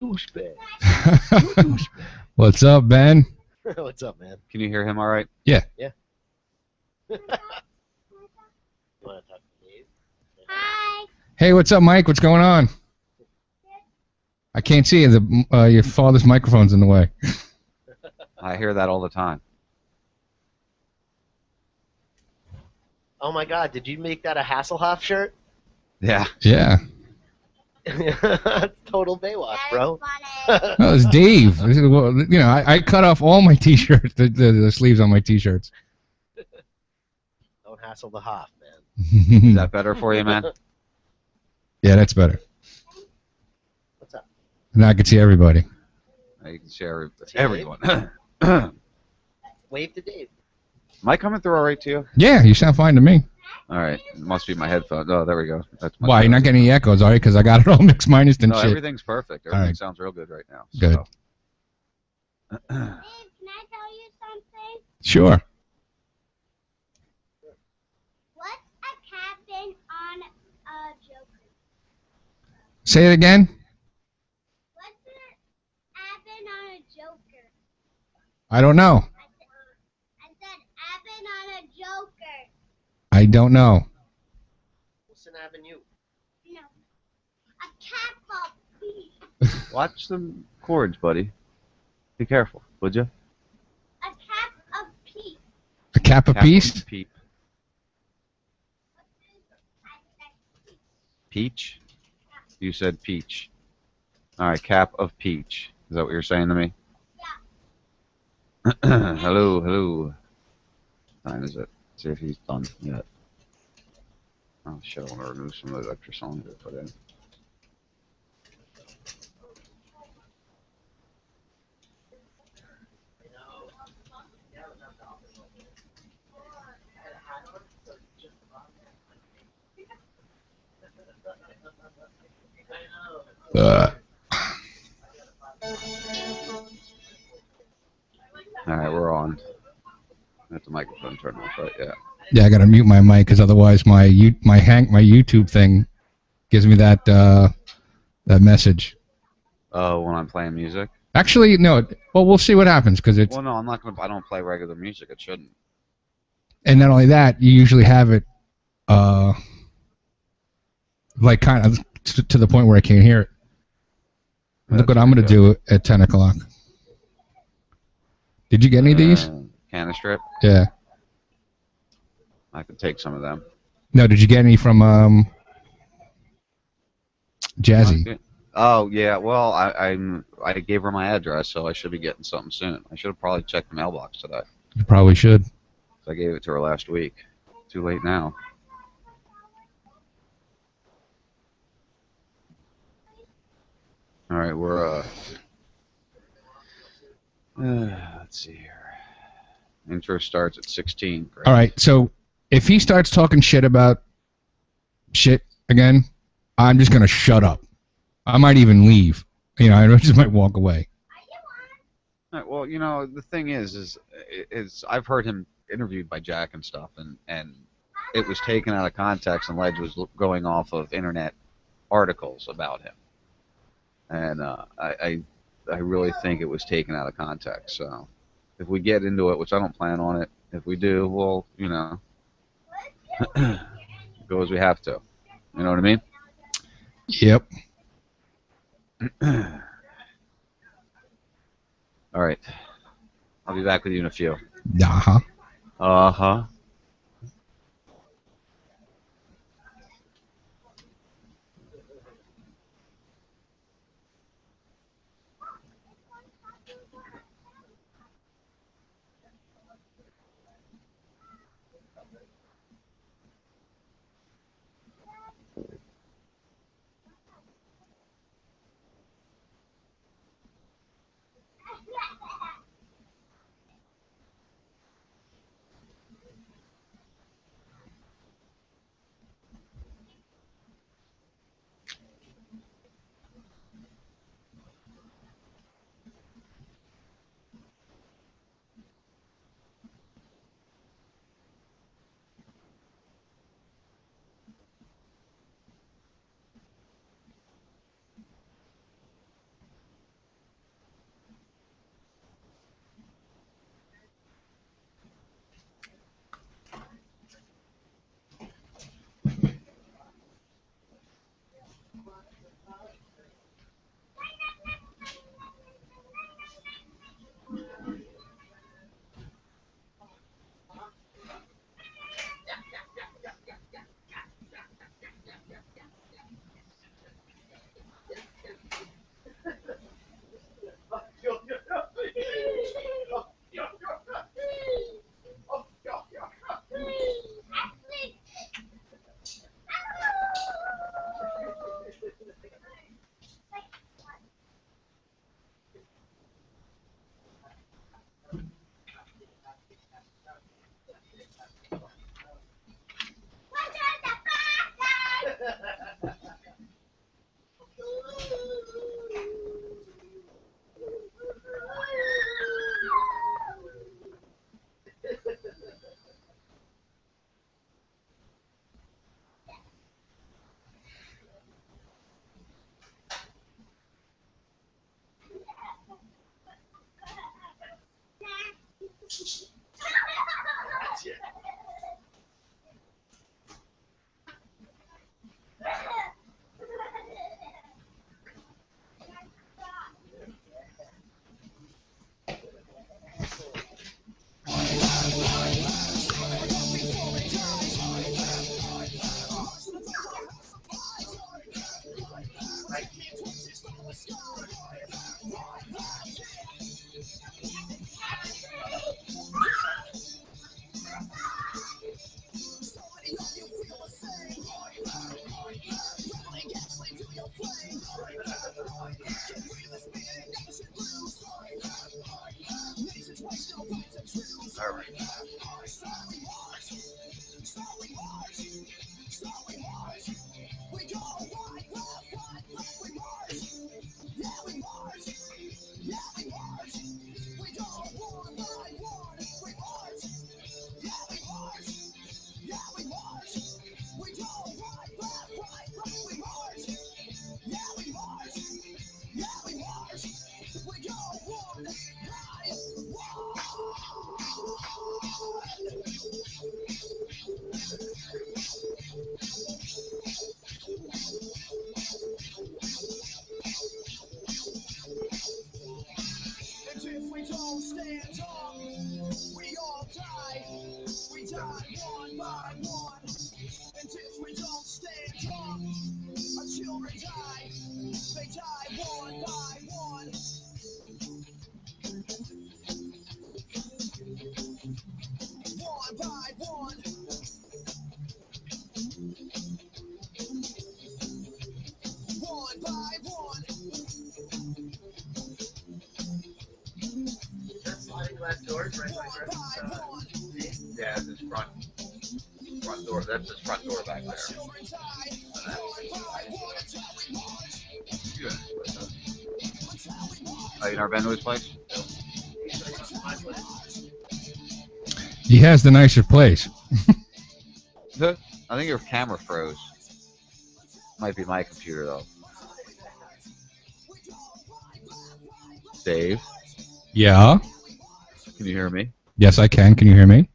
Douchebag. What's up, Ben? What's up, man? Can you hear him all right? Yeah. Yeah. You want to talk to Dave? Hi. Hey, what's up, Mike? What's going on? I can't see you. Your father's microphone's in the way. I hear that all the time. Oh my God! Did you make that a Hasselhoff shirt? Yeah. Yeah. Total Baywatch, bro. Funny. No, it's Dave. I cut off all my T-shirts, the sleeves on my T-shirts. Don't hassle the Hoff, man. Is that better for you, man? Yeah, that's better. What's up? Now I can see everybody. Now you can share See everyone. Am Wave to Dave. I coming through all right to you? Yeah, you sound fine to me. All right. It must be my headphones. Oh, there we go. That's much Why, you're not better. getting any echoes, are you? Because I got it all mixed minus and No, shit. everything's perfect. Everything right. sounds real good right now. Good. So. Dave, can I tell you something? Sure. What's a captain on a Joker? Say it again. What's a captain on a Joker? I don't know. I said captain on a Joker. I don't know. Wilson Avenue. No. A cap of Watch the chords, buddy. Be careful, would you? A cap of peace. A cap a piece? Peep. Peach? You said peach. All right, cap of peach. Is that what you're saying to me? Yeah. Hello, hello. What time is it? See if he's done yet. Oh shit, I want to remove some of those extra songs I put in. Alright, we're on. That's the microphone turned off, right? Yeah. Yeah, I gotta mute my mic because otherwise my YouTube thing gives me that that message. Oh, when I'm playing music? Actually, no. Well, we'll see what happens because it's. Well, no, I'm not gonna. I don't play regular music. It shouldn't. And not only that, you usually have it, like kind of to the point where I can't hear it. Look what I'm gonna do at 10 o'clock. Did you get any of these? Can of strip? Yeah. I could take some of them. No, did you get any from Jazzy? Oh yeah. Well, I gave her my address, so I should be getting something soon. I should have probably checked the mailbox today. You probably should. I gave it to her last week. Too late now. All right, we're let's see here. Intro starts at 16. Great. All right, so if he starts talking shit about shit again, I'm just gonna shut up. I might even leave. You know, I just might walk away. All right, well, you know, the thing is I've heard him interviewed by Jack and stuff, and it was taken out of context, and Ledge was going off of internet articles about him, and I really think it was taken out of context. So if we get into it, which I don't plan on it, if we do, we'll, you know, go as we have to. You know what I mean? Yep. All right. I'll be back with you in a few. Uh-huh. Uh-huh. That's it. All right. And if we don't stand up, we all die. We die one by one. And if we don't stand up, our children die. They die one by one. One by one. One by one. That sliding glass doors right One by one. Yeah, this front door. That's his front door back there. Children die. One by one. That's how we march. Yeah. That's how we march. Oh, you never been to his place? He's right next to my place. He has the nicer place. I think your camera froze. Might be my computer though. Dave, Yeah. can you hear me? Yes, I can. Can you hear me?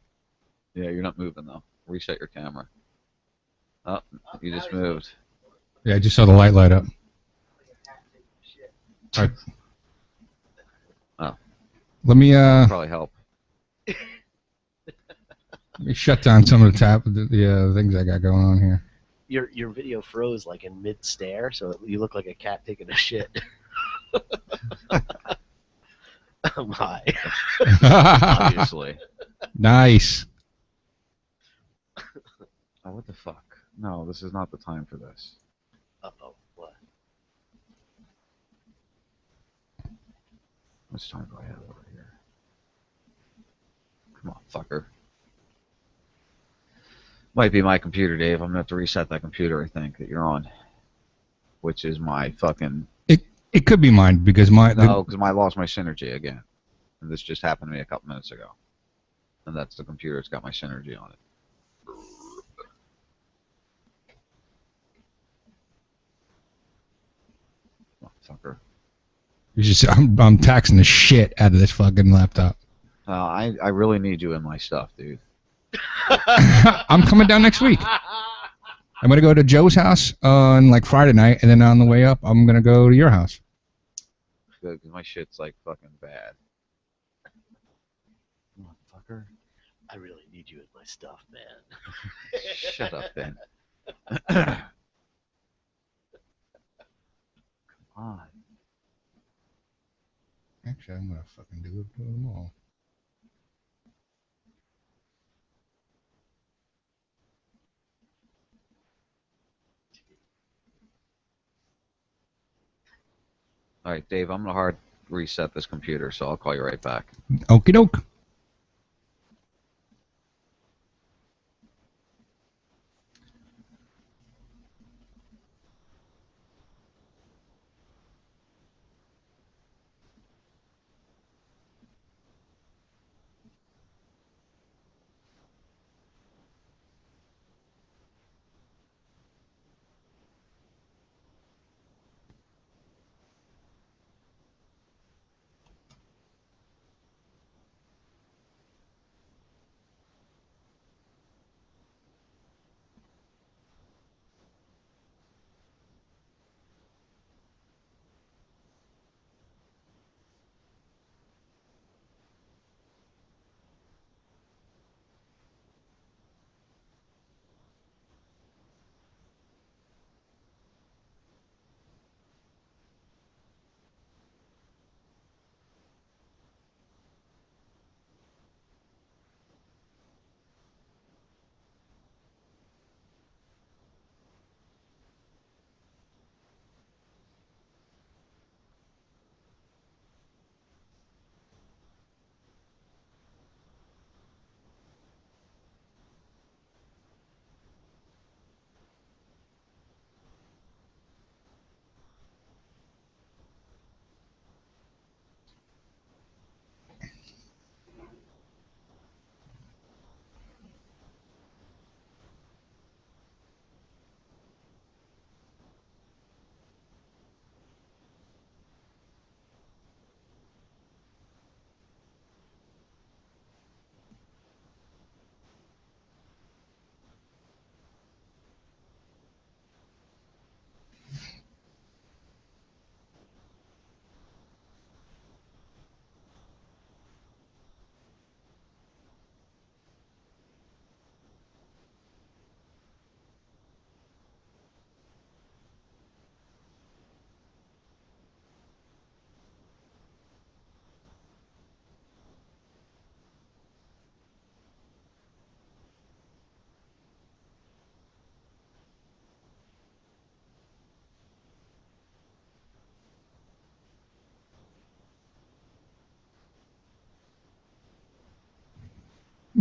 Yeah, you're not moving though. Reset your camera. Oh, you just moved. Yeah, I just saw the light up. All right. Oh. Let me Probably help. let me shut down some of the things I got going on here. Your video froze like in mid stare, so you look like a cat taking a shit. Oh my! Obviously. Nice. Oh, what the fuck? No, this is not the time for this. Uh-oh, what? How much time do I have over here? Come on, fucker. Might be my computer, Dave. I'm gonna have to reset that computer, I think, that you're on. Which is my fucking... It could be mine because No, because I lost my Synergy again. And this just happened to me a couple minutes ago. And that's the computer that's got my Synergy on it. Oh, fucker. I'm taxing the shit out of this fucking laptop. I really need you in my stuff, dude. I'm coming down next week. I'm gonna go to Joe's house on like Friday night, and then on the way up, I'm gonna go to your house. Good, because my shit's like fucking bad. Motherfucker. I really need you in my stuff, man. Shut up, Ben. Come on. Actually, I'm gonna fucking do them all. All right, Dave, I'm gonna hard reset this computer, so I'll call you right back. Okie doke.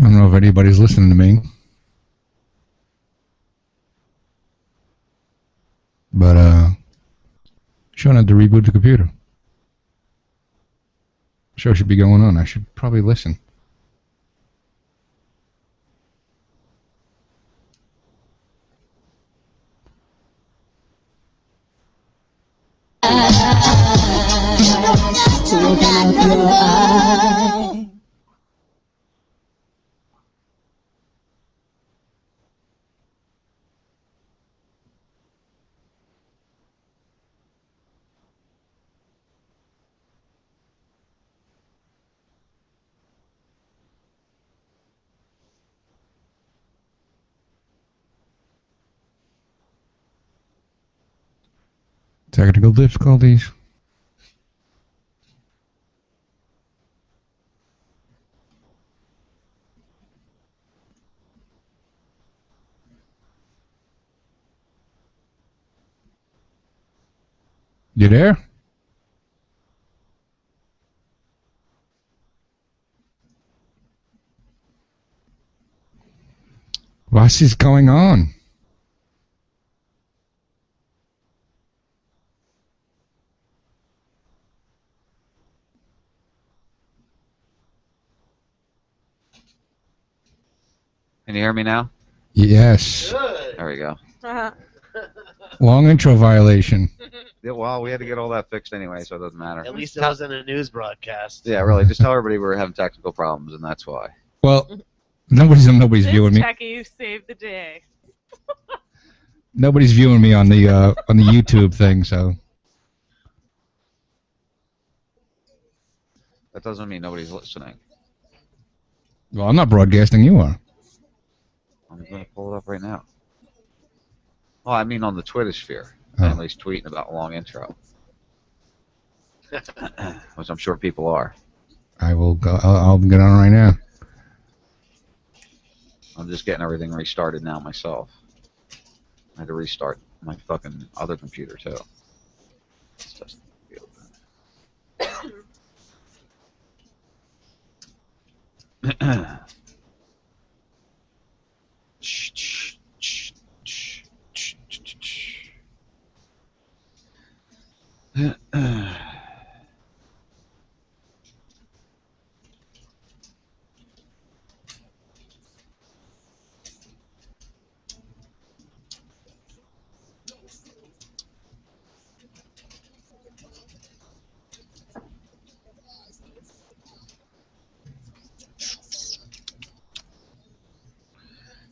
don't know if anybody's listening to me. But, showing had to reboot the computer. Show should be going on. I should probably listen. To open up your eyes. Technical difficulties. You there? What is going on? Can you hear me now? Yes. Good. There we go. Long intro violation. Yeah, well, we had to get all that fixed anyway, so it doesn't matter. At least it wasn't a news broadcast. Yeah, really. Just tell everybody we were having technical problems, and that's why. Well, nobody's viewing me. Techie saved the day. Nobody's viewing me on the YouTube thing, so That doesn't mean nobody's listening. well, I'm not broadcasting. You are. I'm going to pull it up right now. Well, I mean on the Twitter sphere. Oh. Family's tweeting about long intro. Which I'm sure people are. I will go. I'll get on right now. I'm just getting everything restarted now myself. I had to restart my fucking other computer too. It's just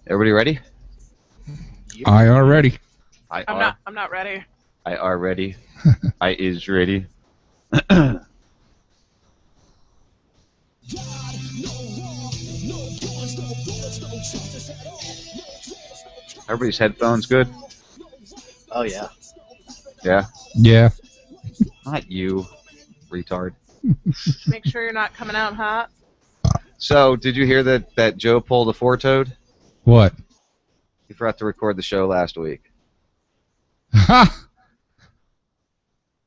Everybody ready? I are ready. I I'm not ready. are ready. I is ready. Everybody's headphones good? Oh yeah. Yeah? Yeah. Not you, retard. Make sure you're not coming out hot. So, did you hear that Joe pulled a four-toed? What? He forgot to record the show last week. Ha!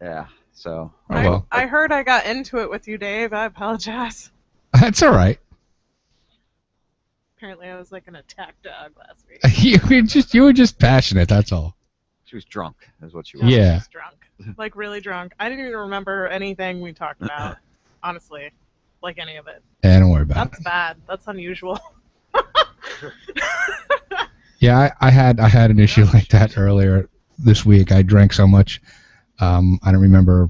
Yeah, so. Oh well. I heard I got into it with you, Dave. I apologize. That's all right. Apparently I was like an attack dog last week. You were just passionate. That's all. She was drunk, is what she was. Yeah. I was drunk. Like really drunk. I didn't even remember anything we talked about, honestly. Like any of it. Yeah, don't worry about That's it. bad. That's unusual. Yeah, I had an issue like that earlier this week. I drank so much. I don't remember.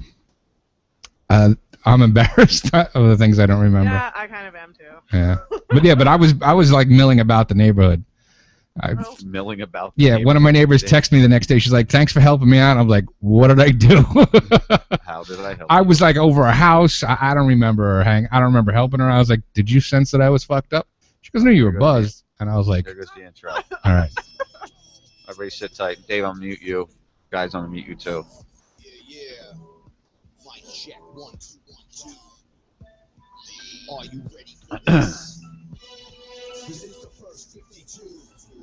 I'm embarrassed of the things I don't remember. Yeah, I kind of am too. Yeah. But I was like milling about the neighborhood. Oh. Milling about. Yeah, one of my neighbors texted me the next day. She's like, "Thanks for helping me out." I'm like, "What did I do?" How did I help? I was like over a house. I don't remember her I don't remember helping her. I was like, "Did you sense that I was fucked up?" She goes, "No, you were buzzed." And I was like, There goes the intro. "All right." Everybody sit tight. Dave, I'll mute you. Guys, I'll mute you too. Yeah. Mic check 1 2 1 2. Are you ready for this? This is the first 52.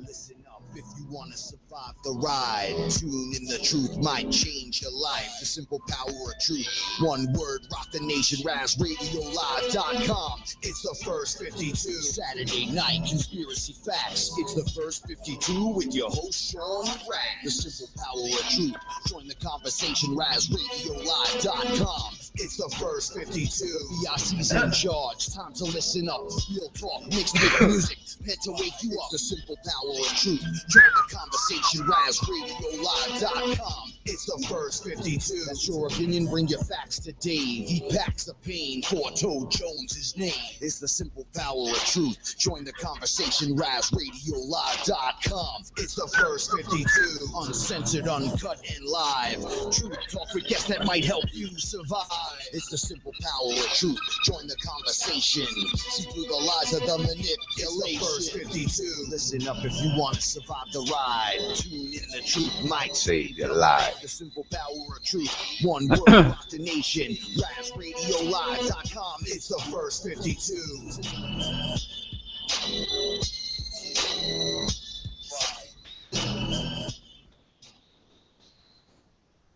Listen up if you want to survive the ride. Tune in, the truth might change your life. The simple power of truth. One word, rock the nation, RazRadioLive.com. It's the first 52. Saturday night conspiracy facts. It's the first 52 with your host, Sean Raz. The simple power of truth. Join the conversation, RazRadioLive.com. It's the first 52. VIC's in charge. Time to listen up. Real talk mixed with music. Meant to wake you up. The simple power of truth. Join the conversation. RazRadioLive.com. It's the first 52. That's your opinion. Bring your facts to Dave. He packs the pain. FourToedJones his name. It's the simple power of truth. Join the conversation. RazRadioLive.com. It's the first 52. Uncensored, uncut, and live. Truth talk with guests that might help you survive. It's the simple power of truth. Join the conversation. See through the lies of the manipulation. First 52. Listen up if you want to survive the ride. Tune in, the truth might save your life. The simple power of truth. One word, rock the nation. RazRadioLive.com. It's the first 52.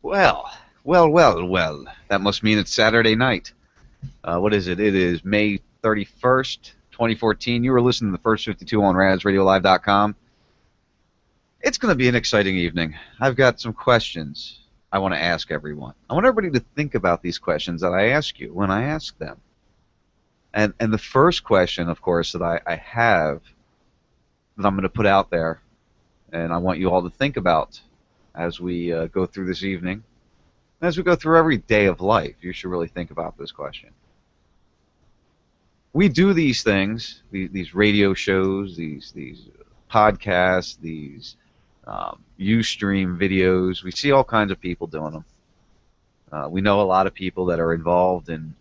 Well. That must mean it's Saturday night. What is it? It is May 31st, 2014. You were listening to the first 52 on RazRadioLive.com. It's going to be an exciting evening. I've got some questions I want to ask everyone. I want everybody to think about these questions that I ask you when I ask them. And the first question, of course, that I have that I'm going to put out there, and I want you all to think about as we go through this evening, as we go through every day of life, you should really think about this question. We do these things, these radio shows, these podcasts, these Ustream videos. We see all kinds of people doing them. We know a lot of people that are involved in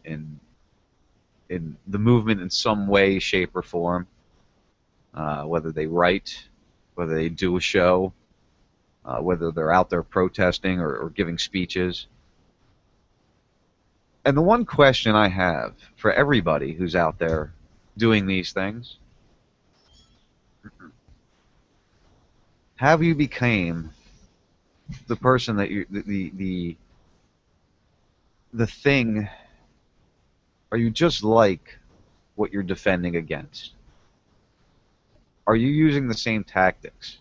the movement in some way, shape, or form. Whether they write, whether they do a show, whether they're out there protesting or giving speeches. And the one question I have for everybody who's out there doing these things, have you became the person that you, the thing, are you just like what you're defending against? Are you using the same tactics?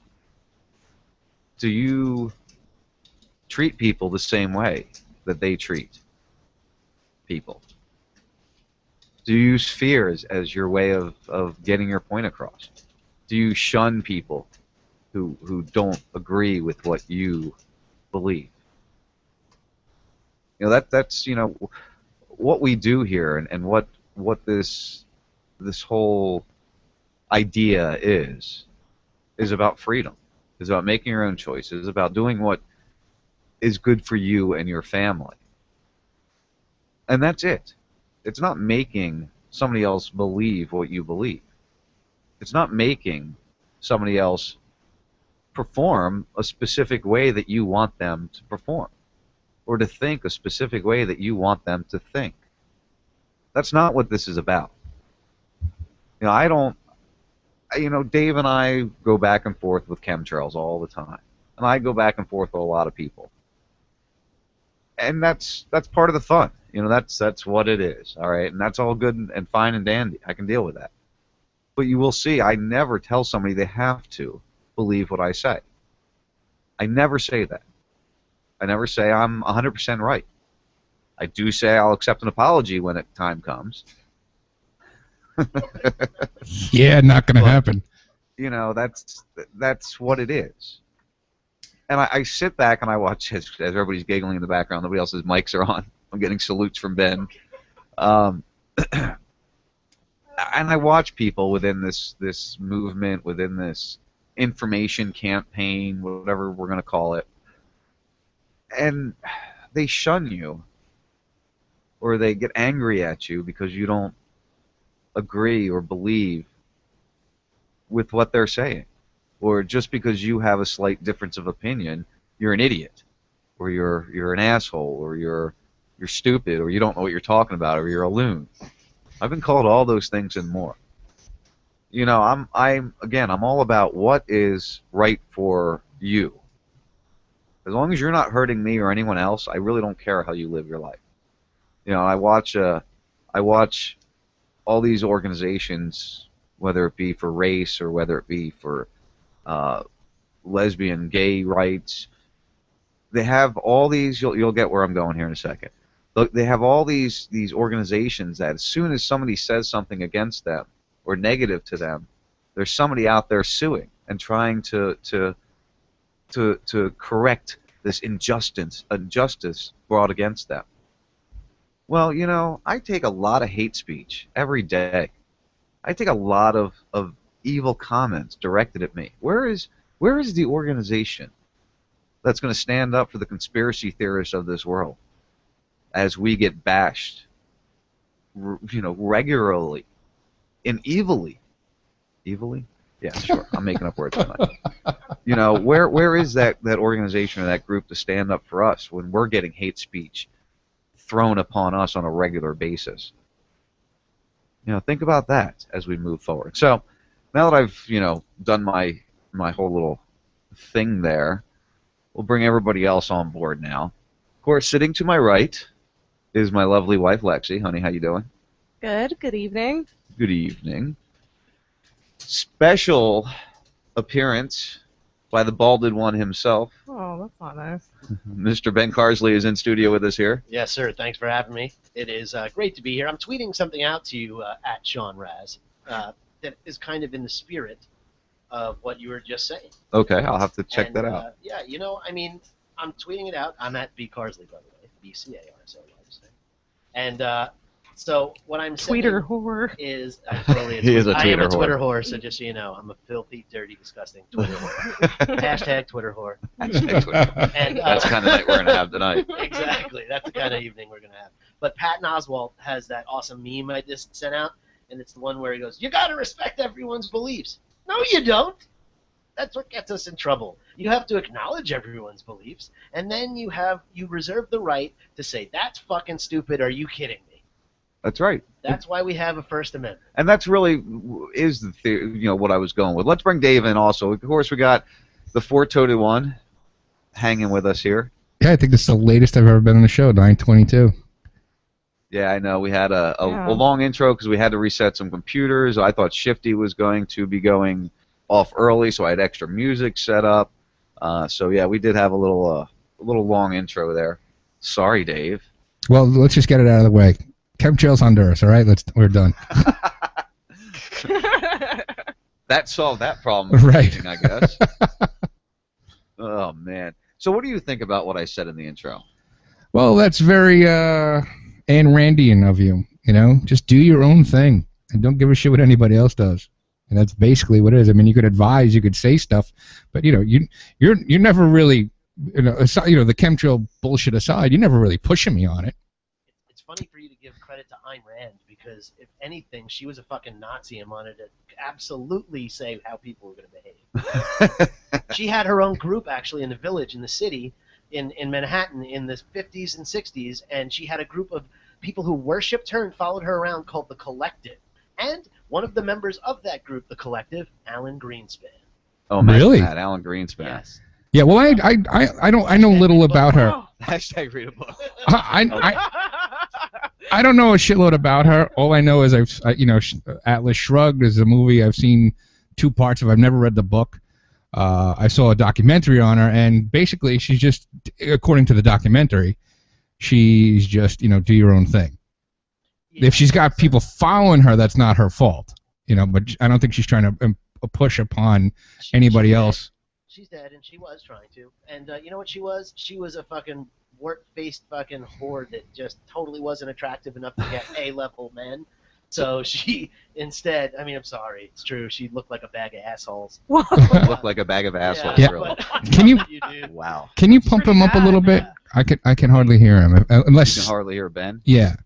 Do you treat people the same way that they treat people? Do you use fear as your way of getting your point across? Do you shun people who don't agree with what you believe? You know, that's what we do here, and what this whole idea is about freedom. Is about making your own choices, about doing what is good for you and your family. And that's it. It's not making somebody else believe what you believe. It's not making somebody else perform a specific way that you want them to perform, or to think a specific way that you want them to think. That's not what this is about. Dave and I go back and forth with chemtrails all the time. And I go back and forth with a lot of people. And that's part of the fun. That's what it is, all right? And that's all good and fine and dandy. I can deal with that. But you will see, I never tell somebody they have to believe what I say. I never say that. I never say I'm 100% right. I do say I'll accept an apology when time comes. Yeah, not going to happen. That's what it is. And I sit back and I watch as everybody's giggling in the background. Nobody else's mics are on. I'm getting salutes from Ben. And I watch people within this movement, within this information campaign, whatever we're going to call it, and they shun you, or they get angry at you because you don't agree or believe with what they're saying, or just because you have a slight difference of opinion, you're an idiot, or you're an asshole, or you're stupid, or you don't know what you're talking about, or you're a loon. I've been called all those things and more. You know, I'm all about what is right for you. As long as you're not hurting me or anyone else, I really don't care how you live your life. You know, I watch all these organizations, whether it be for race or whether it be for uh, lesbian, gay rights. They have all these. You'll get where I'm going here in a second. Look, they have all these organizations that as soon as somebody says something against them or negative to them, there's somebody out there suing and trying to correct this injustice brought against them. Well, you know, I take a lot of hate speech every day. I take a lot of evil comments directed at me. Where is the organization that's going to stand up for the conspiracy theorists of this world as we get bashed, you know, regularly and evilly? Evilly? Yeah, sure. I'm making up words tonight. You know, where is that organization or that group to stand up for us when we're getting hate speech thrown upon us on a regular basis? You know, think about that as we move forward. So now that I've, you know, done my whole little thing there, we'll bring everybody else on board now. Of course, sitting to my right is my lovely wife, Lexi. Honey, how you doing? Good. Good evening. Good evening. Special appearance by the balded one himself. Oh, that's not nice. Mr. Ben Carsley is in studio with us here. Yes, sir. Thanks for having me. It is great to be here. I'm tweeting something out to you at Sean Raz that is kind of in the spirit of what you were just saying. Okay, I'll have to check that out. Yeah, you know, I mean, I'm tweeting it out. I'm at B Carsley, by the way, BCARSLY. And so what I'm saying Tweeter whore. is I'm totally He is a I am a Twitter Twitter whore, so just so you know, I'm a filthy, dirty, disgusting Twitter whore. Hashtag Twitter whore. Hashtag Twitter. And, That's the kind of night we're going to have tonight. Exactly. That's the kind of evening we're going to have. But Patton Oswalt has that awesome meme I just sent out, and it's the one where he goes, "You got to respect everyone's beliefs." No, you don't. That's what gets us in trouble. You have to acknowledge everyone's beliefs, and then you reserve the right to say, "That's fucking stupid. Are you kidding me?" That's right. That's why we have a First Amendment. And that's really is the you know what I was going with. Let's bring Dave in also. Of course, we got the four-toed one hanging with us here. Yeah, I think this is the latest I've ever been on the show, 9:22. Yeah, I know. We had a long intro because we had to reset some computers. I thought Shifty was going to be going off early, so I had extra music set up. So yeah, we did have a little long intro there. Sorry, Dave. Well, let's just get it out of the way. Chemtrails Honduras, all right? We're done. That solved that problem. Right. I guess. Oh man. So what do you think about what I said in the intro? Well, that's very Ayn Randian of you. You know, just do your own thing and don't give a shit what anybody else does. And that's basically what it is. I mean, you could advise, you could say stuff, but you know, you're never really, you know, the chemtrail bullshit aside, you're never really pushing me on it. It's funny for you to give credit to Ayn Rand because, if anything, she was a fucking Nazi and wanted to absolutely say how people were going to behave. She had her own group, actually, in the village, in the city, in Manhattan, in the 50s and 60s, and she had a group of people who worshipped her and followed her around called the Collective. And one of the members of that group, the Collective, Alan Greenspan. Oh, really? That Alan Greenspan. Yes. Yeah, well, I know little about her. Hashtag read a book. I don't know a shitload about her. All I know is Atlas Shrugged is a movie I've seen 2 parts of. I've never read the book. I saw a documentary on her, and basically she's just, according to the documentary, she's just, you know, do your own thing. If she's got people following her, that's not her fault, you know. But I don't think she's trying to push upon anybody else. She's dead, and she was trying to. And you know what she was? She was a fucking wart-faced fucking whore that just totally wasn't attractive enough to get A-level men. So she instead, I mean, I'm sorry, it's true. She looked like a bag of assholes. Looked like a bag of assholes. Yeah. Really. Can you? Wow. Can you pump him up a little bit? I can hardly hear him unless. You can hardly hear Ben. Yeah.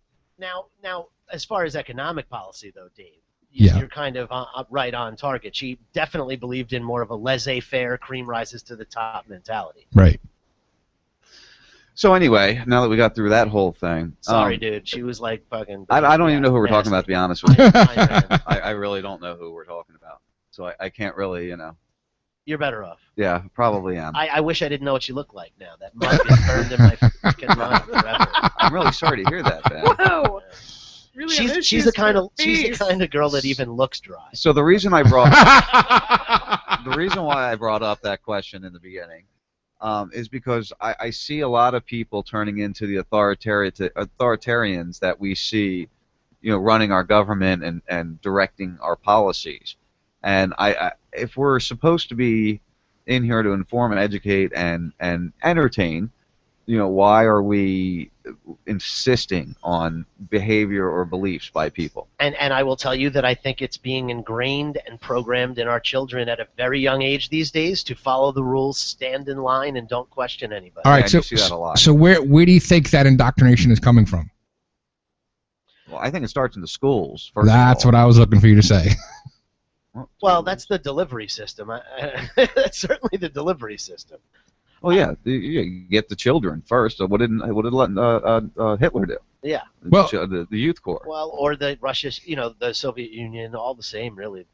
Now, as far as economic policy, though, Dave, Yeah. you're kind of right on target. She definitely believed in more of a laissez-faire, cream rises to the top mentality. Right. So anyway, now that we got through that whole thing, Sorry, dude. She was like fucking. I don't even know who we're talking about, to be honest with you. I really don't know who we're talking about. So I can't really, you know. You're better off. Yeah, probably am. I wish I didn't know what she looked like now. That mud is burned in my fucking mind forever. I'm really sorry to hear that, Ben. Whoa. Really, She's the kind of girl that even looks dry. So the reason why I brought up that question in the beginning is because I see a lot of people turning into the authoritarians that we see, you know, running our government and directing our policies. And if we're supposed to be in here to inform and educate and entertain, you know, why are we insisting on behavior or beliefs by people? And I will tell you that I think it's being ingrained and programmed in our children at a very young age these days to follow the rules, stand in line, and don't question anybody. All right, you see that a lot. So where do you think that indoctrination is coming from? Well, I think it starts in the schools. First That's what I was looking for you to say. Well, that's the delivery system. That's certainly the delivery system. Oh yeah, you get the children first. What did Hitler do? Yeah. Well, the youth corps. Well, or the Russia, you know, the Soviet Union, all the same, really.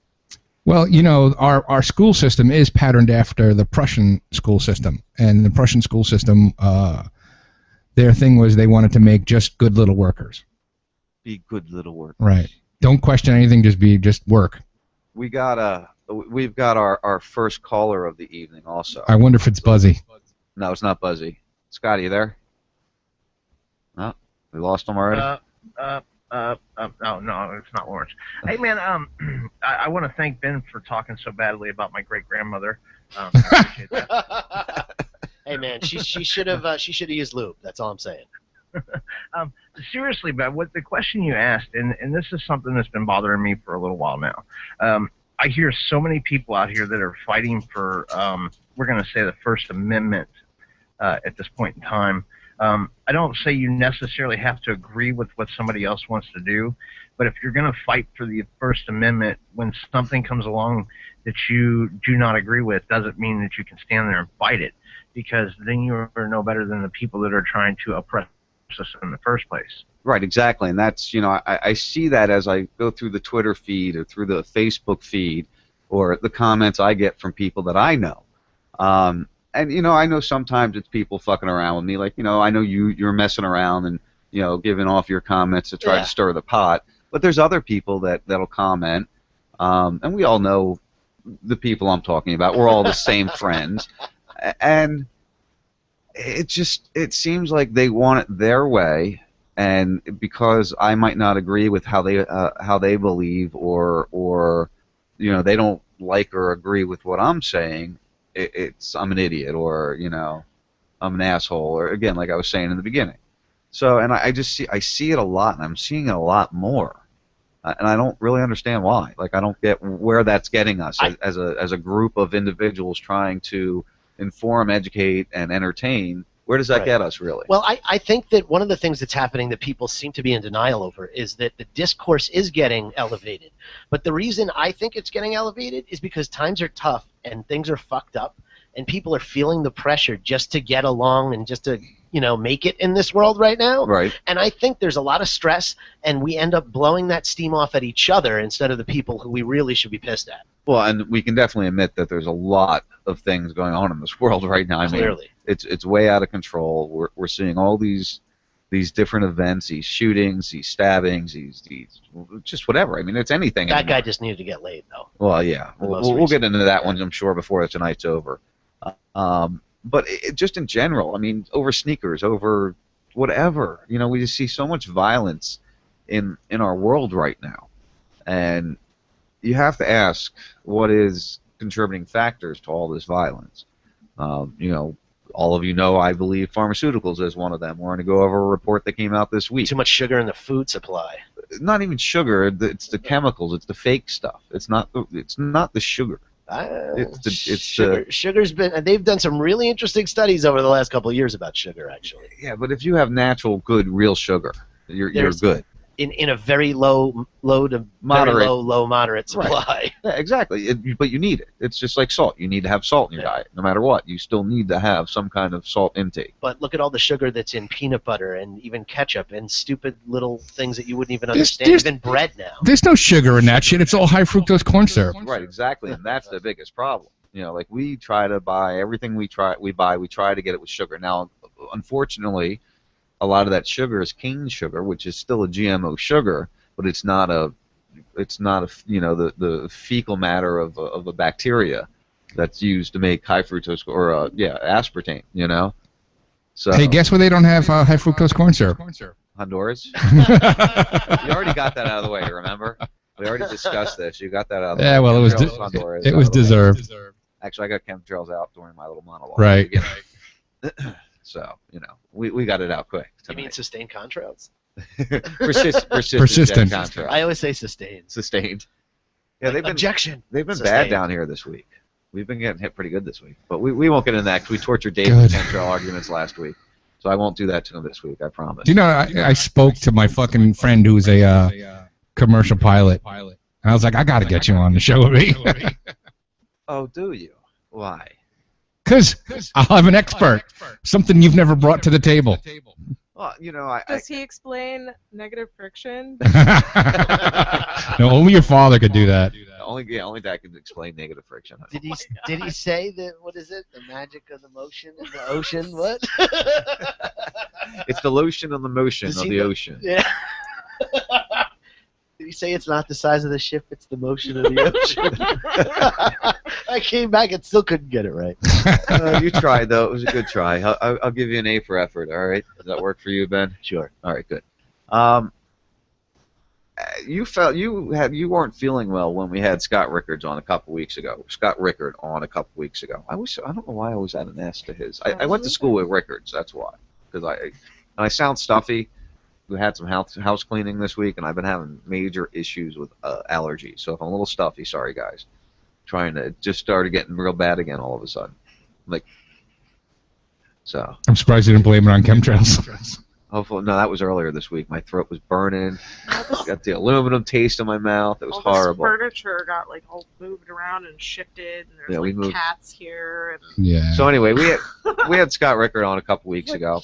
Well, you know, our school system is patterned after the Prussian school system, and the Prussian school system, their thing was they wanted to make just good little workers. Be good little workers. Right. Don't question anything. Just work. We've got our first caller of the evening also. I wonder if it's Buzzy. No, it's not Buzzy. Scotty, you there? No, we lost him already. Oh no, it's not Lawrence. Hey man, I want to thank Ben for talking so badly about my great grandmother. I appreciate that. Hey man, she should have used lube. That's all I'm saying. Seriously, Ben, what the question you asked, and this is something that's been bothering me for a little while now. I hear so many people out here that are fighting for, we're going to say, the First Amendment at this point in time. I don't say you necessarily have to agree with what somebody else wants to do, but if you're going to fight for the First Amendment, when something comes along that you do not agree with, doesn't mean that you can stand there and fight it, because then you are no better than the people that are trying to oppress us in the first place. Right, exactly, and that's, you know, I see that as I go through the Twitter feed or through the Facebook feed or the comments I get from people that I know. And, you know, I know sometimes it's people fucking around with me, like, you know, I know you're messing around and, you know, giving off your comments to try to stir the pot, but there's other people that'll comment, and we all know the people I'm talking about. We're all the same friends, and it seems like they want it their way, and because I might not agree with how they believe, or you know, they don't like or agree with what I'm saying, I'm an idiot, or, you know, I'm an asshole, or, again, like I was saying in the beginning. So, and I see it a lot, and I'm seeing it a lot more, and I don't really understand why. Like, I don't get where that's getting us as a group of individuals trying to inform, educate, and entertain. Where does that get us, really? Well, I think that one of the things that's happening that people seem to be in denial over is that the discourse is getting elevated. But the reason I think it's getting elevated is because times are tough and things are fucked up, and people are feeling the pressure just to get along and just to, you know, make it in this world right now. Right. And I think there's a lot of stress, and we end up blowing that steam off at each other instead of the people who we really should be pissed at. Well, and we can definitely admit that there's a lot of things going on in this world right now. I mean, Clearly. It's way out of control. We're seeing all these different events, these shootings, these stabbings, these just whatever. I mean, it's anything. That guy just needed to get laid, though. Well, yeah, we'll get into that one, I'm sure, before tonight's over. But just in general, I mean, over sneakers, over whatever, you know, we just see so much violence in our world right now, and you have to ask, what is contributing factors to all this violence? You know, all of you know, I believe pharmaceuticals is one of them. We're going to go over a report that came out this week. Too much sugar in the food supply. Not even sugar. It's the chemicals. It's the fake stuff. It's not the sugar. Sugar's been. They've done some really interesting studies over the last couple of years about sugar, actually. Yeah, but if you have natural, good, real sugar, you're good. in a very low to Moderate. very low moderate supply. Yeah, exactly. But you need it. It's just like salt. You need to have salt in your diet, no matter what. You still need to have some kind of salt intake. But look at all the sugar that's in peanut butter and even ketchup and stupid little things that you wouldn't even understand. Even bread now. There's no sugar in that shit. It's all high fructose corn syrup. Right, exactly, and that's the biggest problem. You know, like we try to buy everything we try to get it with sugar. Now, unfortunately, a lot of that sugar is cane sugar, which is still a GMO sugar, but it's not a you know, the fecal matter of a bacteria that's used to make high fructose or aspartame. You know. So. Hey, guess where they don't have high fructose corn syrup? Honduras. You already got that out of the way. Remember? We already discussed this. You got that out of the way. Yeah, well, it was deserved. Actually, I got chemtrails out during my little monologue. Right. So, you know, we got it out quick tonight. You mean sustained contrails? Persistent. Contrails. I always say sustained. Sustained. Yeah, Like, objection. They've been Sustained. bad down here this week. We've been getting hit pretty good this week. But we won't get into that because we tortured Dave with chemtrail arguments last week. So I won't do that to him this week, I promise. Do you know, I spoke to my fucking friend who's a commercial pilot. And I was like, I got to get you on the show with me. Oh, do you? Why? Because I'll have an expert. Something you've never brought to the table. Well, you know, Does he explain negative friction? No, only your father could do that. Only that can explain negative friction. Did he say that? What is it? The magic of the motion in the ocean? What? It's the lotion on the motion of the ocean. Yeah. Did he say it's not the size of the ship, it's the motion of the ocean? I came back and still couldn't get it right. You tried, though. It was a good try. I'll give you an A for effort, all right? Does that work for you, Ben? Sure. All right, good. You weren't feeling well when we had Scott Rickard on a couple weeks ago. I don't know why I always had an S to his. I went to school with Rickards, that's why. Because I sound stuffy. We had some house cleaning this week, and I've been having major issues with allergies. So if I'm a little stuffy, sorry guys. Just started getting real bad again all of a sudden. So. I'm surprised you didn't blame it on chemtrails. Hopefully, no, that was earlier this week. My throat was burning. Got the aluminum taste in my mouth. It was horrible. All this furniture got like all moved around and shifted, and there's like cats here. And... Yeah. So anyway, we had Scott Rickard on a couple weeks ago,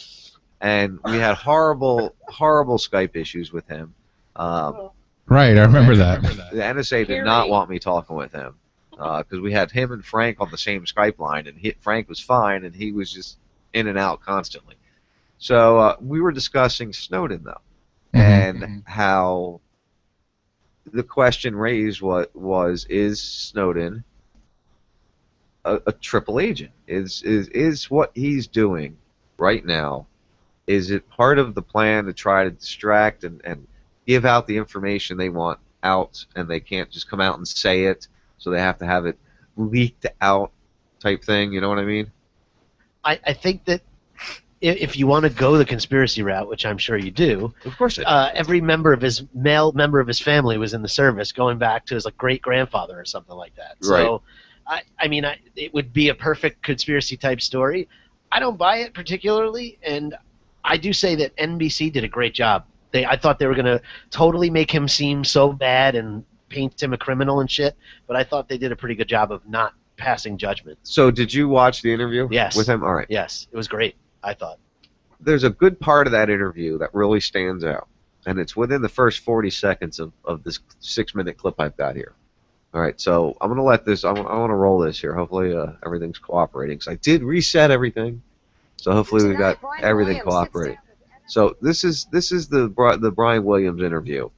and we had horrible Skype issues with him. Right, I remember that. The NSA did not want me talking with him because we had him and Frank on the same Skype line, and Frank was fine, and he was just in and out constantly. So we were discussing Snowden, though, and how the question raised was is Snowden a triple agent? Is what he's doing right now, is it part of the plan to try to distract and give out the information they want out, and they can't just come out and say it, so they have to have it leaked out type thing, you know what I mean? I think that if you want to go the conspiracy route, which I'm sure you do, of course, every male member of his family was in the service, going back to his great grandfather or something like that. Right. So, I mean, it would be a perfect conspiracy type story. I don't buy it particularly, and I do say that NBC did a great job. I thought they were going to totally make him seem so bad and paint him a criminal and shit, but I thought they did a pretty good job of not passing judgment. So did you watch the interview? Yes. With him? All right. Yes, it was great, I thought. There's a good part of that interview that really stands out, and it's within the first 40 seconds of this 6-minute clip I've got here. All right, so I'm going to let this, I want to roll this here. Hopefully everything's cooperating, because I did reset everything, so hopefully we got everything cooperating. So this is the Brian Williams interview,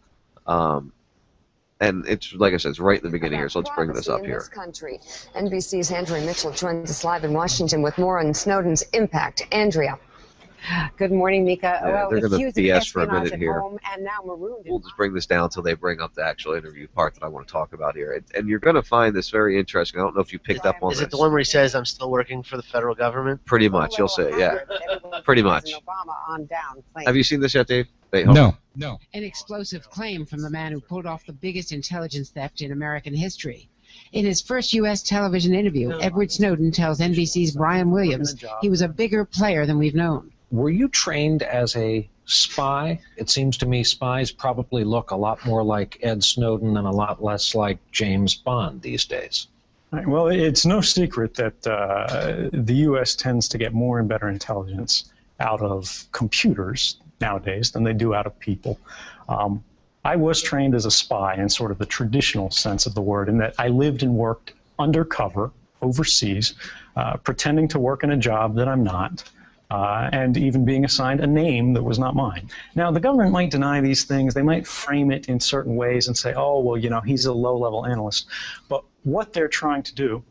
and it's, like I said, it's right in the beginning here, so let's bring this up here. NBC's Andrea Mitchell joins us live in Washington with more on Snowden's impact. Andrea. Good morning, Mika. Yeah, they're going to BS for a minute here. And now marooned. We'll just bring this down until they bring up the actual interview part that I want to talk about here. And you're going to find this very interesting. I don't know if you picked up on this. Is it the one where he says, I'm still working for the federal government? Pretty much, you'll see, yeah. Pretty much. Have you seen this yet, Dave? Wait, No. An explosive claim from the man who pulled off the biggest intelligence theft in American history. In his first U.S. television interview, Edward Snowden tells NBC's Brian Williams he was a bigger player than we've known. Were you trained as a spy? It seems to me spies probably look a lot more like Ed Snowden and a lot less like James Bond these days. Right, well, it's no secret that the U.S. tends to get more and better intelligence out of computers nowadays than they do out of people. I was trained as a spy in sort of the traditional sense of the word, in that I lived and worked undercover overseas, pretending to work in a job that I'm not, and even being assigned a name that was not mine. Now, the government might deny these things. They might frame it in certain ways and say, oh, well, you know, he's a low-level analyst. But what they're trying to do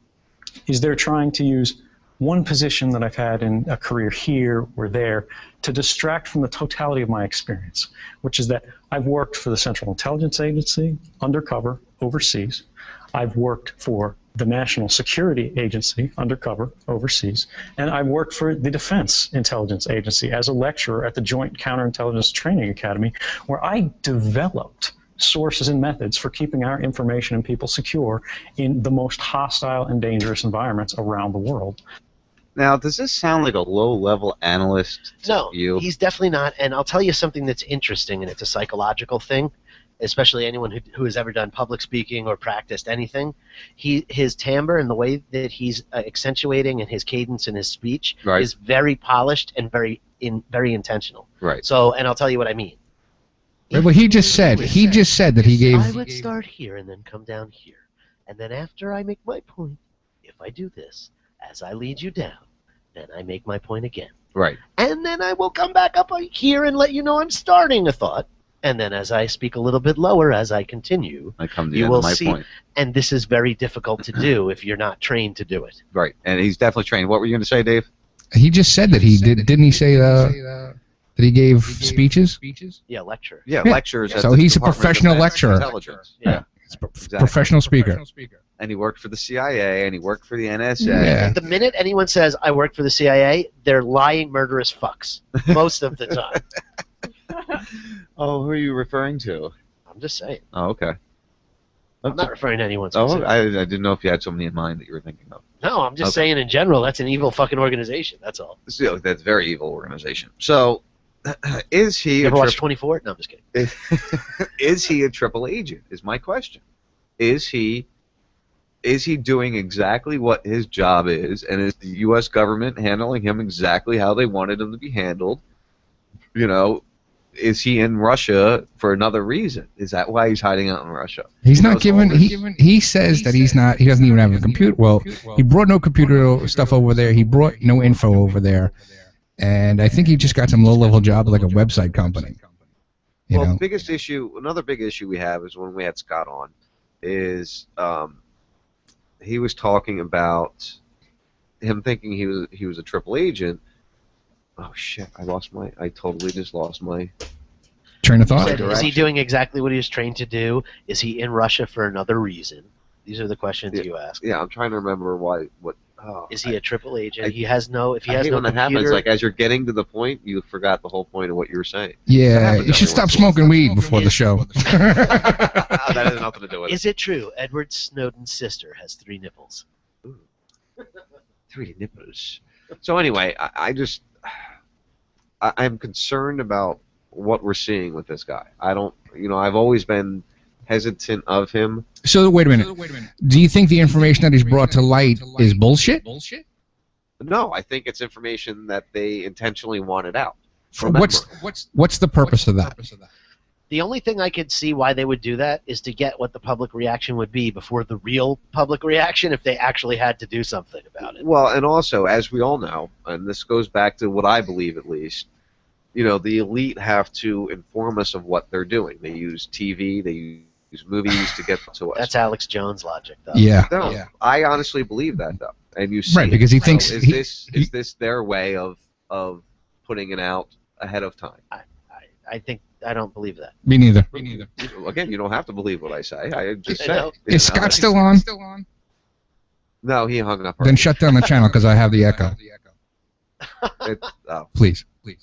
is they're trying to use one position that I've had in a career here or there to distract from the totality of my experience, which is that I've worked for the Central Intelligence Agency, undercover, overseas. I've worked for the National Security Agency, undercover, overseas, and I've worked for the Defense Intelligence Agency as a lecturer at the Joint Counterintelligence Training Academy, where I developed sources and methods for keeping our information and people secure in the most hostile and dangerous environments around the world. Now, does this sound like a low-level analyst to No, you? he's definitely not. And I'll tell you something that's interesting, and it's a psychological thing, especially anyone who has ever done public speaking or practiced anything. His timbre and the way that he's accentuating and his cadence in his speech is very polished and very intentional. Right. So, and I'll tell you what I mean. Right, well, he just said that he gave. I would start here and then come down here, and then after I make my point, if I do this, as I lead you down, then I make my point again. Right. And then I will come back up here and let you know I'm starting a thought. And then as I speak a little bit lower as I continue, I come to the you end will of my see. point. And this is very difficult to do if you're not trained to do it. Right. And he's definitely trained. What were you going to say, Dave? He just said that he did. Didn't he say that he gave speeches? Yeah, lecture. Yeah, lectures. So at the he's a Department of professional Defense lecturer. Intelligence. Yeah. Exactly. Professional speaker. And he worked for the CIA, and he worked for the NSA. Yeah. The minute anyone says, I work for the CIA, they're lying, murderous fucks. Most of the time. Oh, who are you referring to? I'm just saying. Oh, okay. I'm not referring to anyone Oh, specific. I didn't know if you had somebody in mind that you were thinking of. No, I'm just Okay. saying in general, that's an evil fucking organization. That's all. So, that's a very evil organization. So, is he You a ever watch 24? No, I'm just kidding. is he a triple agent? Is my question. Is he doing exactly what his job is, and is the U.S. government handling him exactly how they wanted him to be handled? You know, is he in Russia for another reason? Is that why he's hiding out in Russia? He's not given. He says that he's not. He doesn't even have a computer. Well, he brought no computer stuff over there. He brought no info over there, and I think he just got some low-level job like a website company. You Well, know? the biggest issue, another big issue we have is when we had Scott on, is he was talking about him thinking he was a triple agent. Oh shit! I totally just lost my train of You thought. said, is he doing exactly what he was trained to do? Is he in Russia for another reason? These are the questions you ask. Yeah, I'm trying to remember why. What? Oh, Is he a triple agent? He has no. If he I has hate no when that happens. computer, Like as you're getting to the point, you forgot the whole point of what you were saying. Yeah, happens you should every stop once in a while. smoking weed before the show. That has nothing to do with it. is it true Edward Snowden's sister has 3 nipples? 3 nipples. So anyway, I'm concerned about what we're seeing with this guy. I don't, I've always been hesitant of him. So wait a minute. Do you think the information that he's brought to light is bullshit? No, I think it's information that they intentionally wanted out. What's the purpose of that? The only thing I could see why they would do that is to get what the public reaction would be before the real public reaction if they actually had to do something about it. Well, and also, as we all know, and this goes back to what I believe at least, the elite have to inform us of what they're doing. They use TV, they use movies to get to us. That's Alex Jones logic, though. Yeah. No, Yeah. I honestly believe that, though. And you see Right, because he it. thinks So is this their way of putting it out ahead of time? I don't believe that. Me neither. Again, you don't have to believe what I say. I just I say. know. Is Scott still on? No, he hung up. Then shut down the channel because I have the echo. Oh, Please. is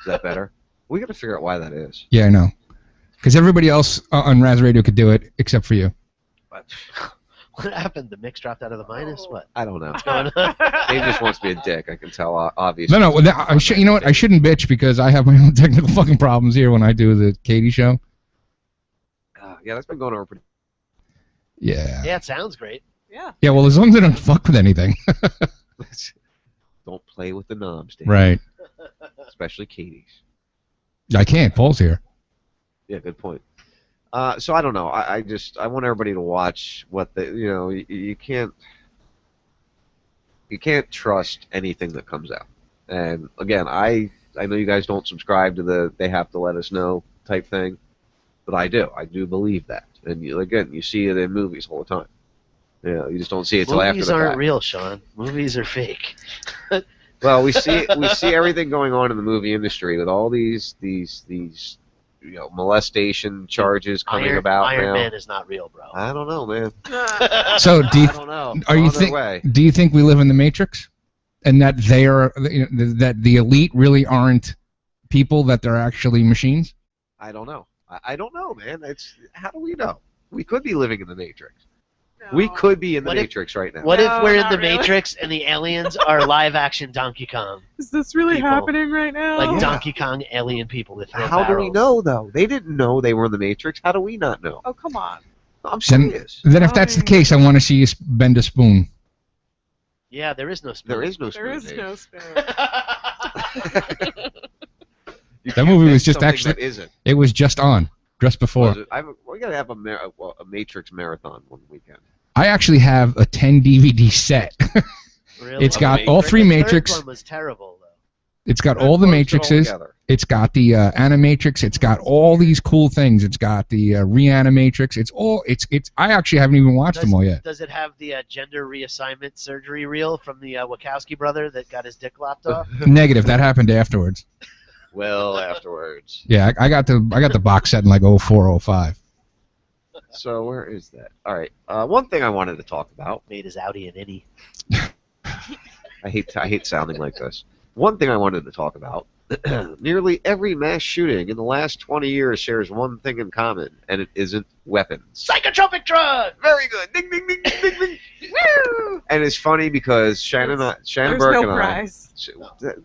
that better? We got to figure out why that is. Yeah, I know. Because everybody else on Raz Radio could do it except for you. But What happened? The mix dropped out of the minus? What? I don't know. What's going on? Dave just wants to be a dick. I can tell, obviously. No, you know what? I shouldn't bitch because I have my own technical fucking problems here when I do the Katie show. Yeah, that's been going over pretty. Yeah. Yeah, it sounds great. Yeah. Yeah, well, as long as I don't fuck with anything. Don't play with the knobs, Dave. Right. Especially Katie's. I can't. Paul's here. Yeah, good point. So I don't know. I want everybody to watch what you can't trust anything that comes out. And again, I know you guys don't subscribe to the they have to let us know type thing, but I do. I do believe that. And you see it in movies all the time. You just don't see it till after the fact. Movies aren't real, Sean. Movies are fake. Well, we see everything going on in the movie industry with all these molestation charges coming about Iron now. Man is not real, bro. I don't know, man. So I don't know. do you think we live in the Matrix, and that they are that the elite really aren't people, that they're actually machines? I don't know. I don't know, man. How do we know? We could be living in the Matrix. No. We could be in the Matrix right now. What if we're in not the really. Matrix and the aliens are live-action Donkey Kong? Is this really People. happening right now? Like Donkey Kong alien people that throw How do we barrels. know, though? They didn't know they were in the Matrix. How do we not know? Oh, come on. I'm serious. Then if that's the case, I want to see you bend a spoon. Yeah, there is no spoon. There is no spoon. There is Dave. no spoon. You That can't movie make was just something actually. that isn't. It was just on, just before. We gotta have a Matrix marathon one weekend. I actually have a 10 DVD set. Really? It's got all three The Matrix. third one was terrible, though. It's got all the Matrixes. It's got the Animatrix. It's got all these cool things. It's got the Reanimatrix. It's all. It's. I actually haven't even watched them all yet. Does it have the gender reassignment surgery reel from the Wachowski brother that got his dick lopped off? Negative. That happened afterwards. Well, afterwards. Yeah, I got the box set in like 04, 05. So where is that? All right. One thing I wanted to talk about. Made his Audi an itty. I hate sounding like this. One thing I wanted to talk about. Nearly every mass shooting in the last 20 years shares one thing in common, and it isn't weapons. Psychotropic drug! Very good. Ding, ding, ding, ding, ding. Woo! And it's funny because Shannon Burke and prize.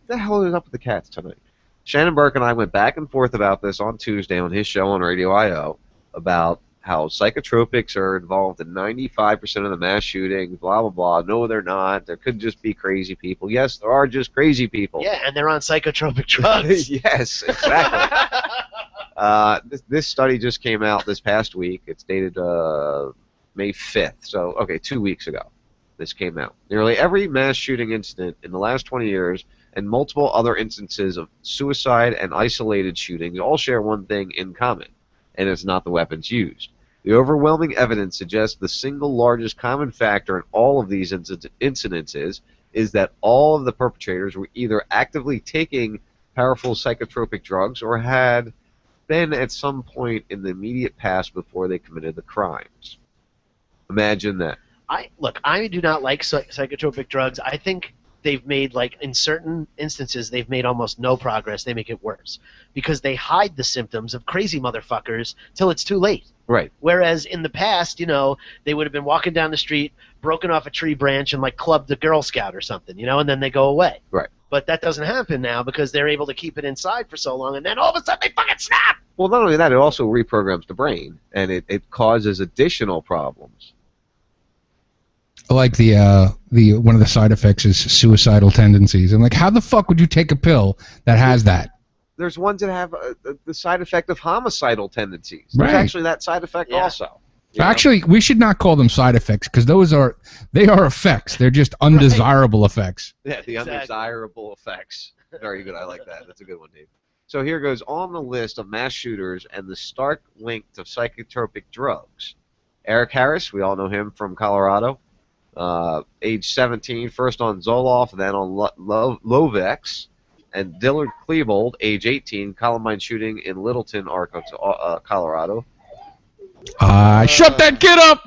the hell is up with the cats tonight? Shannon Burke and I went back and forth about this on Tuesday on his show on Radio I.O. about how psychotropics are involved in 95% of the mass shootings, blah, blah, blah. No, they're not. There could just be crazy people. Yes, there are just crazy people. Yeah, and they're on psychotropic drugs. Yes, exactly. This study just came out this past week. It's dated May 5th. So, okay, 2 weeks ago this came out. Nearly every mass shooting incident in the last 20 years and multiple other instances of suicide and isolated shootings all share one thing in common, and it's not the weapons used. The overwhelming evidence suggests the single largest common factor in all of these incidences is that all of the perpetrators were either actively taking powerful psychotropic drugs or had been at some point in the immediate past before they committed the crimes. Imagine that. I do not like psychotropic drugs. I think they've made, like, in certain instances, they've made almost no progress. They make it worse because they hide the symptoms of crazy motherfuckers till it's too late. Right. Whereas in the past, they would have been walking down the street, broken off a tree branch, and like clubbed a Girl Scout or something, and then they go away. Right. But that doesn't happen now because they're able to keep it inside for so long, and then all of a sudden they fucking snap. Well, not only that, it also reprograms the brain, and it causes additional problems. Like the one of the side effects is suicidal tendencies. I'm like, how the fuck would you take a pill that has that? There's ones that have the side effect of homicidal tendencies. There's Right. actually that side effect also. Actually, we should not call them side effects because they are effects. They're just undesirable effects. Yeah, the undesirable effects. Very good. I like that. That's a good one, Dave. So here goes on the list of mass shooters and the stark link to psychotropic drugs. Eric Harris, we all know him from Colorado. Age 17, first on Zoloft, then on Lovex. And Dillard Klebold, age 18, Columbine shooting in Littleton, Arkansas, Colorado. Shut that kid up!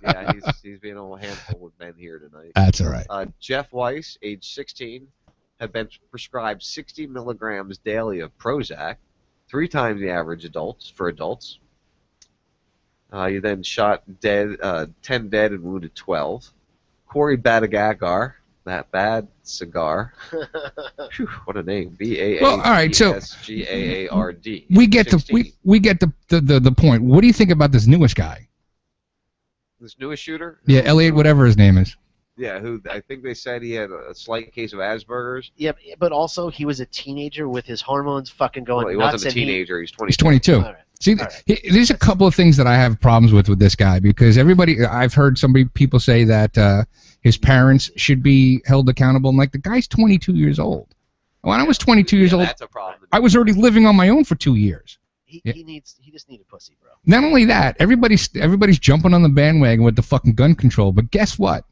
Yeah, he's being a little handful with Ben here tonight. That's all right. Jeff Weiss, age 16, had been prescribed 60 milligrams daily of Prozac, 3 times the average for adults. He then shot 10 dead and wounded 12. Corey Badagagar, that bad cigar. Whew, what a name. Well, all right, so B-A-A-S-G-A-A-R-D. we get 16. we get the point. What do you think about this newest guy? This newest shooter? Yeah, Elliot, whatever his name is. Yeah, who I think they said he had a slight case of Asperger's. Yeah, but also he was a teenager with his hormones fucking going Well, he nuts. wasn't a teenager. He's 22. He's 22. All right. See, there's a couple of things that I have problems with this guy, because I've heard people say that his parents should be held accountable. I'm like, the guy's 22 years old. When I was 22 years old, that's a problem. I was already living on my own for 2 years. He just needed pussy, bro. Not only that, everybody's jumping on the bandwagon with the fucking gun control, but guess what?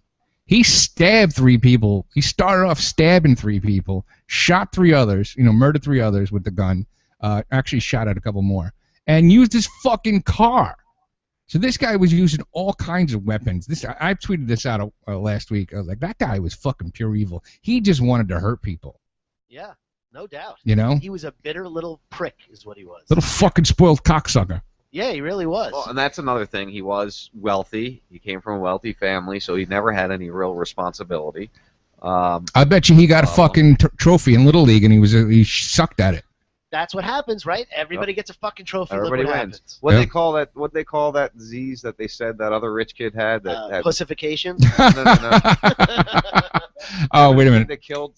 He stabbed 3 people. He started off stabbing 3 people, shot 3 others, murdered 3 others with the gun. Actually shot at a couple more, and used his fucking car. So this guy was using all kinds of weapons. I tweeted this out last week. I was like, that guy was fucking pure evil. He just wanted to hurt people. Yeah, no doubt. He was a bitter little prick, is what he was. Little fucking spoiled cocksucker. Yeah, he really was. Well, and that's another thing. He was wealthy. He came from a wealthy family, so he never had any real responsibility. I bet you he got a fucking trophy in Little League, and he sucked at it. That's what happens, right? Everybody gets a fucking trophy. Everybody Look what wins. happens. What they call that? What they call that disease that they said that other rich kid had? That had pussification. No. Oh, wait a minute. They killed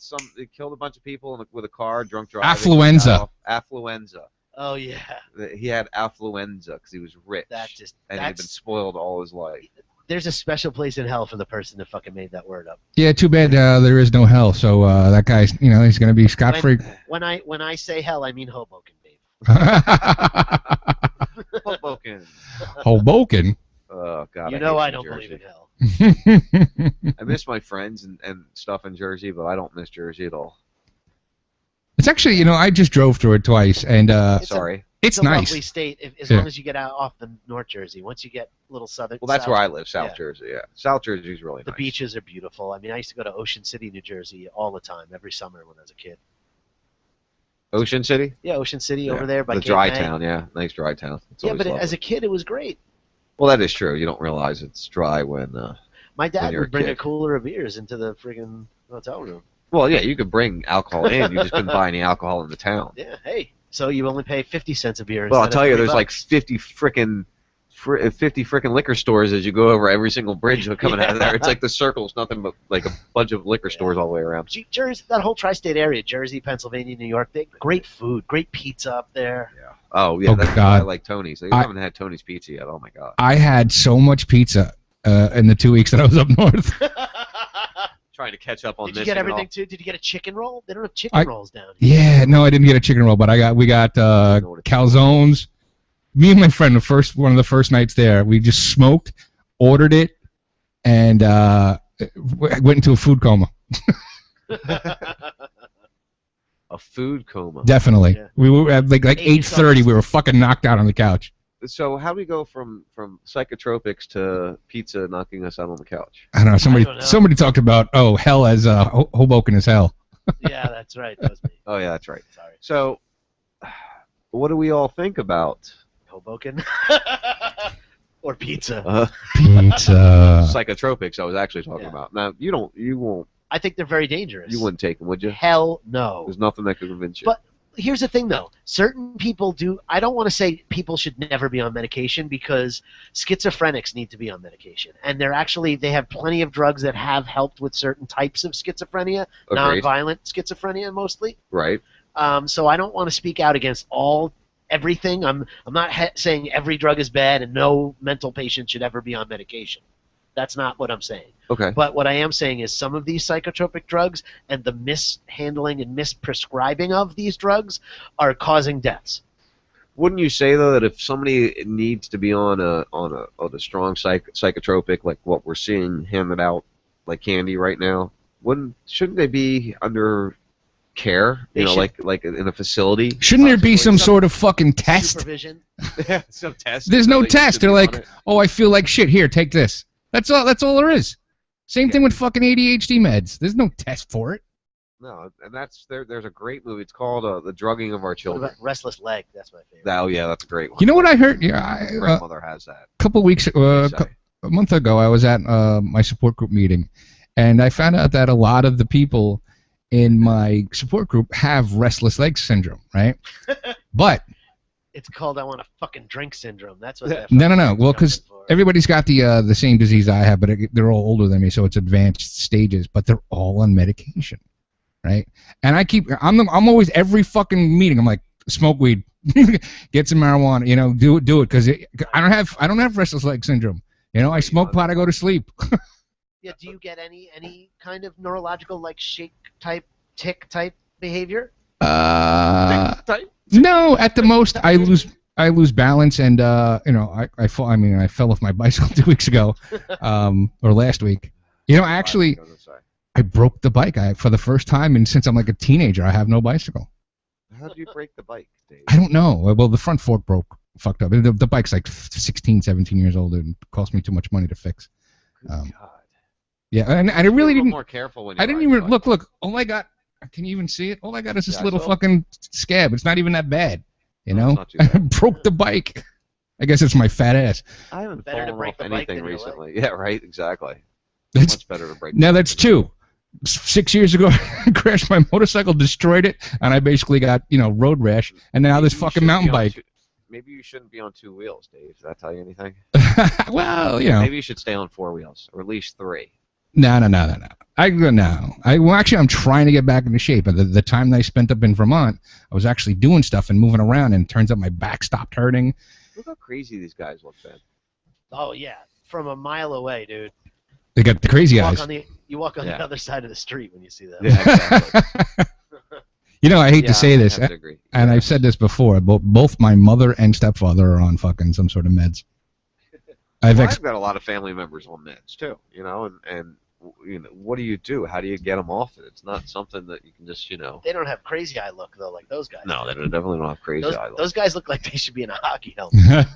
a bunch of people with a car, drunk driving. Affluenza. Affluenza. Oh yeah. He had affluenza because he was rich. And he'd been spoiled all his life. There's a special place in hell for the person that fucking made that word up. Yeah, too bad there is no hell. So that guy's, he's gonna be scot free. When I say hell, I mean Hoboken, babe. Hoboken. Hoboken. Oh God. I don't believe in hell. I miss my friends and stuff in Jersey, but I don't miss Jersey at all. It's actually, I just drove through it twice, and it's a nice. lovely state, as long as you get out off the North Jersey. Once you get a little southern. Well, that's where I live, South Jersey. Yeah, South Jersey's really nice. The beaches are beautiful. I mean, I used to go to Ocean City, New Jersey, all the time, every summer when I was a kid. Ocean City? Yeah, Ocean City over there by the Cape dry May. town. Yeah, nice dry town. Yeah, but as a kid, it was great. Well, that is true. You don't realize it's dry when. My dad would bring a a cooler of beers into the friggin' hotel room. Well, yeah, you could bring alcohol in. You just couldn't buy any alcohol in the town. Yeah, hey. So you only pay 50 cents a beer. Well, I'll tell you, there's $3. like 50 frickin' liquor stores as you go over every single bridge coming out of there. It's like the circle's nothing but like a bunch of liquor stores all the way around. Jersey, that whole tri-state area, Jersey, Pennsylvania, New York, they great food, great pizza up there. Yeah. Oh yeah, that's God. why I like Tony's. I haven't had Tony's pizza yet. Oh my God. I had so much pizza in the 2 weeks that I was up north. Trying to catch up on this. Did you get everything too? Did you get a chicken roll? They don't have chicken rolls down here. Yeah, no, I didn't get a chicken roll, but we got calzones. Me and my friend, one of the first nights there, we just smoked, ordered it, and went into a food coma. A food coma. Definitely. Yeah. We were at like 8:30. We were fucking knocked out on the couch. So how do we go from psychotropics to pizza knocking us out on the couch? I don't know. Somebody talked about hell as Hoboken is hell. Yeah, that's right. That was me. Oh yeah, that's right. Sorry. So, what do we all think about Hoboken or pizza? Pizza. Psychotropics. I was actually talking about. Now you won't. I think they're very dangerous. You wouldn't take them, would you? Hell no. There's nothing that could convince you. But here's the thing, though. Certain people do. I don't want to say people should never be on medication, because schizophrenics need to be on medication, and they have plenty of drugs that have helped with certain types of schizophrenia, non-violent schizophrenia mostly. Right. So I don't want to speak out against everything. I'm not saying every drug is bad and no mental patient should ever be on medication. That's not what I'm saying. Okay. But what I am saying is some of these psychotropic drugs and the mishandling and misprescribing of these drugs are causing deaths. Wouldn't you say though that if somebody needs to be on a strong psychotropic like what we're seeing handed out like candy right now, shouldn't they be under care? Like in a facility. Shouldn't there be some sort of fucking test? Supervision. Yeah, some test. There's no test. They're like, I feel like shit. Here, take this. That's all there is. Same thing with fucking ADHD meds. There's no test for it. No, and that's there's a great movie. It's called The Drugging of Our What Children. about Restless Leg? That's my favorite. Oh yeah, that's a great one. You know what I heard? Yeah, My grandmother has that. a couple weeks, a month ago, I was at my support group meeting, and I found out that a lot of the people in my support group have restless leg syndrome, right? But It's called I want to fucking drink syndrome. That's what that no. Well, because everybody's got the same disease I have, but they're all older than me, so it's advanced stages. But they're all on medication, right? And I'm always every fucking meeting. I'm like, smoke weed, get some marijuana, do it, because I don't have restless leg syndrome. I smoke pot, I go to sleep. Yeah, do you get any kind of neurological like shake type, tick type behavior? No, at the most I lose balance, and I fall. I mean, I fell off my bicycle 2 weeks ago, or last week. Actually, I broke the bike. For the first time, and since I'm like a teenager, I have no bicycle. How did you break the bike, Dave? I don't know. Well, the front fork fucked up. The bike's like 16, 17 years old, and it cost me too much money to fix. God. Yeah, and I really didn't. More careful when you I didn't even look. All I got. Can you even see it? All I got is this little fucking scab. It's not even that bad. I broke the bike. I guess it's my fat ass. I haven't Better to fallen break off the bike anything than your recently. Yeah, right. Exactly. That's much better to break. Now that's two. 6 years ago, I crashed my motorcycle, destroyed it, and I basically got road rash. And now this fucking mountain bike. Maybe you shouldn't be on 2 wheels, Dave. Does that tell you anything? Well, Maybe you should stay on 4 wheels, or at least 3. No. Actually, I'm trying to get back into shape. The time that I spent up in Vermont, I was actually doing stuff and moving around, and it turns out my back stopped hurting. Look how crazy these guys look, Ben. Oh yeah, from a mile away, dude. They got the crazy eyes. You walk on the other side of the street when you see that. Yeah, exactly. I hate to say this, I have to agree. and I've said this before, both my mother and stepfather are on fucking some sort of meds. I've got a lot of family members on meds too, and what do you do? How do you get them off it? It's not something that you can just, They don't have crazy eye look though, like those guys. No, they definitely don't have crazy eye look. Those guys look like they should be in a hockey helmet.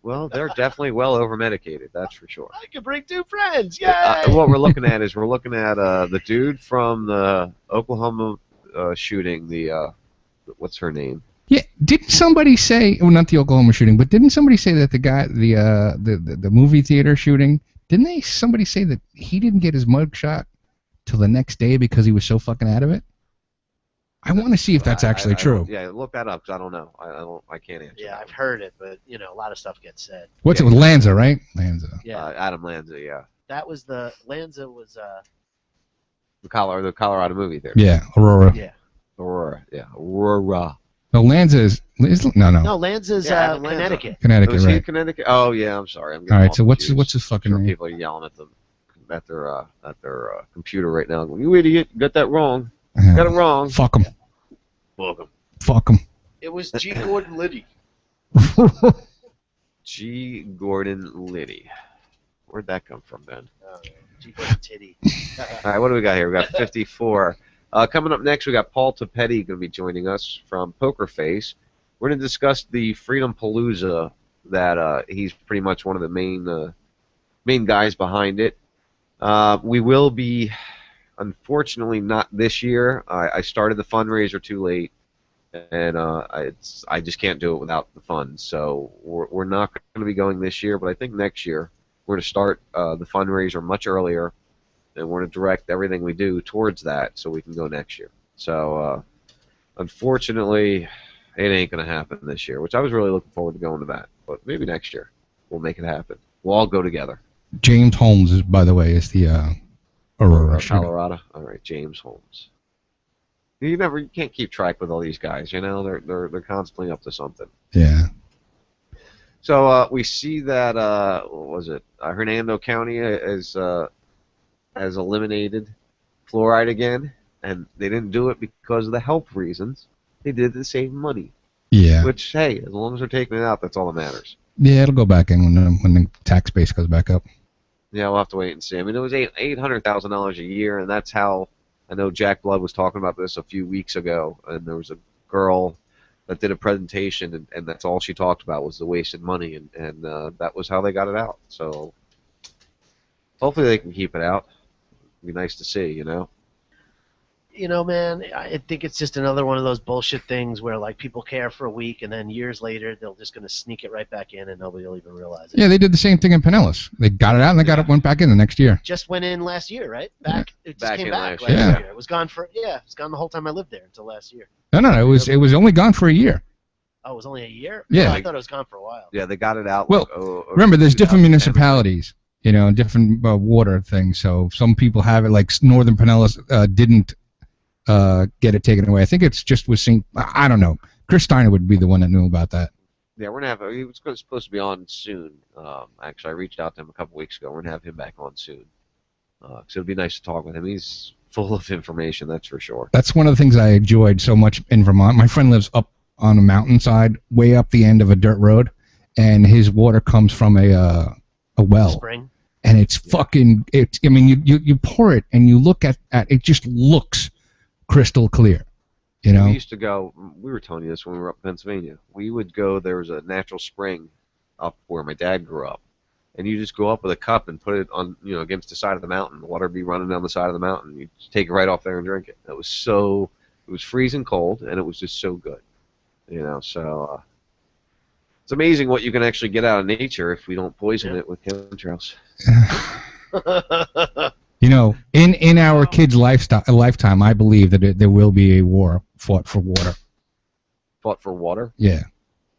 Well, they're definitely well over medicated, that's for sure. I could bring 2 friends. Yay! What we're looking at is the dude from the Oklahoma shooting. What's her name? Yeah, didn't somebody say? Well, not the Oklahoma shooting, but didn't somebody say that the guy, the movie theater shooting? Didn't somebody say that he didn't get his mug shot till the next day because he was so fucking out of it? I want to see if that's actually true. Yeah, look that up, because I don't know. I can't answer. Yeah, I've heard it, but a lot of stuff gets said. What's it with Lanza, right? Lanza. Yeah. Adam Lanza, yeah. That was Lanza was the Colorado movie there. Yeah, Aurora. Yeah. Aurora, yeah. Aurora. No, Lanza is no. No, Lanza's Connecticut. Connecticut, was right? He in Connecticut? Oh yeah, I'm sorry. All right, so what's his fucking name? People are yelling at their computer right now. Going, you idiot! You got that wrong. You got it wrong. Fuck him. Welcome. Fuck him. It was G. Gordon Liddy. G. Gordon Liddy. Where'd that come from, Ben? G. Gordon Titty. All right, what do we got here? We got 54. Coming up next, we got Paul Tapetti going to be joining us from Poker Face. We're going to discuss the Freedom Palooza that he's pretty much one of the main guys behind it. We will be, unfortunately, not this year. I started the fundraiser too late, and I just can't do it without the funds. So we're not going to be going this year, but I think next year we're going to start the fundraiser much earlier. And we're going to direct everything we do towards that so we can go next year. So, unfortunately, it ain't going to happen this year, which I was really looking forward to going to that. But maybe next year we'll make it happen. We'll all go together. James Holmes, by the way, is the Aurora Colorado. All right, James Holmes. You can't keep track with all these guys. They're constantly up to something. Yeah. So we see that what was it? Hernando County has eliminated fluoride again, and they didn't do it because of the health reasons. They did it to save money. Yeah. Which, hey, as long as they're taking it out, that's all that matters. Yeah, it'll go back in when the tax base goes back up. Yeah, we'll have to wait and see. I mean, it was $800,000 a year, and that's how I know Jack Blood was talking about this a few weeks ago, and there was a girl that did a presentation, and that's all she talked about was the wasted money, and that was how they got it out. So hopefully they can keep it out. It'd be nice to see, You know, man, I think it's just another one of those bullshit things where like people care for a week and then years later they're just going to sneak it right back in and nobody will even realize it. Yeah, they did the same thing in Pinellas. They got it out and they went back in the next year. Just went in last year, right? It just came in back last last year. year. It was gone it's gone the whole time I lived there until last year. No, it was only gone for a year. Oh, it was only a year? Yeah. Oh, I thought it was gone for a while. Yeah, they got it out. Well, like, remember, there's different 2010. municipalities, you know, different water things. So some people have it, like Northern Pinellas didn't get it taken away. I think it's just with St. I don't know. Chris Steiner would be the one that knew about that. Yeah, we're gonna have. He was supposed to be on soon. Actually, I reached out to him a couple weeks ago. We're gonna have him back on soon. So it'd be nice to talk with him. He's full of information, that's for sure. That's one of the things I enjoyed so much in Vermont. My friend lives up on a mountainside, way up the end of a dirt road, and his water comes from a well. Spring. And it's fucking. I mean, you pour it and you look at it, just looks crystal clear. You know. We used to go. We were telling you this when we were up in Pennsylvania. We would go. There was a natural spring up where my dad grew up, and you just go up with a cup and put it on, against the side of the mountain. The water would be running down the side of the mountain. You just take it right off there and drink it. It was freezing cold, and it was just so good. So it's amazing what you can actually get out of nature if we don't poison it with chemtrails. In our kids' lifetime, I believe that there will be a war fought for water. Fought for water? Yeah.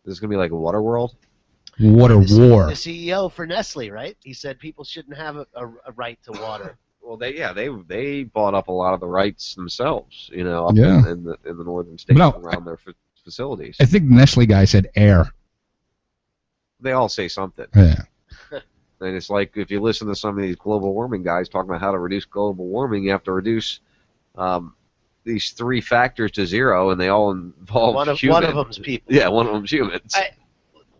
This is going to be like a water world? Water war. The CEO for Nestle, right? He said people shouldn't have a right to water. Well, they bought up a lot of the rights themselves, up in the northern states around their facilities. I think the Nestle guy said air. They all say something. Yeah. And it's like if you listen to some of these global warming guys talking about how to reduce global warming, you have to reduce these 3 factors to 0, and they all involve humans. One of them's people. Yeah, one of them's humans.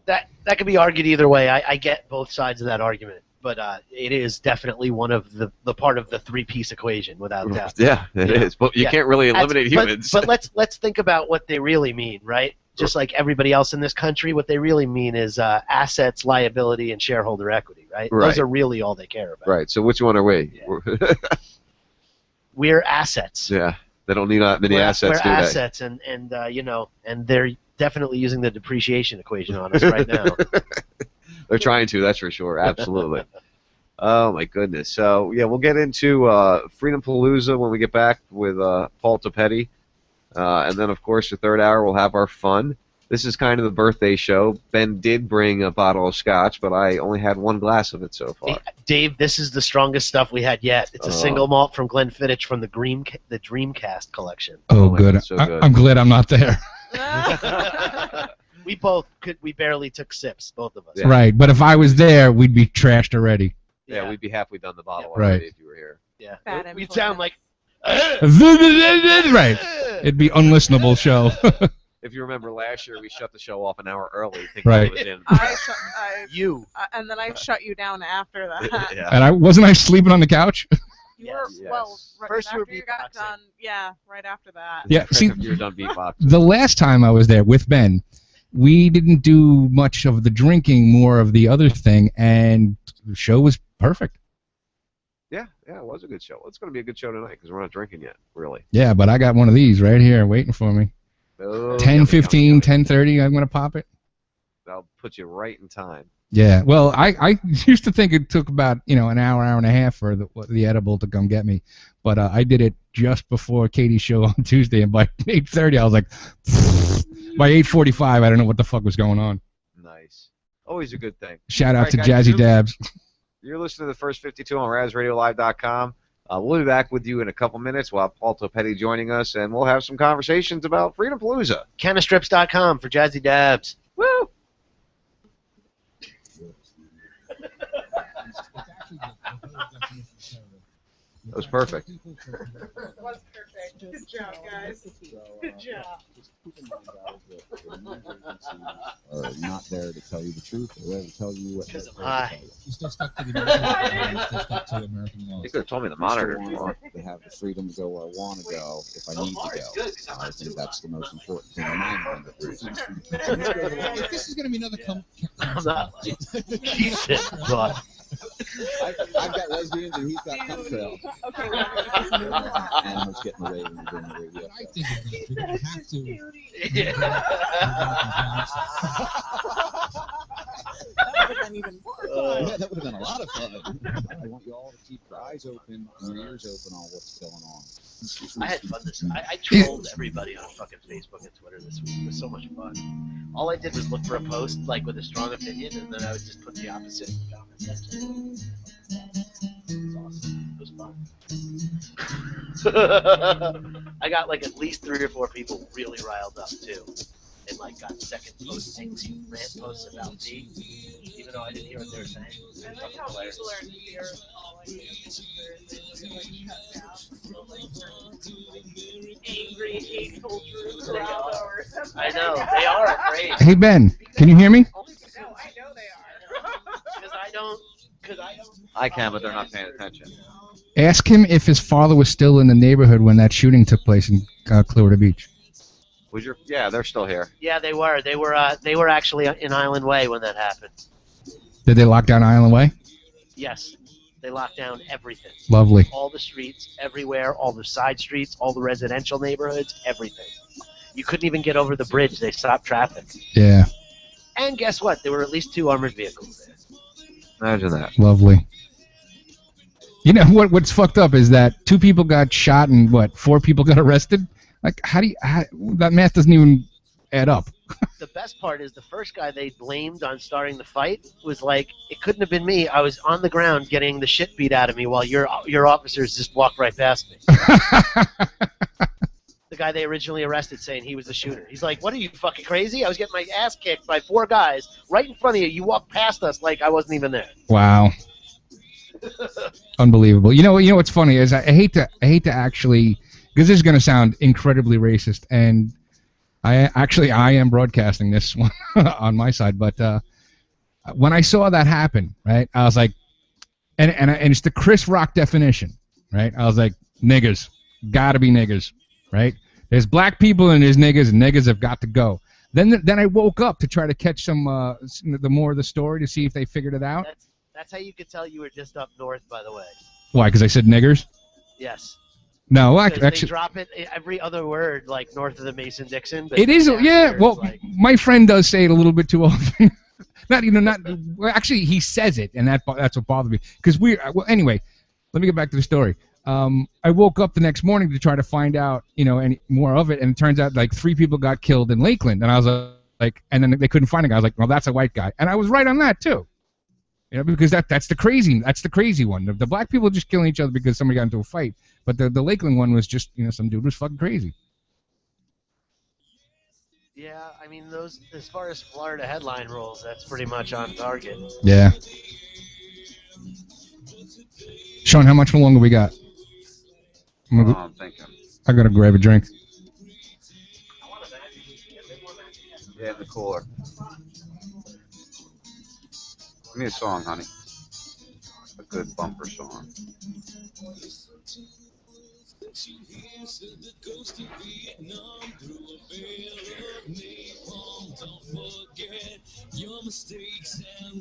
That could be argued either way. I get both sides of that argument, but it is definitely one of the part of the 3-piece equation, without doubt. Yeah, it is. But you can't really eliminate humans. But let's think about what they really mean, right? Just like everybody else in this country, what they really mean is assets, liability, and shareholder equity, right? Those are really all they care about. Right. So which one are we? Yeah. We're assets. Yeah. They don't need that many assets, do we're they? assets, and and they're definitely using the depreciation equation on us right now. They're trying to, that's for sure. Absolutely. Oh, my goodness. So, yeah, we'll get into Freedom Palooza when we get back with Paul Topetti. And then, of course, the third hour, we'll have our fun. This is kind of the birthday show. Ben did bring a bottle of scotch, but I only had 1 glass of it so far. Dave, this is the strongest stuff we had yet. It's a single malt from Glenfiddich from the Dreamcast collection. Oh, good. So good. I'm glad I'm not there. We barely took sips, both of us. Yeah. Right, but if I was there, we'd be trashed already. Yeah, we'd be halfway done the bottle Right. already if you were here. Yeah, we'd sound like... Right. It'd be unlistenable show. If you remember last year, we shut the show off an hour early. Thinking Right. it was in. And then I shut you down after that. Yeah. And I sleeping on the couch. You were, well, right First you were after you got done. Yeah, right after that. Yeah, see, You're done beatboxing. the last time I was there with Ben, we didn't do much of the drinking, more of the other thing, and the show was perfect. Yeah, it was a good show. It's going to be a good show tonight because we're not drinking yet, really. Yeah, but I got one of these right here waiting for me. Oh, 10:15, 10:30, I'm going to pop it. That'll put you right in time. Yeah, well, I used to think it took about an hour and a half for the edible to come get me, but I did it just before Katie's show on Tuesday, and by 8:30 I was like, by 8:45 I don't know what the fuck was going on. Nice. Always a good thing. Shout out to guys, Jazzy Dabs. You're listening to the First 52 on RazRadioLive.com. We'll be back with you in a couple minutes. We'll have Paul Topetti joining us, and we'll have some conversations about Freedom Palooza. Canistrips.com for Jazzy Dabs. Woo! That was perfect. It was perfect. Good job, guys. Good job. Are not there to tell you the truth, or there to tell you what they're I'm tell high. you. You still stuck to the American laws. Still stuck to American laws. You could have told me the monitor. I want to have the freedom to go where I want to go if I need to go. I think that's the most important thing in my mind. This is going to be another I'm not like... Jesus, but... I've got lesbians and he's got cocktails. Okay, Animals getting away when you're doing the radio. I think you have to. That would have been even more fun. Yeah, that would have been a lot of fun. I want you all to keep your eyes open and your ears open on what's going on. I had fun this week. I trolled everybody on fucking Facebook and Twitter this week. It was so much fun. All I did was look for a post like with a strong opinion, and then I would just put the opposite in the comments. That's it. It was awesome. It was fun. I got like at least 3 or 4 people really riled up too, and like got second postings, rant posts about me, even though I didn't hear what they were saying. I like how people are in fear of calling angry, hateful Drew Corrado or something. I know, they are afraid. Hey Ben, can you hear me? No, I know they are. Because I don't. I can, but they're not paying attention. Ask him if his father was still in the neighborhood when that shooting took place in Clearwater Beach. Was your? Yeah, they're still here. Yeah, they were. They were actually in Island Way when that happened. Did they lock down Island Way? Yes, they locked down everything. Lovely. All the streets, everywhere, all the side streets, all the residential neighborhoods, everything. You couldn't even get over the bridge. They stopped traffic. Yeah. And guess what? There were at least 2 armored vehicles there. Imagine that. Lovely. You know what's fucked up is that 2 people got shot and 4 people got arrested? Like, how that math doesn't even add up. The best part is the first guy they blamed on starting the fight was like, it couldn't have been me. I was on the ground getting the shit beat out of me while your officers just walked right past me. The guy they originally arrested saying he was the shooter. He's like, what are you, fucking crazy? I was getting my ass kicked by 4 guys right in front of you. You walked past us like I wasn't even there. Wow. Unbelievable. You know what's funny is I hate to actually, because this is going to sound incredibly racist, and I am broadcasting this one on my side, but when I saw that happen, right, I was like, and it's the Chris Rock definition, right? I was like, niggers, gotta be niggers, right? There's black people and there's niggers, and niggers have got to go. Then I woke up to try to catch some the more of the story to see if they figured it out. That's how you could tell you were just up north, by the way. Why? Because I said niggers? Yes. No, Because actually, they drop it every other word, like north of the Mason-Dixon. But it is. down Yeah. here, Well, it's like, my friend does say it a little bit too often. Well, actually, he says it, and that's what bothered me. Because anyway, let me get back to the story. I woke up the next morning to try to find out, any more of it, and it turns out like 3 people got killed in Lakeland, and I was like, and then they couldn't find a guy. I was like, well, that's a white guy, and I was right on that too. Because that's the crazy one. The black people just killing each other because somebody got into a fight, but the Lakeland one was just some dude was fucking crazy. yeah, I mean those as far as Florida headline rules, that's pretty much on target. Yeah. Sean, how much longer we got? I'm thinking. I gotta grab a drink. Yeah, in the cooler. Give me a song, honey. A good bumper song.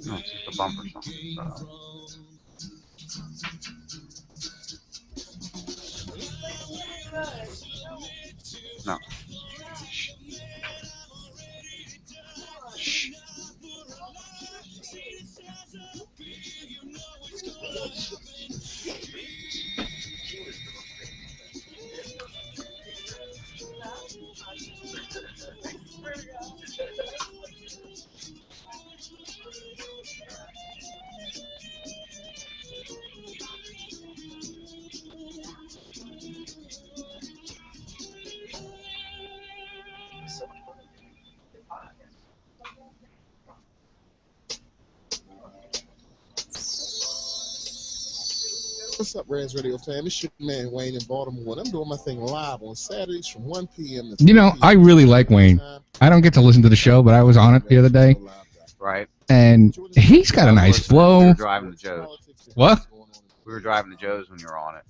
No, it's just a bumper song. No. Shh. What's up, Reds Radio fam? It's your man Wayne in Baltimore, and I'm doing my thing live on Saturdays from 1 p.m. to 3 p.m. I really like Wayne. I don't get to listen to the show, but I was on it the other day. Right. And he's got a nice flow. We were driving to Joe's. What? We were driving to Joe's when you were on it.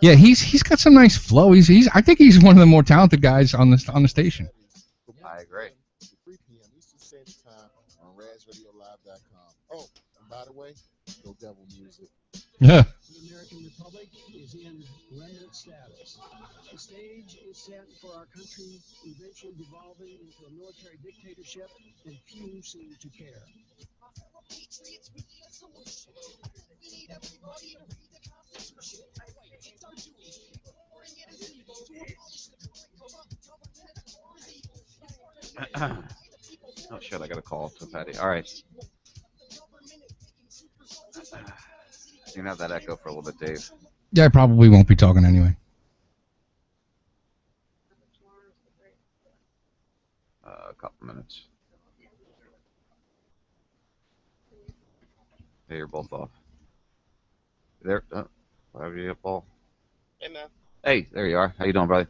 Yeah, he's got some nice flow. I think he's one of the more talented guys on the station. I agree. 3 p.m. Eastern Standard Time on RazRadioLive.com. Oh, and by the way, no devil music. Yeah. The American Republic is in remnant status. The stage is set for our country eventually devolving into a military dictatorship, and few seem to care. Oh shit! I got a call to Patty. All right. You can have that echo for a little bit, Dave. Yeah, I probably won't be talking anyway. A couple minutes. Hey, you're both off. There. Why are you up, Paul? Hey, man. Hey, there you are. How you doing, brother?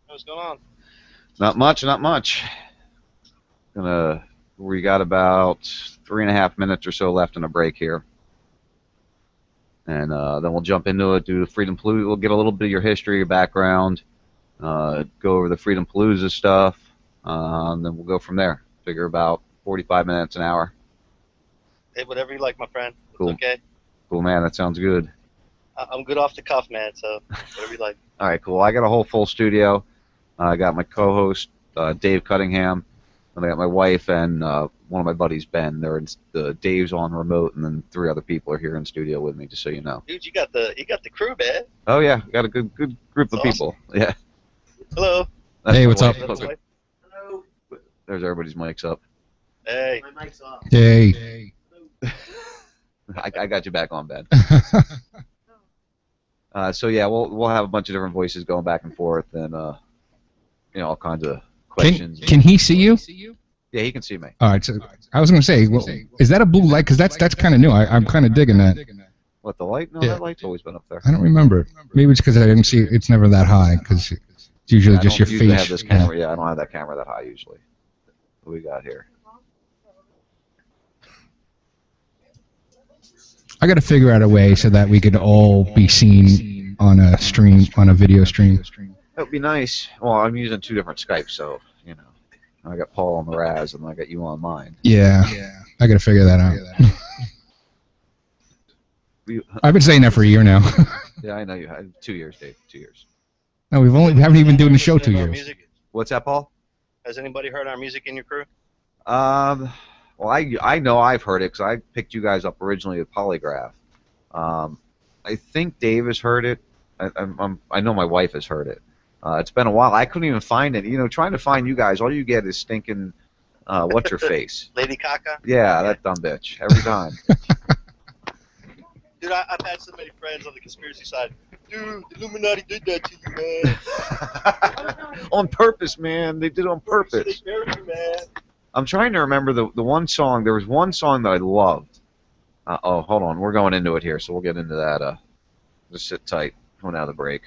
What's going on? Not much. Not much. We got about 3.5 minutes or so left in a break here. And then we'll jump into it, do the Freedom Palooza. We'll get a little bit of your history, your background, go over the Freedom Palooza stuff, and then we'll go from there. Figure about 45 minutes, an hour. Hey, whatever you like, my friend. Cool. It's okay. Cool, man. That sounds good. I'm good off the cuff, man, so whatever you like. All right, cool. I got a whole full studio. I got my co-host, Dave Cunningham, and I got my wife and one of my buddies, Ben. Dave's on remote, and then 3 other people are here in studio with me, just so you know. Dude, you got the crew, man. Oh yeah, got a good group of That's people. Yeah. Hello. That's Hey, my what's up? wife. Hello. There's everybody's mics up. Hey. My mic's off. Hey. I got you back on, Ben. So yeah, we'll have a bunch of different voices going back and forth, and all kinds of questions. Can he see you? Yeah, he can see me. All right. So I was going to say, well, is that a blue light? Because that's kind of new. I'm kind of digging that. What, the light? No, Yeah. that light's always been up there. I don't remember. Maybe it's because I didn't see it. It's never that high because it's usually just your I don't usually face. have this camera. Yeah, I don't have that camera that high usually. What we got here? I got to figure out a way so that we could all be seen on a stream, on a video stream. That would be nice. Well, I'm using 2 different Skypes, so I got Paul on the Raz, and I got you on mine. Yeah. I got to figure that out. I've been saying that for a year now. Yeah, I know you had 2 years, Dave. 2 years. No, we haven't even been doing the show 2 years. Music? What's that, Paul? Has anybody heard our music in your crew? Well, I know I've heard it because I picked you guys up originally at Polygraph. I think Dave has heard it. I know my wife has heard it. It's been a while. I couldn't even find it. Trying to find you guys, all you get is stinking, what's her face? Lady Caca? Yeah, that dumb bitch. Every time. Dude, I've had so many friends on the conspiracy side. Dude, the Illuminati did that to you, man. On purpose, man. They did it on purpose. They buried you, man. I'm trying to remember the one song. There was one song that I loved. Hold on. We're going into it here, so we'll get into that. Just sit tight. Coming out of the break.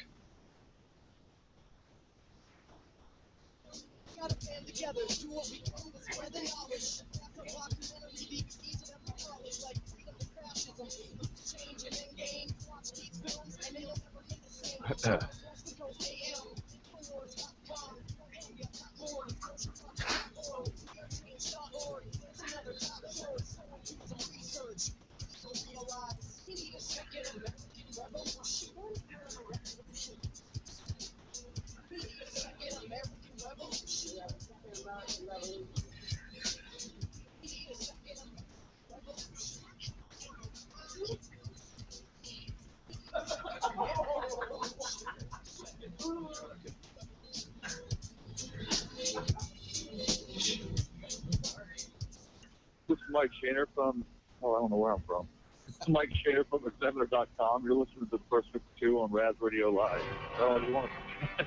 This is Mike Shaner from, I don't know where I'm from. This is Mike Shaner from Examiner.com. You're listening to the First 52 on Raz Radio Live. You want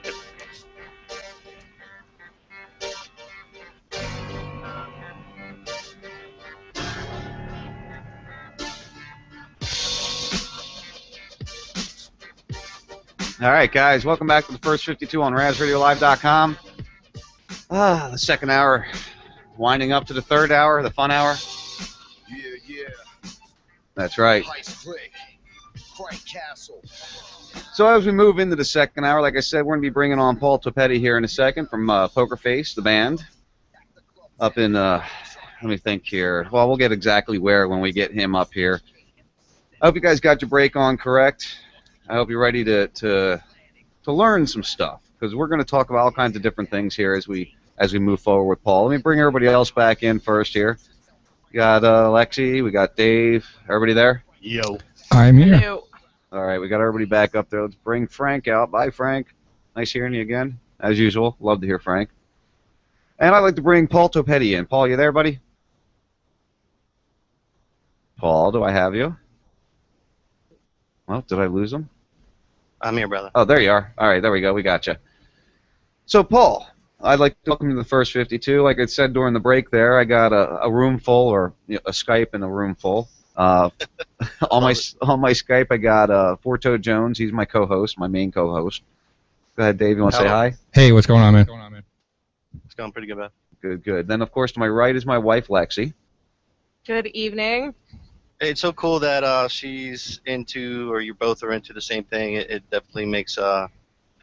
to... All right, guys. Welcome back to the First 52 on RazRadioLive.com. The second hour, winding up to the third hour, the fun hour. Yeah. That's right. Price Click. Frank Castle. So as we move into the second hour, like I said, we're going to be bringing on Paul Topetti here in a second from Poker Face, the band. up in, let me think here. Well, we'll get exactly where when we get him up here. I hope you guys got your break on correct. I hope you're ready to learn some stuff, because we're going to talk about all kinds of different things here as we move forward with Paul. Let me bring everybody else back in first here. We got Lexi, we got Dave. Everybody there? Yo. I'm here. All right, we got everybody back up there. Let's bring Frank out. Bye, Frank. Nice hearing you again, as usual. Love to hear Frank. And I'd like to bring Paul Topetti in. Paul, you there, buddy? Paul, do I have you? Well, did I lose him? I'm here, brother. Oh, there you are. All right, there we go. We got you. So, Paul, I'd like to welcome you to the First 52. Like I said during the break there, I got a room full, or a Skype in a room full. On my Skype, I got FourToedJones. He's my co-host, my main co-host. Go ahead, Dave. You want to say hi? Hey, what's going on, man? It's going pretty good, man. Good, good. Then, of course, to my right is my wife, Lexi. Good evening. Hey, it's so cool that she's into, or you both are into the same thing. It definitely makes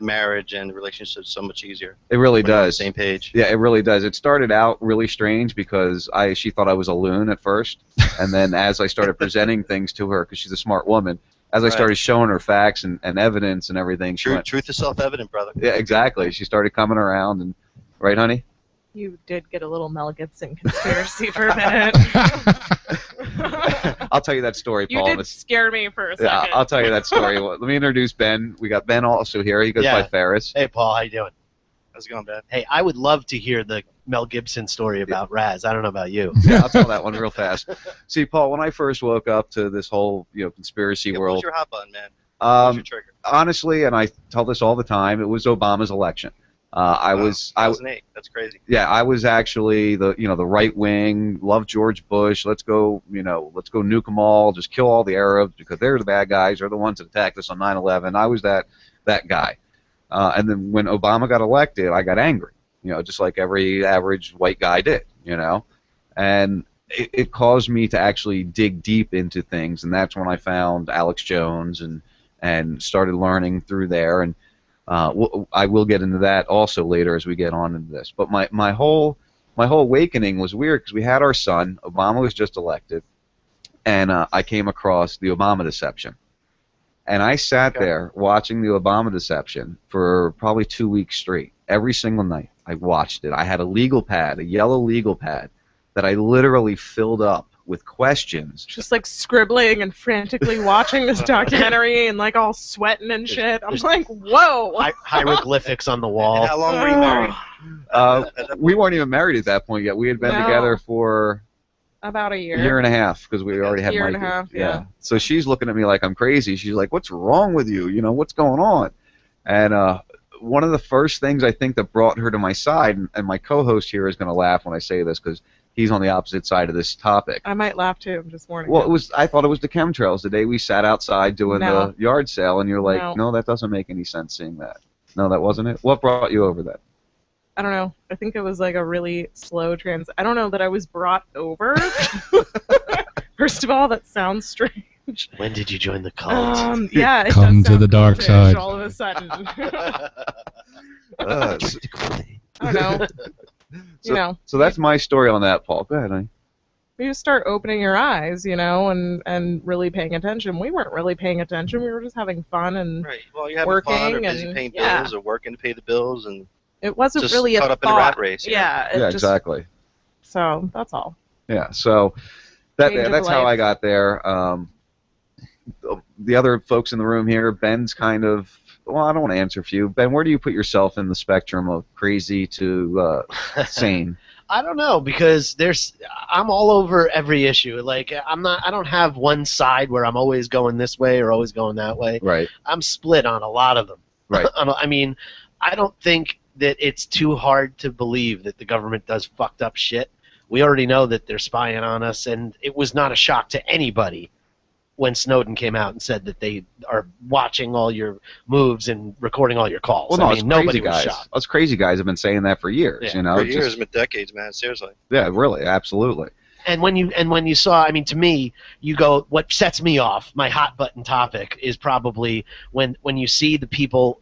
marriage and relationships so much easier. It really when you're on the does. same page. Yeah, it really does. It started out really strange because she thought I was a loon at first, and then as I started presenting things to her, because she's a smart woman, as I Right. started showing her facts and evidence and everything, she went, Truth is self-evident, brother. yeah, exactly. She started coming around, and right, honey? You did get a little Mel Gibson conspiracy for a minute. I'll tell you that story, You Paul. did scare me for a second. Yeah, I'll tell you that story. Well, let me introduce Ben. We got Ben also here. He goes Yeah. by Ferris. Hey, Paul, how you doing? How's it going, Ben? Hey, I would love to hear the Mel Gibson story about Raz. I don't know about you. Yeah, I'll tell that one real fast. See, Paul, when I first woke up to this whole conspiracy Yeah, world, what's your hot button, man? What's your trigger? honestly, and I tell this all the time, it was Obama's election. I was 2008. That's crazy. Yeah, I was actually the right wing, love George Bush. Let's go nuke them all, just kill all the Arabs because they're the bad guys. They're the ones that attacked us on 9/11. I was that guy. And then when Obama got elected, I got angry. Just like every average white guy did. And it caused me to actually dig deep into things, and that's when I found Alex Jones and started learning through there. And I will get into that also later as we get on into this. But my whole awakening was weird because we had our son. Obama was just elected, and I came across the Obama deception. And I sat there watching the Obama deception for probably 2 weeks straight. Every single night I watched it. I had a legal pad, a yellow legal pad, that I literally filled up with questions. Just like scribbling and frantically watching this documentary and like all sweating and shit. I'm like, whoa. Hieroglyphics on the wall. And how long were you married? We weren't even married at that point yet. We had been No. together for About a year. a year and a half because we already had Year and a Mikey. half, yeah. So she's looking at me like I'm crazy. She's like, "What's wrong with you? What's going on?" And one of the first things I think that brought her to my side, and my co-host here is going to laugh when I say this because he's on the opposite side of this topic. I might laugh too. I'm just warning Well, you. I thought it was the chemtrails the day we sat outside doing No. the yard sale, and you're like, No. "No, that doesn't make any sense seeing that." No, that wasn't it. What brought you over that? I don't know. I think it was like a really slow I don't know that I was brought over. First of all, that sounds strange. When did you join the cult? Yeah, it Come does to sound the dark cultish side. all of a sudden. Uh, I don't know. So that's my story on that, Paul. Go ahead, honey. You just start opening your eyes, and really paying attention. We weren't really paying attention. We were just having fun and Right. Well, you're having working fun or busy and paying yeah. bills or working to pay the bills, and It wasn't just really a caught up in thought. a rat race. Yeah. Yeah, exactly. So that's all. Yeah, so Change of that's how life. I got there. The other folks in the room here, Ben's kind of, well, I don't want to answer for you. Ben, where do you put yourself in the spectrum of crazy to sane? I don't know because I'm all over every issue. Like I don't have one side where I'm always going this way or always going that way. Right. I'm split on a lot of them. Right. I mean, I don't think that it's too hard to believe that the government does fucked up shit. We already know that they're spying on us, and it was not a shock to anybody when Snowden came out and said that they are watching all your moves and recording all your calls. Well, no, I mean, nobody was guys. shocked. Us crazy guys have been saying that for years. Yeah, For just- years, decades, man. Seriously. Yeah, really, absolutely. And when you saw, I mean, to me, you go, what sets me off, my hot button topic is probably when you see the people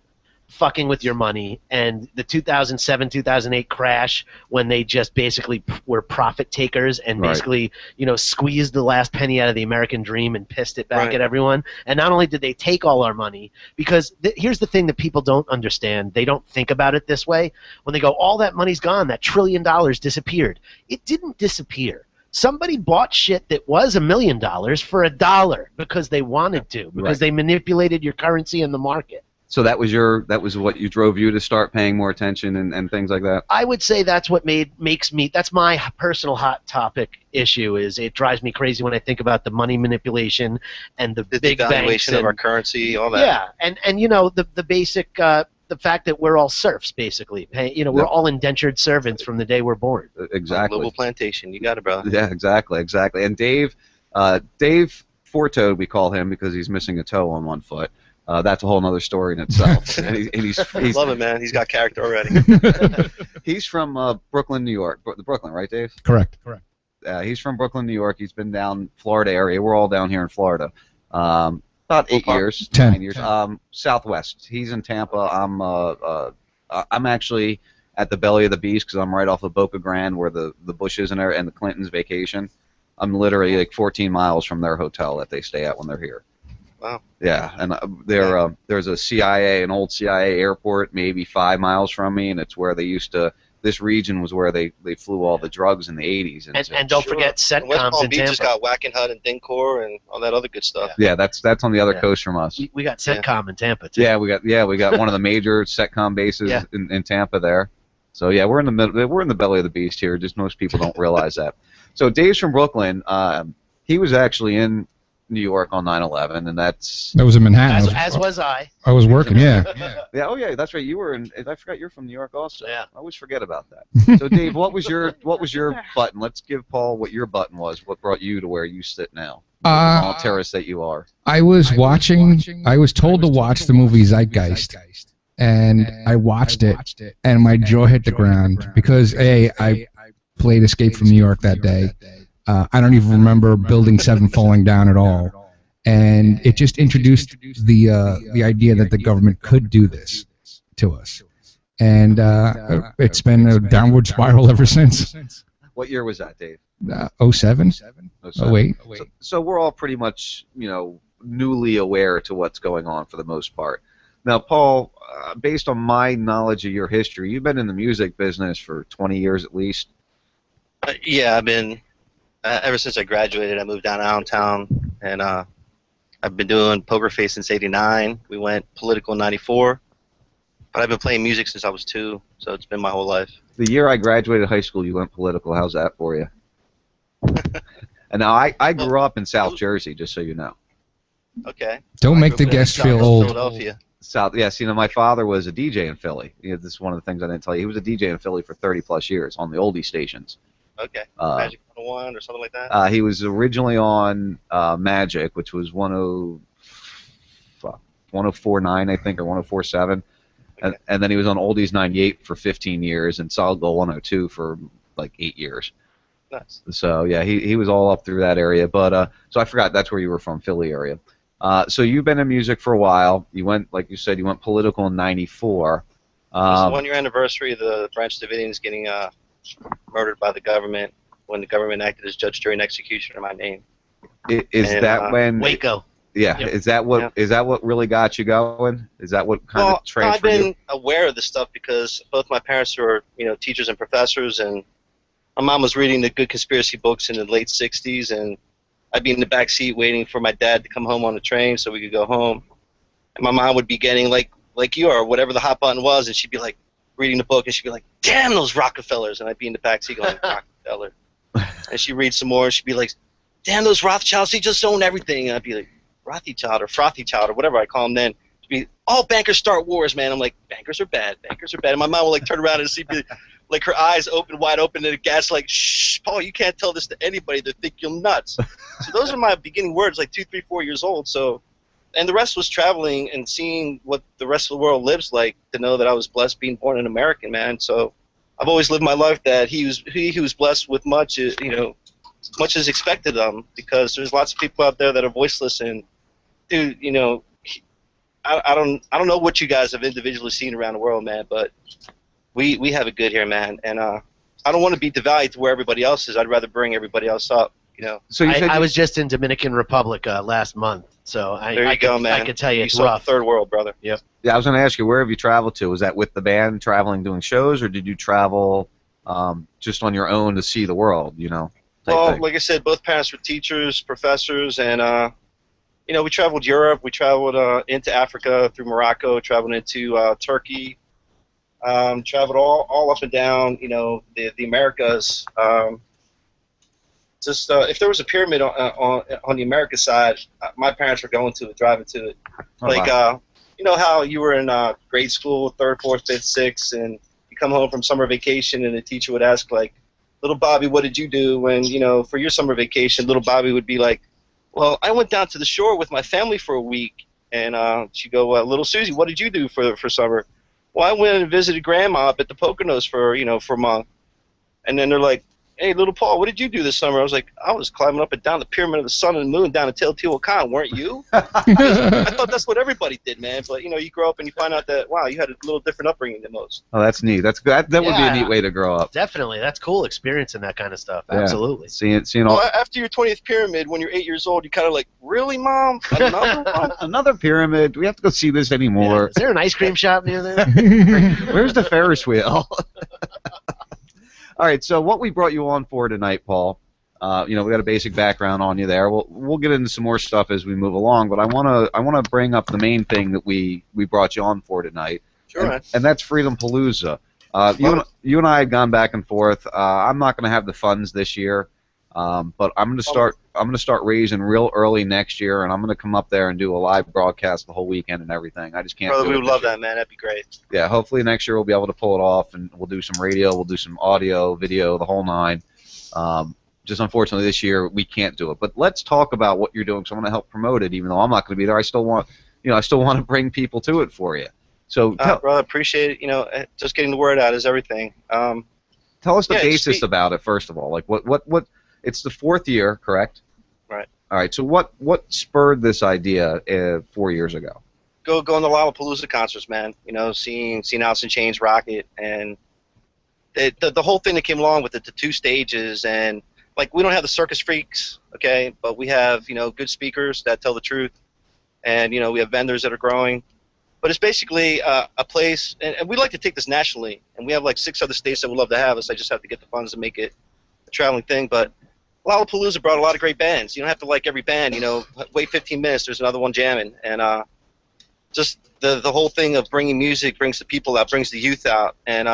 fucking with your money, and the 2007-2008 crash when they just basically were profit takers and Right. basically squeezed the last penny out of the American dream and pissed it back Right. at everyone. And not only did they take all our money, because here's the thing that people don't understand, they don't think about it this way. When they go, all that money's gone, that $1 trillion disappeared. It didn't disappear. Somebody bought shit that was $1 million for $1 because they wanted to, because Right. they manipulated your currency in the market. So that was what you drove you to start paying more attention and things like that? I would say that's what makes me, that's my personal hot topic issue, is it drives me crazy when I think about the money manipulation and the big banks Devaluation of and, our currency, all that. yeah, and the basic the fact that we're all serfs basically. We're all indentured servants from the day we're born. Exactly. Global plantation. You got it, bro. Yeah, exactly. And Dave FourToed, we call him because he's missing a toe on one foot. That's a whole other story in itself. and he's Love it, man. He's got character already. He's from Brooklyn, New York. Brooklyn, right, Dave? Correct. He's from Brooklyn, New York. He's been down Florida area. We're all down here in Florida. About 8 years, 10. 9 years. Southwest. He's in Tampa. I'm actually at the belly of the beast because I'm right off of Boca Grande where the Bush is and the Clintons vacation. I'm literally like 14 miles from their hotel that they stay at when they're here. Wow. Yeah, and there's an old CIA airport maybe 5 miles from me, and it's where they used to. This region was where they flew all the drugs in the 80s. And don't forget West CENTCOMs Palm in Beach has Tampa. got Wackenhut and Dinkor and all that other good stuff. Yeah, that's on the other coast from us. We got CENTCOM in Tampa too. Yeah, we got one of the major SETCOM bases Yeah. in Tampa there. So yeah, we're in the middle. We're in the belly of the beast here. Just most people don't realize that. So Dave's from Brooklyn. He was actually in New York on 9/11, and That was in Manhattan. As was I. I was working, yeah. Yeah. Oh yeah, that's right. You were in. I forgot you're from New York also. Yeah. I always forget about that. So Dave, what was your button? Let's give Paul what your button was. What brought you to where you sit now? The voluntarist that you are. I was told to watch the movie Zeitgeist, and I watched it, and my jaw hit the ground because I played Escape from New York that day. I don't even remember Building 7 falling down at all, and it just introduced the idea that the government could do this to us, and it's been a downward spiral ever since. What year was that, Dave? 07? 08. So we're all pretty much, newly aware to what's going on for the most part. Now, Paul, based on my knowledge of your history, you've been in the music business for 20 years at least. Yeah, I've been ever since I graduated. I moved downtown, and I've been doing Poker Face since '89. We went political in '94, but I've been playing music since I was 2, so it's been my whole life. The year I graduated high school, you went political. How's that for you? And now I grew up in South Jersey, just so you know. Okay. Don't make the guests feel old. Philadelphia. Yes, my father was a DJ in Philly. This is one of the things I didn't tell you. He was a DJ in Philly for 30+ years on the oldie stations. Okay. Magic 101 or something like that? He was originally on Magic, which was 104.9, I think, or 104.7. Okay. And then he was on Oldies 98 for 15 years and Solid Gold 102 for like 8 years. Nice. So, yeah, he was all up through that area. But so I forgot that's where you were from, Philly area. So you've been in music for a while. You went, like you said, you went political in '94. It's the 1-year anniversary of the Branch Davidians getting murdered by the government when the government acted as judge, jury, and executioner in my name. Is that when Waco? Yeah. Yep. Is that what really got you going? Is that what kind of transferred I've you? been aware of this stuff because both my parents were, teachers and professors, and my mom was reading the good conspiracy books in the late '60s, and I'd be in the back seat waiting for my dad to come home on the train so we could go home. And my mom would be getting like you are, whatever the hot button was, and she'd be like reading the book, and she'd be like, "Damn those Rockefellers," and I'd be in the back seat going, "Rockefeller," and she'd read some more, and she'd be like, "Damn those Rothschilds, they just own everything," and I'd be like, "Frothy-child or frothy-child or whatever I call them then." She'd be, "All bankers start wars, man." I'm like, "Bankers are bad, bankers are bad," and my mom would like turn around and see me. Like her eyes open wide open and the gas like, "Shh, Paul, you can't tell this to anybody. They think you're nuts." So those are my beginning words, like 2, 3, 4 years old. So, and the rest was traveling and seeing what the rest of the world lives like to know that I was blessed being born an American, man. So I've always lived my life that he who was blessed with much, much is expected of him, because there's lots of people out there that are voiceless. And dude, I don't know what you guys have individually seen around the world, man, but we have it good here, man. And I don't want to be devalued to where everybody else is. I'd rather bring everybody else up, you know. So you said I was just in Dominican Republic last month, so There you go, man. I could tell you it's saw rough. the third world, brother. Yep. Yeah, I was going to ask you, where have you traveled to? Was that with the band, traveling, doing shows, or did you travel just on your own to see the world, you know? Well, like I said, both parents were teachers, professors, and you know, we traveled Europe, we traveled into Africa through Morocco, traveled into Turkey, traveled all up and down, you know, the Americas. Just if there was a pyramid on the America side, my parents were going to it, driving to it. Oh, wow. You know how you were in grade school, 3rd, 4th, 5th, 6th, and you come home from summer vacation, and the teacher would ask, like, little Bobby, what did you do when, you know, for your summer vacation? Little Bobby would be like, well, I went down to the shore with my family for a week. And she'd go, little Susie, what did you do for summer? Well, I went and visited Grandma up at the Poconos for a month. And then they're like, hey, little Paul, what did you do this summer? I was like, I was climbing up and down the Pyramid of the Sun and the Moon down to Teotihuacan, weren't you? I thought that's what everybody did, man. But, you know, you grow up and you find out that, wow, you had a little different upbringing than most. Oh, that's neat. That would be a Yeah. neat way to grow up. Definitely, that's cool experiencing that kind of stuff. Yeah. Absolutely. Seeing all Well, after your 20th pyramid, when you're 8 years old, you kind of like, really, Mom? Another one? another pyramid. Do we have to go see this anymore? Is there an ice cream shop near there? Where's the Ferris wheel? All right, so what we brought you on for tonight, Paul, you know, we got a basic background on you there. We'll get into some more stuff as we move along, but I wanna bring up the main thing that we brought you on for tonight. Sure, man. And that's Freedom Palooza. You and I had gone back and forth. I'm not gonna have the funds this year, but I'm gonna start raising real early next year, and I'm gonna come up there and do a live broadcast the whole weekend and everything. I just can't. Brother, do we it would this love year. that, man. That'd be great. Yeah, hopefully next year we'll be able to pull it off, and we'll do some radio, we'll do some audio, video, the whole nine. Just unfortunately this year we can't do it. But let's talk about what you're doing, because I want to help promote it, even though I'm not going to be there. I still want to bring people to it for you. So, Brother, appreciate it. You know, just getting the word out is everything. tell us the basis about it first of all. Like what? It's the 4th year, correct? Right. All right. So what spurred this idea 4 years ago? Going to Lollapalooza concerts, man. You know, seeing Alice in Chains rocket, and the whole thing that came along with it, the 2 stages, and like we don't have the circus freaks, okay, but we have, you know, good speakers that tell the truth, and you know we have vendors that are growing. But it's basically a place, and we'd like to take this nationally, and we have like 6 other states that would love to have us. I just have to get the funds to make it a traveling thing. But Lollapalooza brought a lot of great bands. You don't have to like every band, you know. Wait 15 minutes, there's another one jamming, and just the whole thing of bringing music brings the people out, brings the youth out, and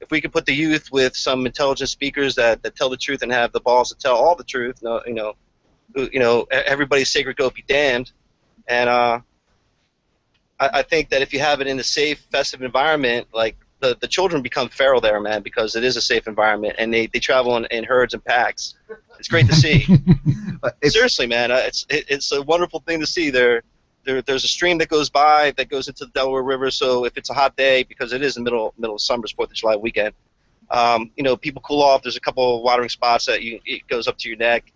if we could put the youth with some intelligent speakers that tell the truth and have the balls to tell all the truth, you know, everybody's sacred goat be damned, and I think that if you have it in a safe, festive environment, like the children become feral there, man, because it is a safe environment, and they travel in herds and packs. It's great to see. Seriously, man, it's a wonderful thing to see. There's a stream that goes by that goes into the Delaware River, so if it's a hot day, because it is the middle of summer's 4th of July weekend, you know, people cool off. There's a couple of watering spots that it goes up to your neck.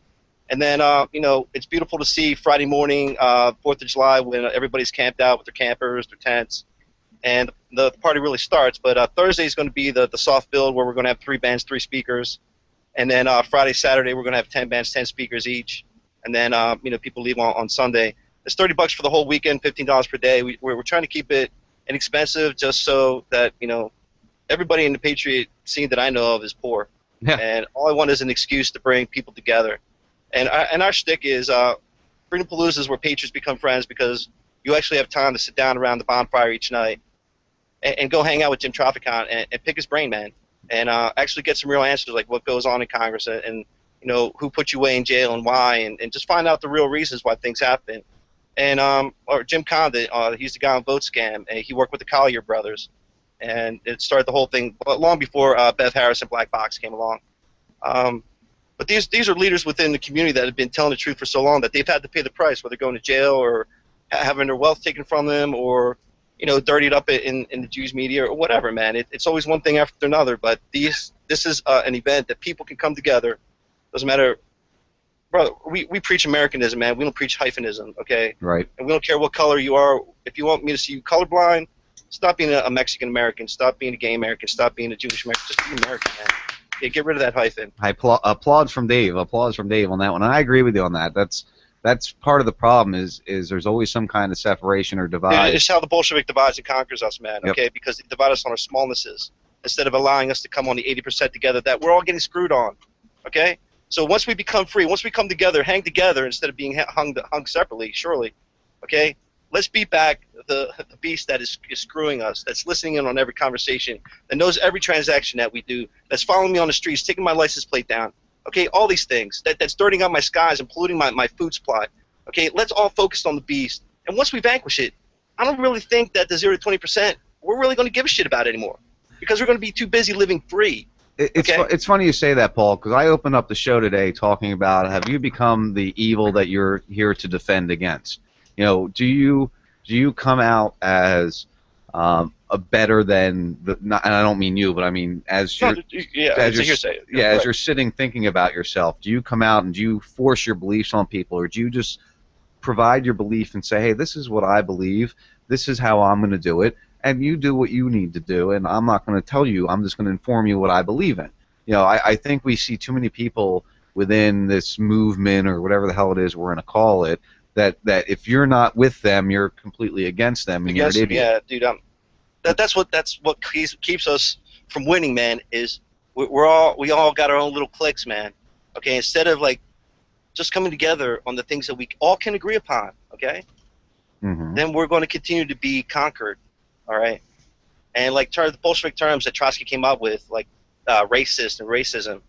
And then, you know, it's beautiful to see Friday morning, 4th of July, when everybody's camped out with their campers, their tents, and the party really starts. But Thursday is going to be the soft build, where we're going to have 3 bands, 3 speakers. And then Friday, Saturday, we're going to have 10 bands, 10 speakers each. And then, you know, people leave on Sunday. It's $30 for the whole weekend, $15 per day. We're trying to keep it inexpensive, just so that, you know, everybody in the Patriot scene that I know of is poor. Yeah. And all I want is an excuse to bring people together. And our shtick is Freedom Palooza is where Patriots become friends, because you actually have time to sit down around the bonfire each night and go hang out with Jim Tropicon and pick his brain, man, and actually get some real answers, like what goes on in Congress, and you know, who put you away in jail and why, and just find out the real reasons why things happen. And or Jim Condit, he's the guy on Vote Scam, and he worked with the Collier brothers, and it started the whole thing long before Bev Harris and Black Box came along. But these are leaders within the community that have been telling the truth for so long that they've had to pay the price, whether going to jail or having their wealth taken from them, or, you know, dirtied up in the Jews media or whatever, man. It's always one thing after another. But this is an event that people can come together. Doesn't matter bro, we preach Americanism, man. We don't preach hyphenism, okay? Right. And we don't care what color you are. If you want me to see you colorblind, stop being a Mexican American. Stop being a gay American. Stop being a Jewish American. Just be American, man. Yeah, get rid of that hyphen. Applause from Dave. Applause from Dave on that one. And I agree with you on that. That's part of the problem is there's always some kind of separation or divide. It's how the Bolshevik divides and conquers us, man, Yep. okay? Because they divide us on our smallnesses instead of allowing us to come on the 80% together that we're all getting screwed on, okay? So once we become free, once we come together, hang together instead of being hung separately, surely, okay? Let's beat back the beast that is screwing us, that's listening in on every conversation, that knows every transaction that we do, that's following me on the streets, taking my license plate down, okay? All these things, that's dirtying up my skies and polluting my food supply, okay? Let's all focus on the beast. And once we vanquish it, I don't really think that the 0 to 20%, we're really going to give a shit about it anymore because we're going to be too busy living free. It's funny you say that, Paul, because I opened up the show today talking about have you become the evil that you're here to defend against? You know, do you come out as a better than the? Not, and I don't mean you, but I mean as you're as you're sitting thinking about yourself. Do you come out and do you force your beliefs on people, or do you just provide your belief and say, hey, this is what I believe. This is how I'm going to do it. And you do what you need to do, and I'm not going to tell you. I'm just going to inform you what I believe in. You know, I think we see too many people within this movement or whatever the hell it is we're going to call it, that if you're not with them, you're completely against them, and you're an idiot. Yeah, dude. That's what keeps us from winning, man. Is we all got our own little cliques, man. Okay, instead of like just coming together on the things that we all can agree upon, okay, then we're going to continue to be conquered. All right, and like the Bolshevik terms that Trotsky came up with, like racist and racism,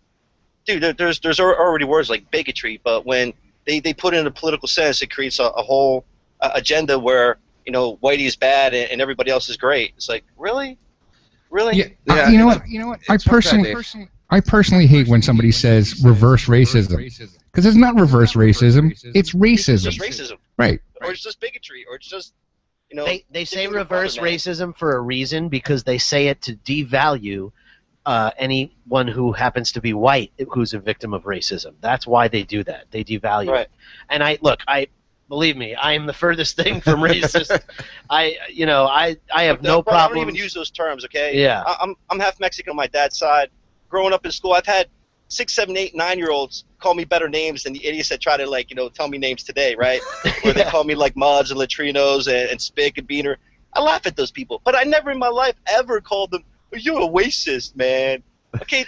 dude. There's already words like bigotry, but when they put it in a political sense, it creates a whole agenda where whitey is bad and everybody else is great. It's like really. Yeah. You know what? I personally hate when somebody says reverse racism, because it's not reverse racism. It's racism. It's just racism. Right. Or it's just bigotry, or it's just. They say reverse racism for a reason, because they say it to devalue anyone who happens to be white who's a victim of racism. That's why they do that. They devalue it. And believe me, I am the furthest thing from racist. I have no problem. I don't even use those terms, okay? Yeah. I'm half Mexican on my dad's side. Growing up in school, I've had 6, 7, 8, 9-year-olds call me better names than the idiots that try to tell me names today, right? Where they call me like Muds and Latrinos and Spick and Beaner. I laugh at those people, but I never in my life ever called them, "You're a racist, man." Okay,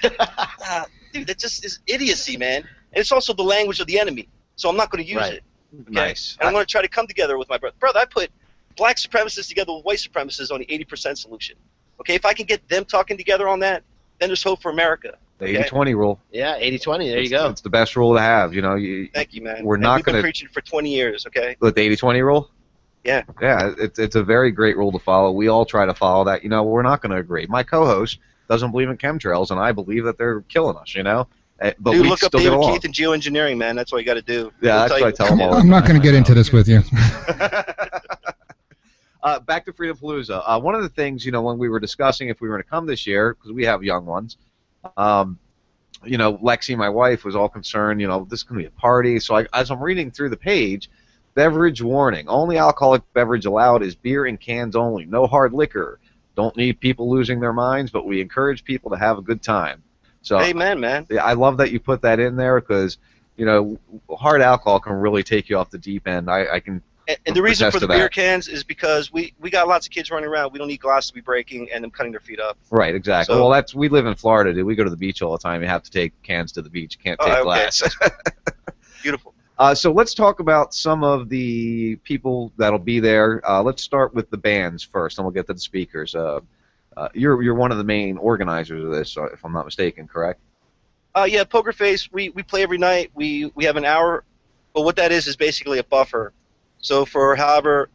dude, that just is idiocy, man. And it's also the language of the enemy, so I'm not going to use it. Okay? Nice. And I'm going to try to come together with my brother. Brother, I put black supremacists together with white supremacists on the 80% solution. Okay, if I can get them talking together on that, then there's hope for America. The 80-20 rule. Yeah, 80-20. There you go. It's the best rule to have. Thank you, man. We're not we've been preaching for 20 years. Okay. With the 80-20 rule. Yeah. Yeah, it's a very great rule to follow. We all try to follow that. We're not going to agree. My co-host doesn't believe in chemtrails, and I believe that they're killing us. But dude, we look up still get David along. Keith and geoengineering, man. That's what you got to do. Yeah, that's what I tell them all. I'm not going to get into this with you. Back to Freedom Palooza. One of the things, when we were discussing if we were going to come this year, because we have young ones, Lexi, my wife, was all concerned, this is going to be a party. So as I'm reading through the page, beverage warning. Only alcoholic beverage allowed is beer in cans only. No hard liquor. Don't need people losing their minds, but we encourage people to have a good time. So, amen, man. I love that you put that in there because, hard alcohol can really take you off the deep end. I can. And the reason for the beer that. cans is because we got lots of kids running around. We don't need glass to be breaking and them cutting their feet up. Right, exactly. So, well, we live in Florida, dude. We go to the beach all the time. You have to take cans to the beach. You can't take glass. Beautiful. So let's talk about some of the people that'll be there. Let's start with the bands first, and we'll get to the speakers. You're one of the main organizers of this, if I'm not mistaken, correct? Yeah, Poker Face. We play every night. We have an hour, but what that is basically a buffer. So for however,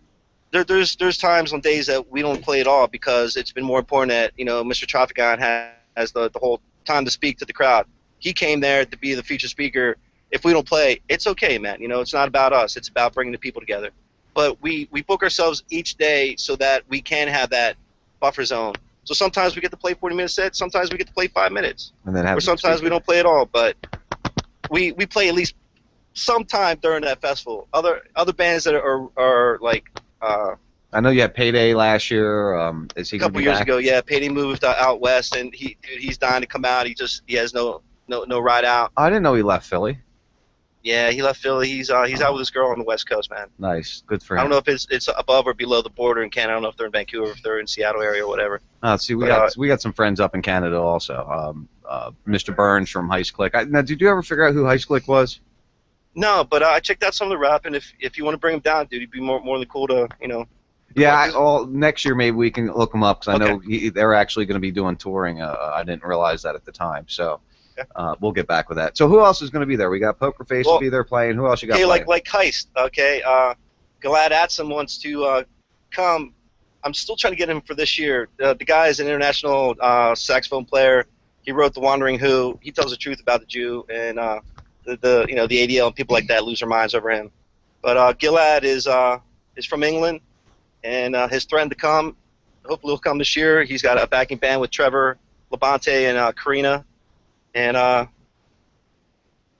there's times on days that we don't play at all because it's been more important that Mr. Traffic On has the whole time to speak to the crowd. He came there to be the featured speaker. If we don't play, it's okay, man. It's not about us. It's about bringing the people together. But we book ourselves each day so that we can have that buffer zone. So sometimes we get to play 40-minute sets. Sometimes we get to play 5 minutes. And then or sometimes we don't play at all. But we play at least sometime during that festival. Other bands that are like I know you had Payday last year. Is he a going to couple be years back? ago, yeah, Payday moved out west, and he's dying to come out. He has no ride out. I didn't know he left Philly. Yeah, he left Philly. He's out with his girl on the West Coast, man. Nice, good for him. I don't know if it's above or below the border in Canada. I don't know if they're in Vancouver, if they're in Seattle area or whatever. See, we got some friends up in Canada also. Mr. Burns from Heist Click. Now, did you ever figure out who Heist Click was? No, but I checked out some of the rap, and if you want to bring him down, dude, he'd be more than cool to Yeah, next year maybe we can look him up because I know they're actually going to be doing touring. I didn't realize that at the time, so we'll get back with that. So who else is going to be there? We got Poker Face will be there playing. Who else you got playing? like Heist. Okay, Galad Atsum wants to come. I'm still trying to get him for this year. The guy is an international saxophone player. He wrote The Wandering Who. He tells the truth about the Jew, and the ADL and people like that lose their minds over him. But Gilad is from England, and has threatened to come. Hopefully he'll come this year. He's got a backing band with Trevor Labonte and Karina, and I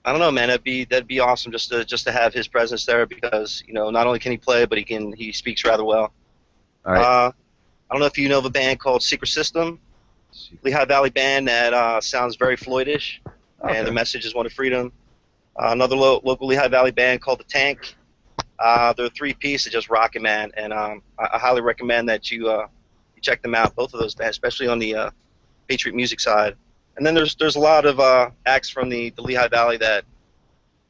don't know, man. That'd be awesome just to have his presence there because not only can he play, but he speaks rather well. All right. I don't know if you know of a band called Secret System, Lehigh Valley band that sounds very Floydish, and the message is one of freedom. Another local Lehigh Valley band called The Tank. They're a three-piece, they're just rocking, man, and I highly recommend that you check them out, both of those bands, especially on the Patriot music side. And then there's a lot of acts from the Lehigh Valley that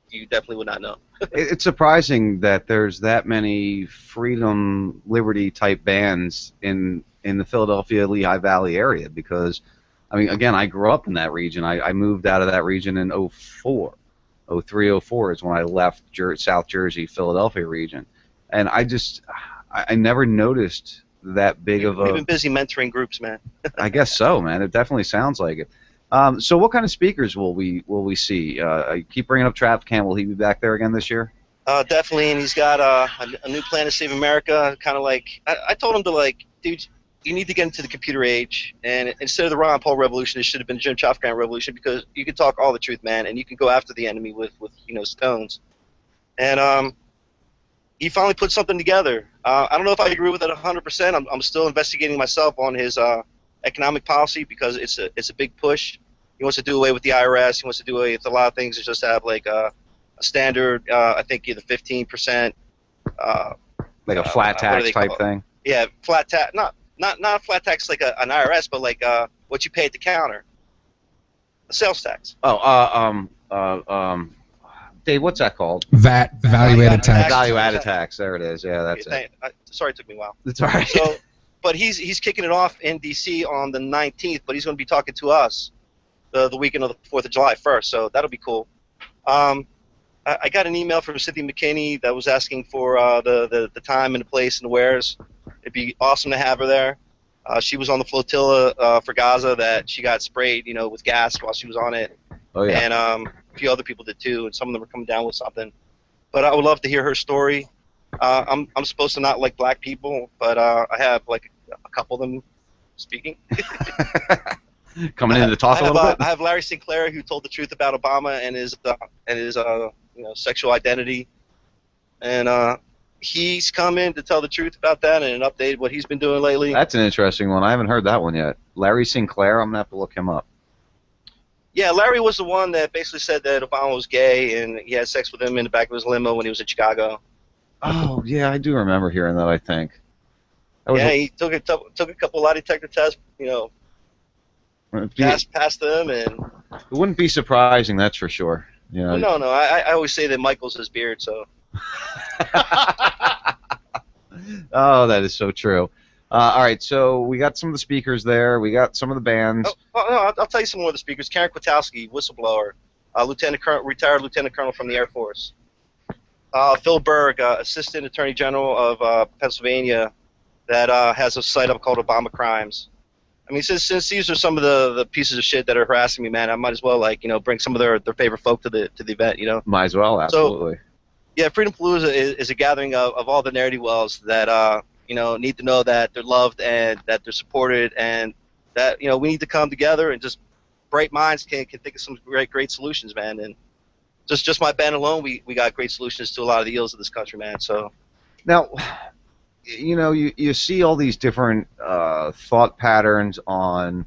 you definitely would not know. It's surprising that there's that many freedom, liberty type bands in the Philadelphia Lehigh Valley area because, I mean, again, I grew up in that region. I moved out of that region in 04. 03, 04 is when I left South Jersey, Philadelphia region, and I never noticed that big of a. We've been busy mentoring groups, man. I guess so, man. It definitely sounds like it. So, what kind of speakers will we see? I keep bringing up Trav Camp. Will he be back there again this year? Definitely, and he's got a new plan to save America. Kind of like I told him to dude. You need to get into the computer age, and instead of the Ron Paul revolution, it should have been the Jim Chafkan revolution because you can talk all the truth, man, and you can go after the enemy with stones. And he finally put something together. I don't know if I agree with it 100%. I'm still investigating myself on his economic policy because it's a big push. He wants to do away with the IRS. He wants to do away with a lot of things. Just have like a standard, I think either 15%. Like a flat tax type thing. Yeah, flat tax. Not a flat tax like an IRS, but like what you pay at the counter, a sales tax. Dave, what's that called? VAT, value-added tax. Value-added tax. There it is. Yeah, that's it. Sorry, it took me a while. That's all right. So, but he's kicking it off in D.C. on the 19th, but he's going to be talking to us the weekend of the 4th of July first, so that'll be cool. I got an email from Cynthia McKinney that was asking for the time and the place and the wheres. It'd be awesome to have her there. She was on the flotilla for Gaza that she got sprayed, with gas while she was on it. Oh yeah. And a few other people did too, and some of them are coming down with something. But I would love to hear her story. I'm supposed to not like black people, but I have like a couple of them speaking. Coming in to talk a little bit. I have Larry Sinclair who told the truth about Obama and his sexual identity, and he's come in to tell the truth about that and an update what he's been doing lately. That's an interesting one. I haven't heard that one yet. Larry Sinclair. I'm gonna have to look him up. Yeah, Larry was the one that basically said that Obama was gay and he had sex with him in the back of his limo when he was in Chicago. Oh yeah, I do remember hearing that. I think. He took a couple lie detector tests. Passed them, and it wouldn't be surprising. That's for sure. No. I always say that Michael's his beard, so. Oh, that is so true. All right, so we got some of the speakers there. We got some of the bands. No, I'll tell you some more of the speakers. Karen Kwiatkowski, whistleblower, retired lieutenant colonel from the Air Force. Phil Berg, assistant attorney general of Pennsylvania, that has a site up called Obama Crimes. I mean, since these are some of the pieces of shit that are harassing me, man, I might as well bring some of their favorite folk to the event, Might as well, absolutely. So, yeah, Freedom Palooza is a gathering of all the ne'er-do-wells that need to know that they're loved and that they're supported, and that we need to come together and just bright minds can think of some great solutions, man. And just my band alone, we got great solutions to a lot of the ills of this country, man. So Now, you see all these different thought patterns on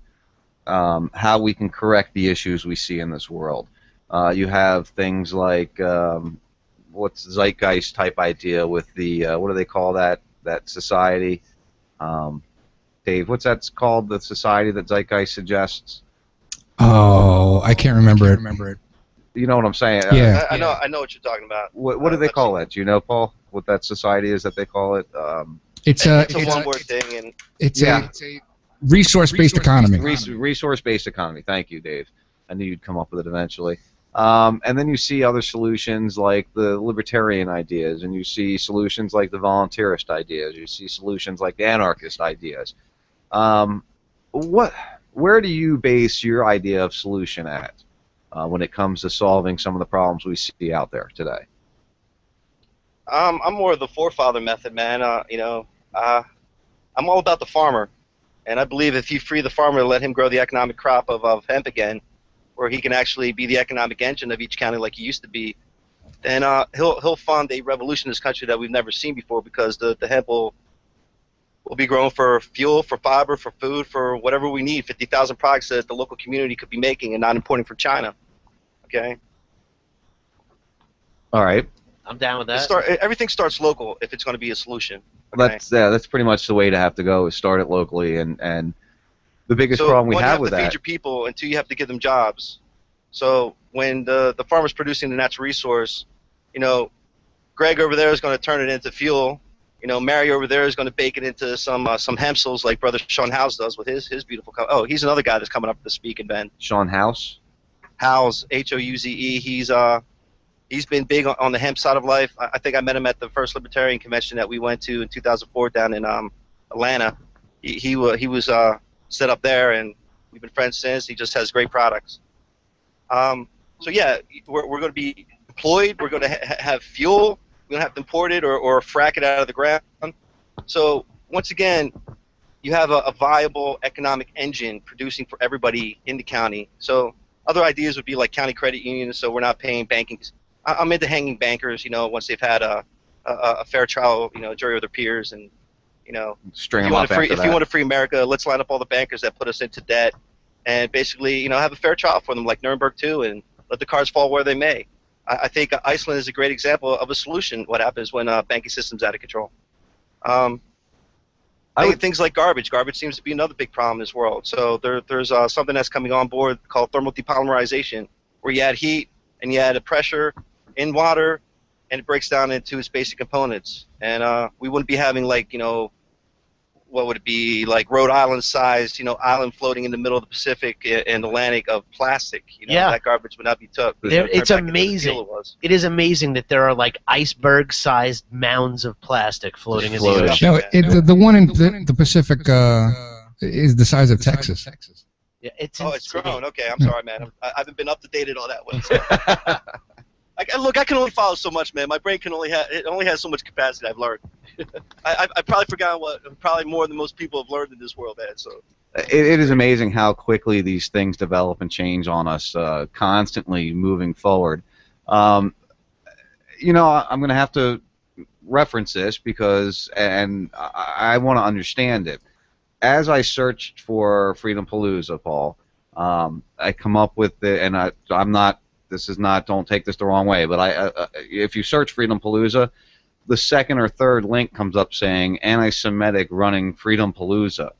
how we can correct the issues we see in this world. You have things like what's zeitgeist type idea with the what do they call that society? Dave, what's that called? The society that zeitgeist suggests? Oh, I can't remember it. You know what I'm saying? Yeah. I know what you're talking about. What do they call that? Do you know, Paul? What that society is that they call it? It's a one-word thing, and it's a resource-based economy. Resource-based economy. Thank you, Dave. I knew you'd come up with it eventually. And then you see other solutions like the libertarian ideas, and you see solutions like the volunteerist ideas. You see solutions like the anarchist ideas. Where do you base your idea of solution at when it comes to solving some of the problems we see out there today? I'm more of the forefather method, man. I'm all about the farmer, and I believe if you free the farmer to let him grow the economic crop of hemp again, where he can actually be the economic engine of each county like he used to be, then he'll fund a revolution in this country that we've never seen before, because the hemp will be grown for fuel, for fiber, for food, for whatever we need. 50,000 products that the local community could be making and not importing from China. Okay. All right. I'm down with that. Everything starts local if it's going to be a solution. Okay? That's pretty much the way to have to go, is start it locally, and the biggest problem we have with you have to that. feed your people, and two, you have to give them jobs. So when the farmer's producing the natural resource, Greg over there is going to turn it into fuel. Mary over there is going to bake it into some hempsels like Brother Sean House does with his beautiful. Oh, he's another guy that's coming up to speak and Ben. Sean House. Howze, Houze. He's been big on the hemp side of life. I think I met him at the first libertarian convention that we went to in 2004 down in Atlanta. He was set up there, and we've been friends since. He just has great products. So yeah, we're going to be employed. We're going to have fuel. We're going to have to import it or frack it out of the ground. So once again, you have a viable economic engine producing for everybody in the county. So other ideas would be like county credit unions, so we're not paying banking. I'm into hanging bankers, once they've had a fair trial, jury with their peers, and string them up after that. If you want to free America, let's line up all the bankers that put us into debt, and basically, have a fair trial for them, like Nuremberg too, and let the cards fall where they may. I think Iceland is a great example of a solution. What happens when banking system's out of control? Things like garbage. Garbage seems to be another big problem in this world. So there's something that's coming on board called thermal depolymerization, where you add heat and you add a pressure in water, and it breaks down into its basic components. And we wouldn't be having what would it be, like Rhode Island-sized, island floating in the middle of the Pacific and Atlantic of plastic. That garbage would not be took. It's amazing. It is amazing that there are iceberg-sized mounds of plastic floating in the ocean. No, the one in the Pacific is the size of Texas. Yeah, it's grown. Okay, I'm sorry, man. I haven't been up to date on that one. So. Look, I can only follow so much, man. My brain only has so much capacity. I've learned. I've probably forgotten probably more than most people have learned in this world, man. So. It is amazing how quickly these things develop and change on us, constantly moving forward. I'm going to have to reference this because, and I want to understand it. As I searched for Freedom Palooza, Paul, I come up with it, and I'm not. This is not. Don't take this the wrong way, but if you search Freedom Palooza, the second or third link comes up saying anti-Semitic running Freedom Palooza.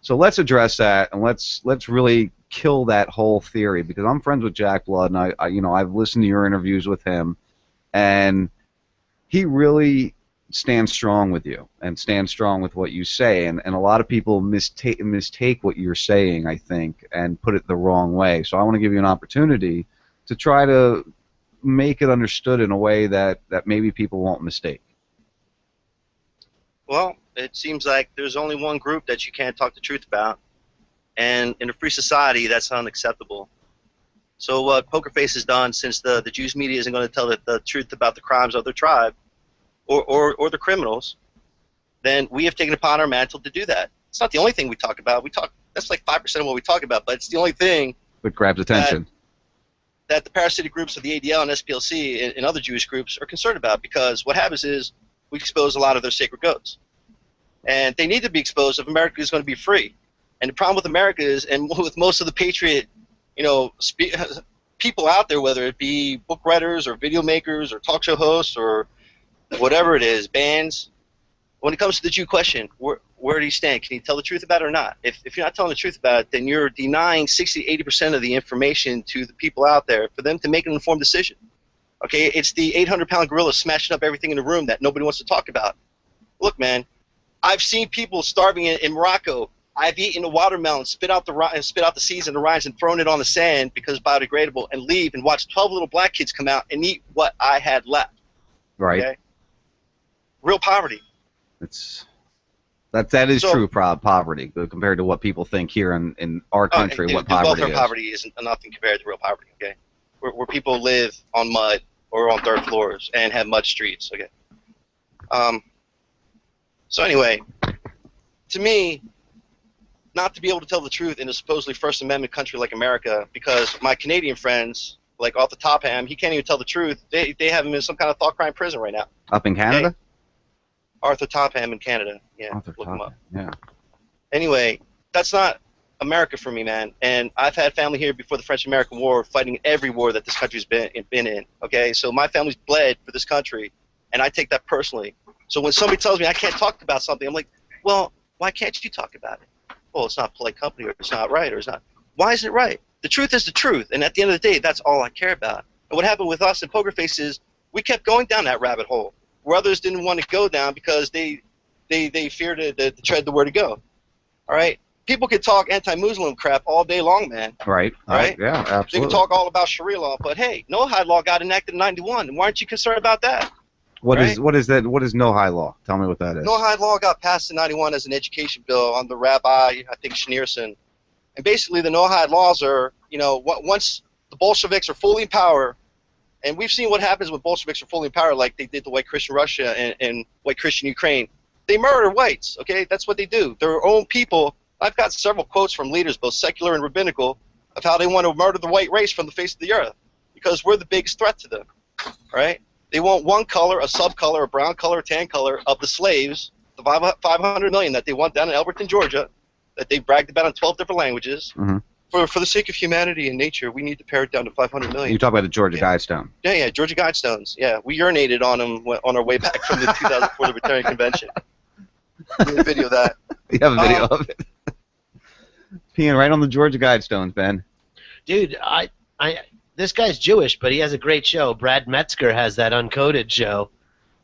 So let's address that, and let's really kill that whole theory, because I'm friends with Jack Blood, and I've listened to your interviews with him, and he really stands strong with you and stands strong with what you say, and a lot of people mistake what you're saying, I think, and put it the wrong way. So I want to give you an opportunity to try to make it understood in a way that maybe people won't mistake. Well, it seems like there's only one group that you can't talk the truth about, and in a free society, that's unacceptable. So what Poker Face has done, since the Jews media isn't going to tell the truth about the crimes of their tribe, or the criminals, then we have taken upon our mantle to do that. It's not the only thing we talk about. That's like 5% of what we talk about, but it's the only thing that grabs attention. that the parasitic groups of the ADL and SPLC and other Jewish groups are concerned about, because what happens is we expose a lot of their sacred goats. And they need to be exposed if America is going to be free. And the problem with America is, and with most of the patriot, people out there, whether it be book writers or video makers or talk show hosts or whatever it is, bands, when it comes to the Jew question, where do you stand? Can you tell the truth about it or not? If you're not telling the truth about it, then you're denying 60 to 80% of the information to the people out there for them to make an informed decision. Okay, it's the 800-pound gorilla smashing up everything in the room that nobody wants to talk about. Look, man, I've seen people starving in Morocco. I've eaten a watermelon, spit out the seeds and the rinds and thrown it on the sand because it's biodegradable, and leave and watch 12 little black kids come out and eat what I had left. Right. Okay? Real poverty. That is true poverty compared to what people think here in our country. What poverty welfare is. Poverty is nothing compared to real poverty. Okay, where people live on mud or on dirt floors and have mud streets. Okay. So anyway, to me, not to be able to tell the truth in a supposedly First Amendment country like America, because my Canadian friends, like off the top ham, he can't even tell the truth. They have him in some kind of thought crime prison right now. Up in Canada? Okay? Arthur Topham in Canada. Yeah, look him up. Yeah. Anyway, that's not America for me, man. And I've had family here before the French-American War, fighting every war that this country's been in. Okay, so my family's bled for this country, and I take that personally. So when somebody tells me I can't talk about something, I'm like, well, why can't you talk about it? Well, it's not polite company, or it's not right, or it's not. Why isn't it right? The truth is the truth, and at the end of the day, that's all I care about. And what happened with us in Poker Face is we kept going down that rabbit hole, where others didn't want to go down because they feared to tread the where to go. All right? People can talk anti-Muslim crap all day long, man. Right. All right? Yeah, They absolutely. can talk all about Sharia law, but hey, no-hide law got enacted in '91, and why aren't you concerned about that? What right? is that? What is no-high law? Tell me what that is. No-hide law got passed in '91 as an education bill under Rabbi, I think, Schneerson. And basically the no-hide laws are, once the Bolsheviks are fully in power, and we've seen what happens when Bolsheviks are fully in power, like they did to white Christian Russia and white Christian Ukraine. They murder whites, okay? That's what they do. Their own people. I've got several quotes from leaders, both secular and rabbinical, of how they want to murder the white race from the face of the earth because we're the biggest threat to them, all right? They want one color, a sub-color, a brown color, a tan color of the slaves, the 500 million that they want down in Elberton, Georgia, that they bragged about in 12 different languages. Mm-hmm. For the sake of humanity and nature, we need to pare it down to 500 million. You talk about the Georgia Guidestone. Yeah, Georgia Guidestones. Yeah, we urinated on them on our way back from the 2004 Libertarian Convention. We have a video of that. You have a video of it. Peeing right on the Georgia Guidestones, Ben. Dude, this guy's Jewish, but he has a great show. Brad Metzger has that Uncoded show,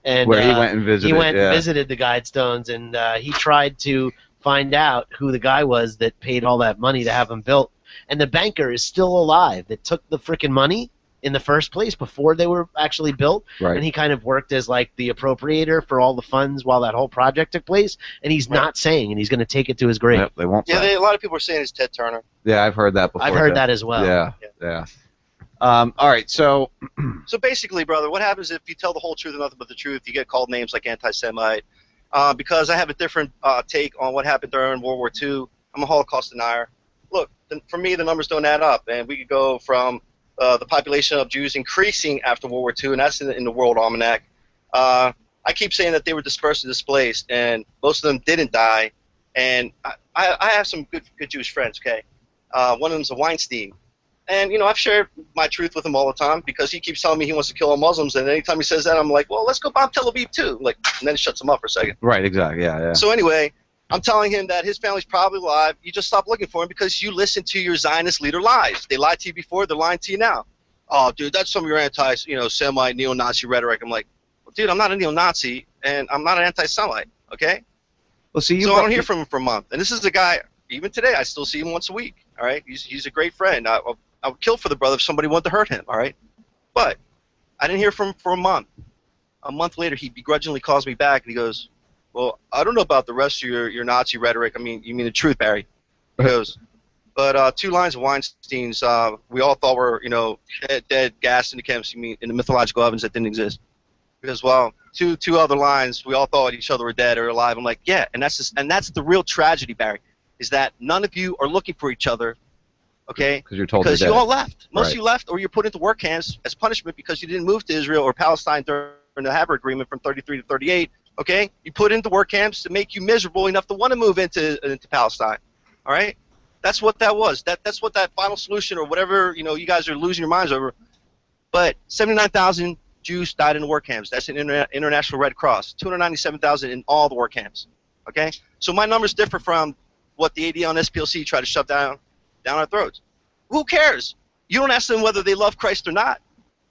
and Where he went and visited. He went yeah. and visited the Guidestones, and he tried to find out who the guy was that paid all that money to have them built. And the banker is still alive that took the frickin' money in the first place before they were actually built. Right. And he kind of worked as like the appropriator for all the funds while that whole project took place. And he's not saying, and he's going to take it to his grave. Yep, they won't. Yeah, a lot of people are saying it's Ted Turner. Yeah, I've heard that before. I've heard that as well. Yeah. All right, so. So basically, brother, what happens if you tell the whole truth and nothing but the truth? You get called names like anti-Semite. Because I have a different take on what happened during World War II. I'm a Holocaust denier. Look, for me, the numbers don't add up, and we could go from the population of Jews increasing after World War II, and that's in the World Almanac. I keep saying that they were dispersed and displaced, and most of them didn't die. And I have some good Jewish friends. Okay, one of them's a Weinstein. And, I've shared my truth with him all the time because he keeps telling me he wants to kill all Muslims. And anytime he says that, I'm like, well, let's go bomb Tel Aviv too. And then it shuts him up for a second. Right, exactly, yeah. So anyway, I'm telling him that his family's probably alive. You just stop looking for him because you listen to your Zionist leader lies. They lied to you before, they're lying to you now. Oh, dude, that's some of your Semite, neo-Nazi rhetoric. I'm like, well, dude, I'm not a neo-Nazi, and I'm not an anti-Semite, okay? Well, see, so I don't hear from him for a month. And this is the guy, even today, I still see him once a week, all right? He's a great friend. I would kill for the brother if somebody wanted to hurt him, all right? But I didn't hear from him for a month. A month later, he begrudgingly calls me back, and he goes, well, I don't know about the rest of your Nazi rhetoric. I mean, you mean the truth, Barry. He goes, but 2 lines of Weinstein's we all thought were, dead, gassed in the camps, you mean in the mythological ovens that didn't exist. He goes, well, two other lines, we all thought each other were dead or alive. I'm like, yeah, and that's the real tragedy, Barry, is that none of you are looking for each other. Okay? Because you're told Because they're you dead. all left. Most Right. of you left, or you're put into work camps as punishment because you didn't move to Israel or Palestine during the Haber Agreement from 33 to 38. Okay? You put into work camps to make you miserable enough to want to move into Palestine. All right? That's what that was. That's what that final solution or whatever, you guys are losing your minds over. But 79,000 Jews died in the work camps. That's an International Red Cross. 297,000 in all the work camps. Okay? So my numbers differ from what the AD on SPLC tried to shove down our throats. Who cares? You don't ask them whether they love Christ or not.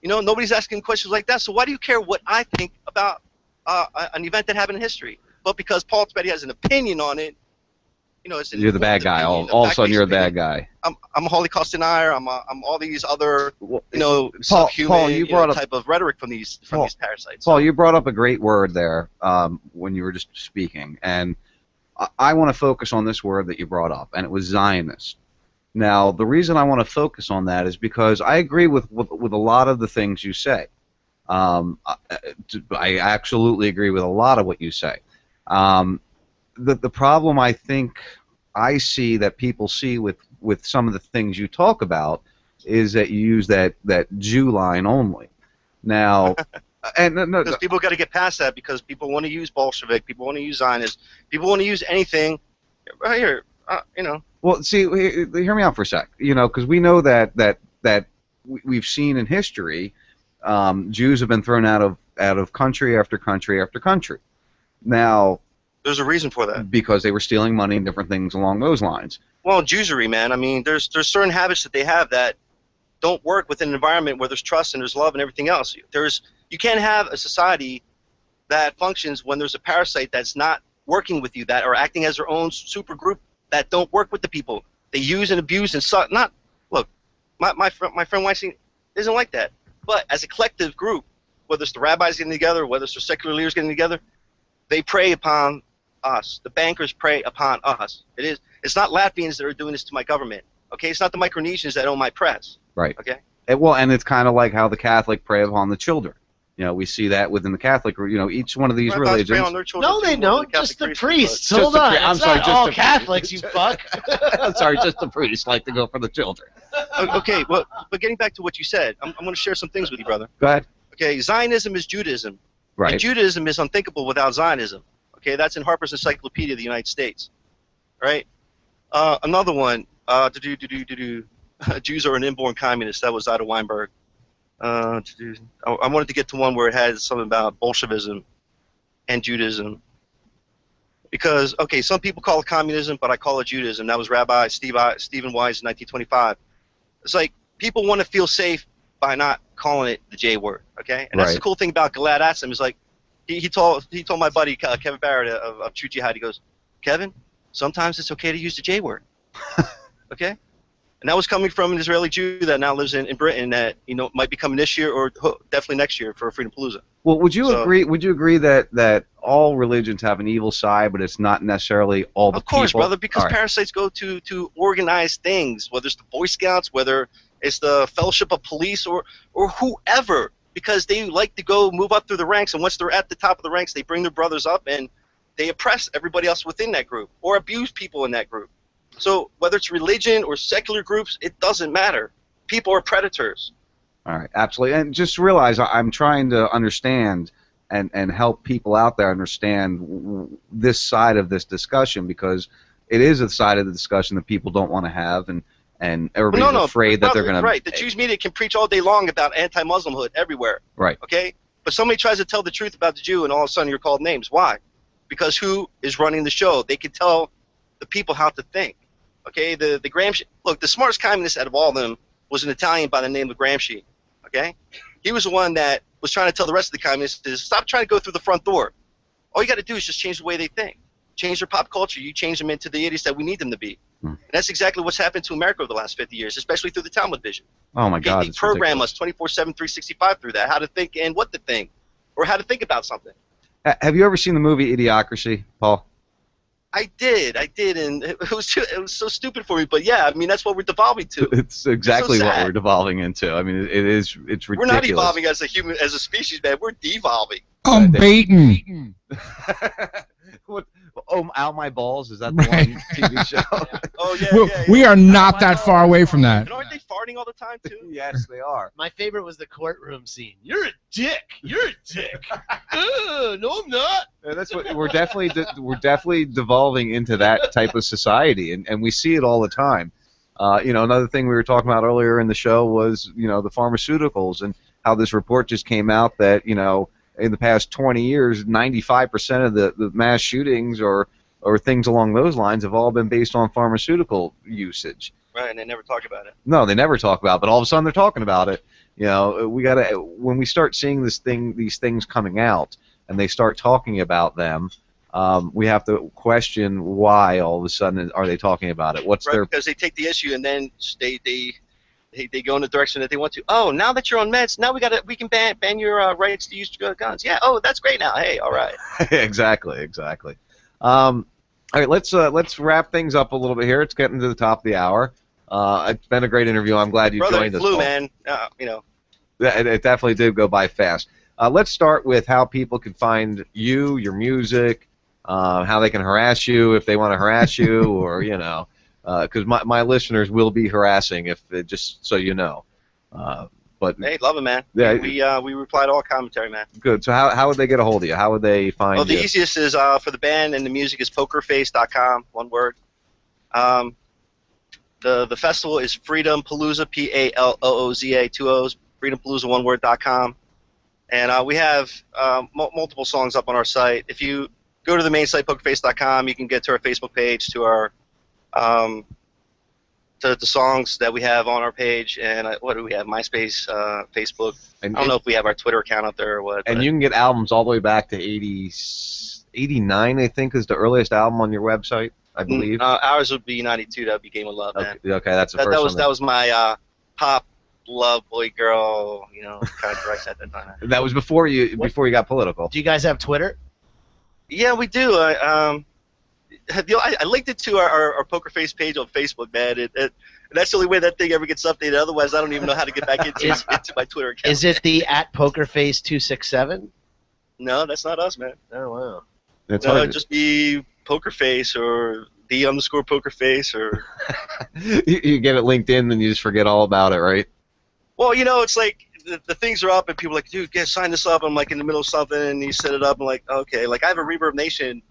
Nobody's asking questions like that. So why do you care what I think about an event that happened in history? But because Paul Petty has an opinion on it, it's an You're the bad guy. All of a sudden, you're the bad guy. I'm a Holocaust denier. I'm all these other, subhuman Paul, you brought up type of rhetoric from these parasites. Paul, you brought up a great word there when you were just speaking, and I want to focus on this word that you brought up, and it was Zionist. Now, the reason I want to focus on that is because I agree with a lot of the things you say. I absolutely agree with a lot of what you say. The problem I think I see that people see with some of the things you talk about is that you use that Jew line only. Now, and because people got to get past that because people want to use Bolshevik, people want to use Zionist, people want to use anything. Right here, Well, see, hear me out for a sec. Because we know that we've seen in history, Jews have been thrown out of country after country after country. Now, there's a reason for that. Because they were stealing money and different things along those lines. Well, Jewsery, man. I mean, there's certain habits that they have that don't work within an environment where there's trust and there's love and everything else. You can't have a society that functions when there's a parasite that's not working with you, that are acting as their own super group that don't work with the people. They use and abuse and suck. Look, my friend Weinstein isn't like that. But as a collective group, whether it's the rabbis getting together, whether it's the secular leaders getting together, they prey upon us. The bankers prey upon us. It's not Latvians that are doing this to my government. Okay, it's not the Micronesians that own my press. Right. Okay. And it's kind of like how the Catholic prey upon the children. We see that within the Catholic. Each one of these religions. Prey on their children No, they don't. Just the priests. Just Hold the on. I'm It's sorry. not Just all the Catholics, you fuck. I'm sorry. Just the priests like to go for the children. Okay, well, but getting back to what you said, I'm going to share some things with you, brother. Go ahead. Okay, Zionism is Judaism. Right. And Judaism is unthinkable without Zionism. Okay, that's in Harper's Encyclopedia of the United States. Right? Another one, Jews are an inborn communist. That was Ida Weinberg. I wanted to get to one where it had something about Bolshevism and Judaism. Because, okay, some people call it communism, but I call it Judaism. That was Rabbi Stephen Wise in 1925. It's like people want to feel safe by not calling it the J word, okay? And that's the cool thing about Gilad Atzim is like, he told my buddy Kevin Barrett of True Jihad, he goes, Kevin, sometimes it's okay to use the J word, okay? And that was coming from an Israeli Jew that now lives in Britain that might be coming this year or definitely next year for Freedom Palooza. Well, would you agree? Would you agree that all religions have an evil side, but it's not necessarily all the people? Of course, brother, because parasites go to organized things, whether it's the Boy Scouts, whether it's the Fellowship of Police, or whoever, because they like to go move up through the ranks, and once they're at the top of the ranks, they bring their brothers up and they oppress everybody else within that group or abuse people in that group. So whether it's religion or secular groups, it doesn't matter. People are predators. All right, absolutely. And just realize I'm trying to understand and help people out there understand this side of this discussion, because it is a side of the discussion that people don't want to have, and everybody's afraid that they're going to... Right, the Jews media can preach all day long about anti-Muslimhood everywhere. Right. Okay? But somebody tries to tell the truth about the Jew, and all of a sudden you're called names. Why? Because who is running the show? They can tell the people how to think. Okay, the Gramsci, look, the smartest communist out of all of them was an Italian by the name of Gramsci. Okay, he was the one that was trying to tell the rest of the communists is stop trying to go through the front door. All you got to do is just change the way they think, change their pop culture. You change them into the idiots that we need them to be. And that's exactly what's happened to America over the last 50 years, especially through the Talmud vision. Oh my God! They program us 24/7, 365 through that, how to think and what to think, or how to think about something. Have you ever seen the movie Idiocracy, Paul? I did, and it was so stupid for me. But yeah, I mean that's what we're devolving to. It's exactly what we're devolving into. I mean, it's ridiculous. We're not evolving as a human, as a species, man. We're devolving. I'm baiting. Oh, Out My Balls, is that the Right. one TV show? Oh yeah, We are not that far away from that. And aren't they farting all the time too? Yes, they are. My favorite was the courtroom scene. You're a dick. You're a dick. No, I'm not. And that's what we're definitely devolving into that type of society, and we see it all the time. Another thing we were talking about earlier in the show was the pharmaceuticals, and how this report just came out that in the past 20 years, 95% of the mass shootings or things along those lines have all been based on pharmaceutical usage. Right, and they never talk about it. No, they never talk about it, but all of a sudden they're talking about it. We gotta, when we start seeing these things coming out, and they start talking about them, we have to question why all of a sudden are they talking about it. What's their... Because they take the issue and then they go in the direction that they want to. Oh, now that you're on meds, now we can ban your rights to use guns. Yeah. Oh, that's great now. Hey, all right. Exactly. All right, let's wrap things up a little bit here. It's getting to the top of the hour. It's been a great interview. I'm glad you joined us. Brother, man. It definitely did go by fast. Let's start with how people can find you, your music, how they can harass you if they want to harass you, or because my listeners will be harassing, just so you know. But hey, love it, man. Yeah, we reply to all commentary, man. Good. So how would they get a hold of you? How would they find you? The easiest is for the band and the music is pokerface.com, one word. The festival is Freedom Palooza, P-A-L-O-O-Z-A, two O's, freedompalooza, one word.com. And we have multiple songs up on our site. If you go to the main site, pokerface.com, you can get to our Facebook page, to our to the songs that we have on our page, and what do we have? MySpace, Facebook. And I don't know if we have our Twitter account up there or what. And you can get albums all the way back to 89, I think, is the earliest album on your website, I believe. Ours would be 92. That would be Game of Love, man. Okay, that's the first one. That was my pop love boy girl, kind of direct at that time. That was before you got political. Do you guys have Twitter? Yeah, we do. I linked it to our Poker Face page on Facebook, man. And that's the only way that thing ever gets updated. Otherwise, I don't even know how to get back into my Twitter account. Is it the @PokerFace267? No, that's not us, man. Oh wow. That's no, it'd just be Poker Face or _PokerFace or. You get it linked in, then you just forget all about it, right? Well, it's like the things are up, and people are like, dude, sign this up. I'm like in the middle of something, and you set it up. I'm like, okay. Like I have a Reverb Nation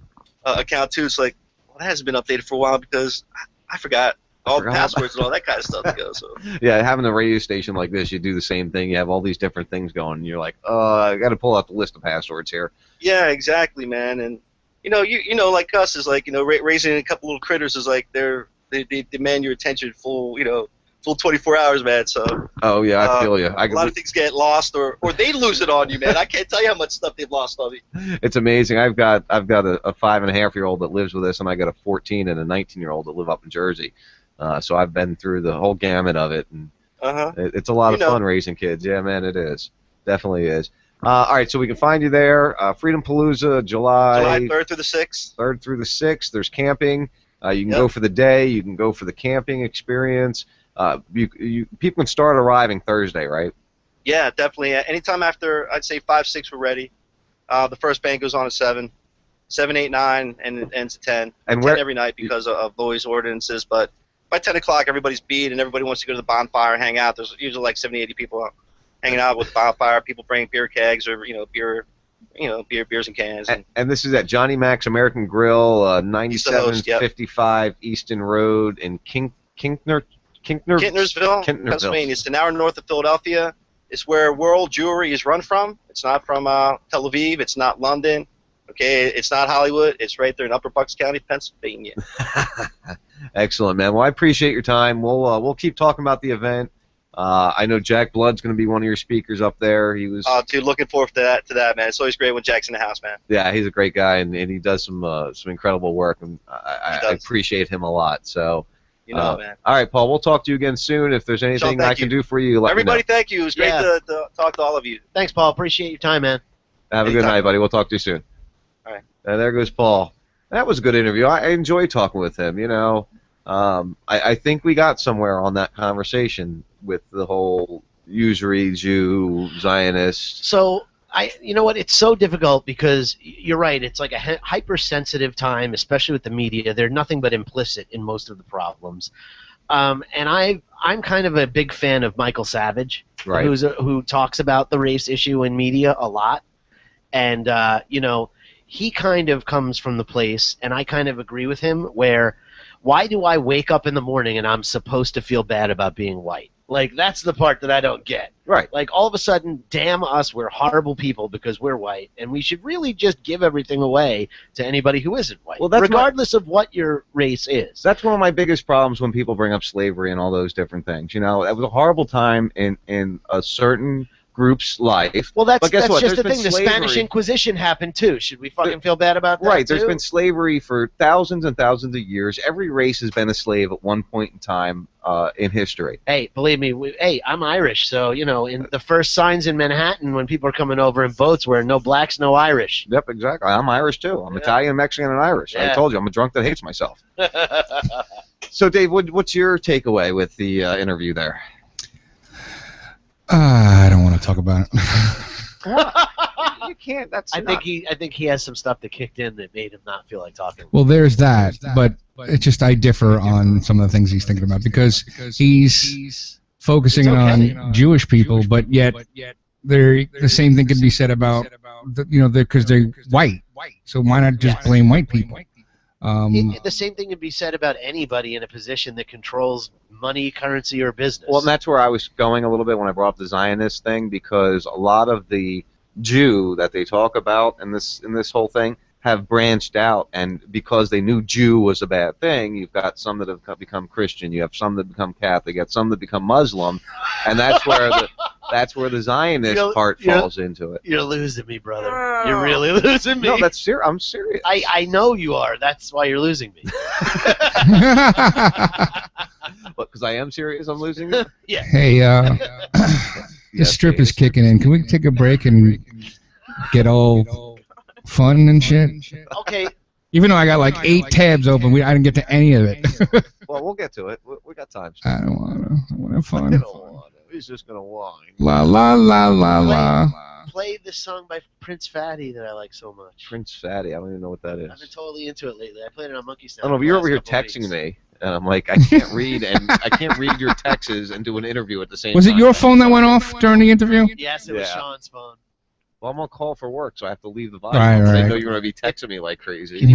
account too. It's like, well, that hasn't been updated for a while because I forgot all the passwords and all that kind of stuff to go. So yeah, having a radio station like this, you do the same thing. You have all these different things going, and you're like, I got to pull out the list of passwords here. Yeah, exactly, man. And like us is like raising a couple little critters is like they demand your attention full 24 hours, man. So. Oh yeah, I feel you. A lot of things get lost, or they lose it on you, man. I can't tell you how much stuff they've lost on me. It's amazing. I've got a 5.5-year-old that lives with us, and I got a 14 and a 19-year-old that live up in Jersey. So I've been through the whole gamut of it, and it's a lot of fun raising kids. Yeah, man, it is. Definitely is. All right, so we can find you there. Freedom Palooza, July 3rd through the 6th. 3rd through the 6th. There's camping. You can go for the day. You can go for the camping experience. People can start arriving Thursday, right? Yeah, definitely. Anytime after, I'd say 5, 6, we're ready. The first band goes on at 7, 7, 8, 9, and it ends at 10. And 10 every night because of Louis' ordinances. But by 10 o'clock, everybody's beat, and everybody wants to go to the bonfire, hang out. There's usually like 70, 80 people hanging out with the bonfire. People bring beer kegs or beers and cans. And this is at Johnny Mac's American Grill, 9755 Easton Road in Kinknersville, Pennsylvania. It's an hour north of Philadelphia. It's where World Jewelry is run from. It's not from Tel Aviv. It's not London. Okay, it's not Hollywood. It's right there in Upper Bucks County, Pennsylvania. Excellent, man. Well, I appreciate your time. We'll keep talking about the event. I know Jack Blood's going to be one of your speakers up there. He was. Dude, looking forward to that, man. It's always great when Jack's in the house, man. Yeah, he's a great guy, and he does some incredible work, and I appreciate him a lot. So. Man. All right, Paul. We'll talk to you again soon. If there's anything I can do for you, let me know. Everybody, thank you. It was great to talk to all of you. Thanks, Paul. Appreciate your time, man. Have a good night, buddy. We'll talk to you soon. All right. And there goes Paul. That was a good interview. I enjoyed talking with him. I think we got somewhere on that conversation with the whole usury Jew Zionist. So You know what? It's so difficult because you're right. It's like a hypersensitive time, especially with the media. They're nothing but implicit in most of the problems. And I'm kind of a big fan of Michael Savage, Right. who talks about the race issue in media a lot. And, he kind of comes from the place, and I kind of agree with him, where why do I wake up in the morning and I'm supposed to feel bad about being white? Like, that's the part that I don't get. Right. Like, all of a sudden, damn us, we're horrible people because we're white, and we should really just give everything away to anybody who isn't white, Well, that's regardless of what your race is. That's one of my biggest problems when people bring up slavery and all those different things. You know, it was a horrible time in a certain group's life. Well, but guess that's what? just the There's thing. been The Spanish slavery. Inquisition happened, too. Should we fucking feel bad about that, Right, there's too? been slavery for thousands and thousands of years. Every race has been a slave at one point in time in history. Hey, believe me, I'm Irish, so, in the first signs in Manhattan when people are coming over in boats were no blacks, no Irish. Yep, exactly. I'm Irish, too. I'm Italian, Mexican, and Irish. Yeah. I told you, I'm a drunk that hates myself. So, Dave, what's your takeaway with the interview there? I don't want to talk about it. You can't. That's. I think he has some stuff that kicked in that made him not feel like talking. Well, there's that, but it's just I differ on some of the things he's thinking about because he's focusing on Jewish people, but yet the same thing could be said about because they're white. So why not just blame white people? The same thing can be said about anybody in a position that controls money, currency, or business. Well, and that's where I was going a little bit when I brought up the Zionist thing, because a lot of the Jew that they talk about in this whole thing have branched out, and because they knew Jew was a bad thing, you've got some that have become Christian, you have some that become Catholic, you have some that become Muslim, and that's where the Zionist part falls into it. You're losing me, brother. You're really losing me. No, that's serious. I'm serious. I know you are. That's why you're losing me. Because I am serious, I'm losing you? Yeah. Hey, this strip is kicking in. Can we take a break and get all fun and shit? Okay. Even though I got like 8 tabs open, I didn't get to any of it. Well, we'll get to it. We got time. I don't want to. I want to have fun. I don't want to. He's just going to whine. La la la la la. Play this song by Prince Fatty that I like so much. Prince Fatty. I don't even know what that is. I've been totally into it lately. I played it on Monkey Sound. I don't know, but you're over here texting me, and I'm like, I can't read, and I can't read your texts and do an interview at the same time. Was it your phone that went off during the interview? Yes, it was Sean's phone. Well, I'm on call for work, so I have to leave the volume. Right. I know you're going to be texting me like crazy. Can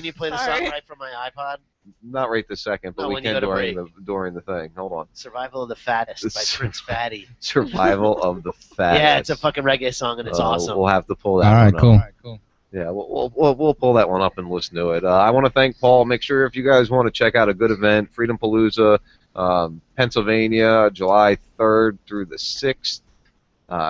you play the song right from my iPod? Not right this second, but No, we when you can go to during the thing. Hold on. Survival of the Fattest by Prince Fatty. Survival of the Fattest. Yeah, it's a fucking reggae song, and it's awesome. We'll have to pull that All right, one up. cool. Yeah, we'll pull that one up and listen to it. I want to thank Paul. Make sure if you guys want to check out a good event, Freedom Palooza, Pennsylvania, July 3rd through the 6th.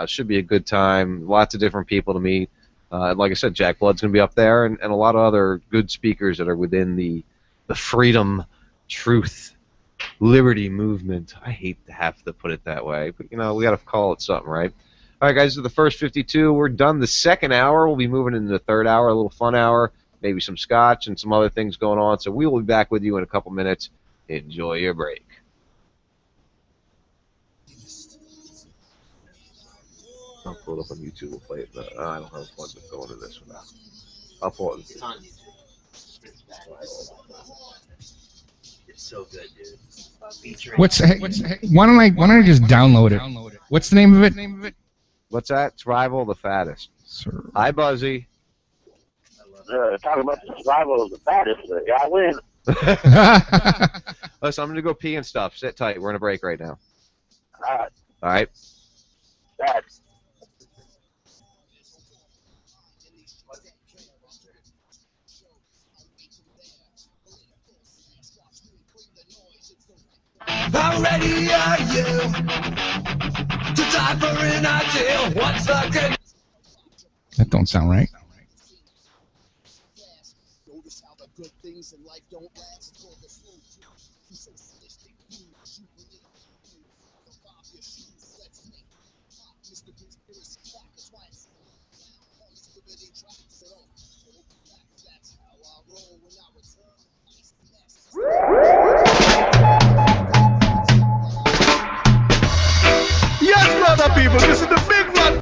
Should be a good time. Lots of different people to meet. Like I said, Jack Blood's going to be up there, and a lot of other good speakers that are within the freedom, truth, liberty movement. I hate to have to put it that way, but we got to call it something, right? All right, guys, so the first 52, we're done. The second hour, we'll be moving into the third hour, a little fun hour, maybe some scotch and some other things going on. So we will be back with you in a couple minutes. Enjoy your break. I'll pull it up on YouTube. We'll play it. I don't have fun with going to this one now. I'll pull it. It's on YouTube. It's so good, dude. Why don't I just download it? What's the name of it? What's that? Survival of the Fattest. Hi, Buzzy. Talking about the survival of the fattest. Yeah, I win. Listen, I'm going to go pee and stuff. Sit tight. We're on a break right now. All right. All right. Dad. How ready are you to die for an ideal? What's the good? That don't sound right. Notice how the good things in life don't last for the slow. You so sadistic, you really survive your shoes. Let's make pop, Mr. Conspiracy Clock. That's why it's down on this riveting track. So don't hold back. That's how I roll when I return. Yes, brother people, this is the big one.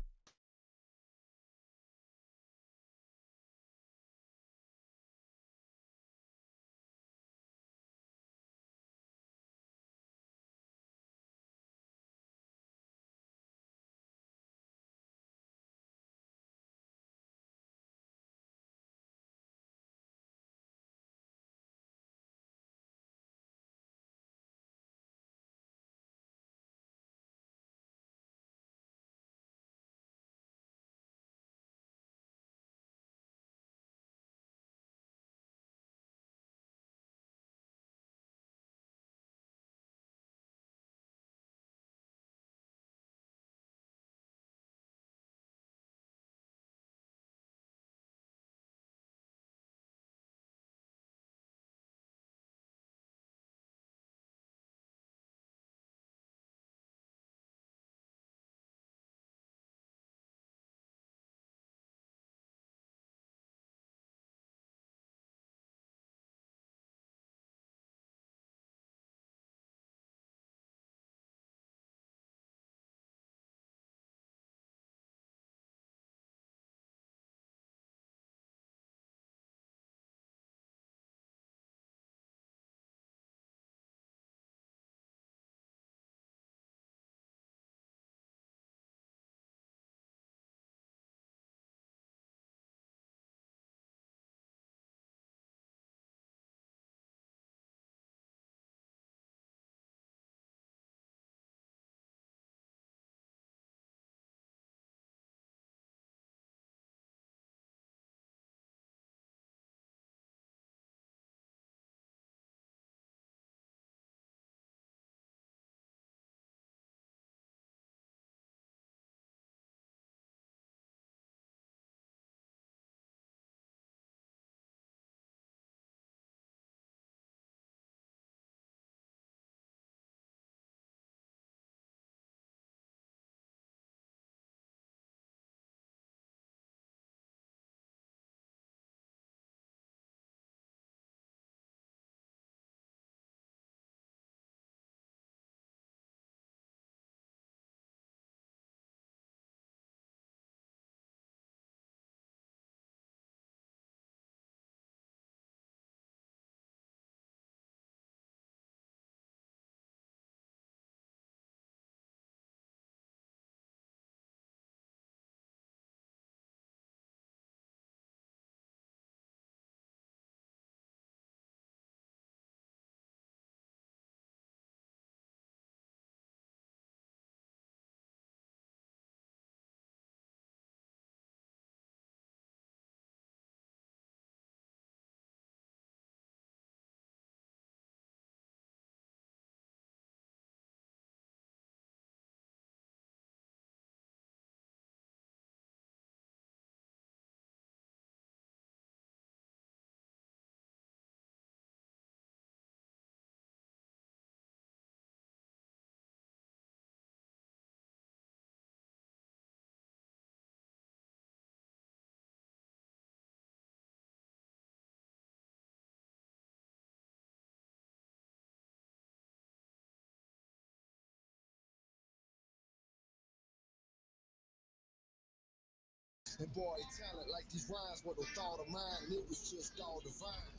And boy, talent like these rhymes were no thought of mine, and it was just all divine.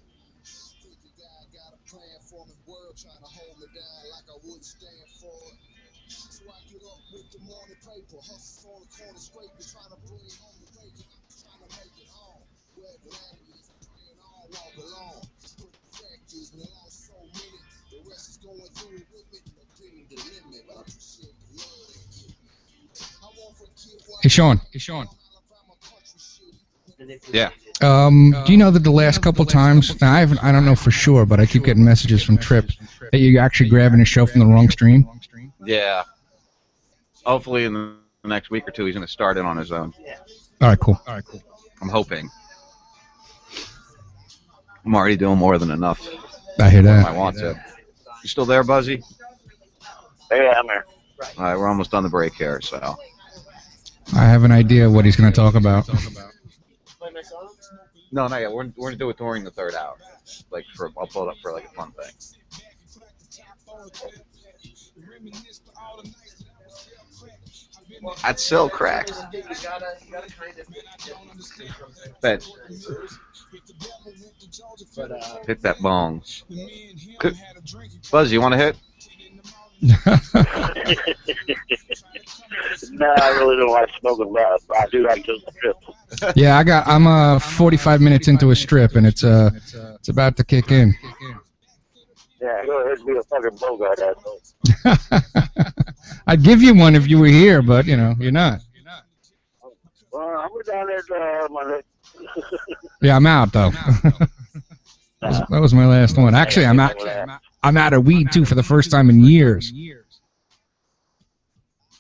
Freaky guy got a plan for me, world trying to hold me down like I wouldn't stand for it. So I get up with the morning paper, hustles on the corner scraping, trying to bring home the bacon. I'm trying to make it home. Where the land is, praying all walk along. But the fact is, we lost so many. The rest is going through it with me. No dream the limit, but I appreciate the love they give me. I won't forget what Hey, Sean. Hey, Sean. Yeah. Do you know that the last couple times, now I don't know for sure, but I keep getting messages from Trip that you're actually grabbing a show from the wrong stream? Yeah. Hopefully in the next week or two he's going to start it on his own. All right, cool. I'm hoping. I'm already doing more than enough. I hear that. I want to. You still there, Buzzy? Yeah, I'm here. All right, we're almost on the break here, so. I have an idea what he's going to talk about. No, not yet. We're going to do it during the third hour. I'll pull it up for like a fun thing. That's still cracked. Bet. Hit that bong. Buzz, you want to hit? No, I really don't like smoking loud, but I do like those strips. Yeah, I'm 45 minutes into a strip, and it's about to kick in. Yeah, go ahead and be a fucking bogart, asshole. I'd give you one if you were here, but you're not. Well, I'm down there Monday. Yeah, I'm out though. That was my last one. Actually, I'm out of weed too for the first time in years.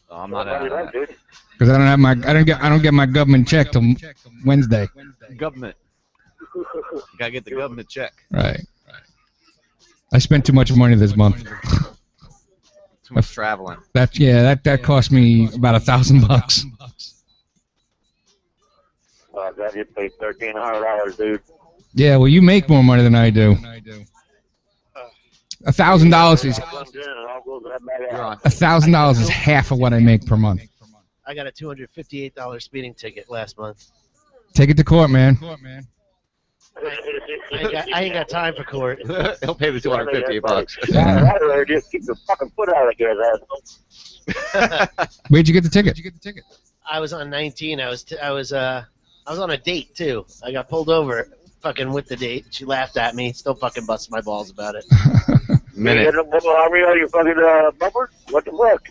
Oh, I'm not out of that. Because I don't get my government check till Wednesday. Government. You gotta get the government check. Right. I spent too much money this month. Too much traveling. That cost me about $1,000. I got you paid $1,300, dude. Yeah, well, you make more money than I do. $1,000 is $1,000 is half of what I make per month. I got a $258 speeding ticket last month. Take it to court, man. I ain't got time for court. He'll pay the $258. I'd rather just keep your fucking foot out of there, asshole. Where'd you get the ticket? I was on 19. I was on a date too. I got pulled over, fucking with the date. She laughed at me. Still fucking busted my balls about it. Minute. You got a bubble army on your fucking bumper? What the fuck?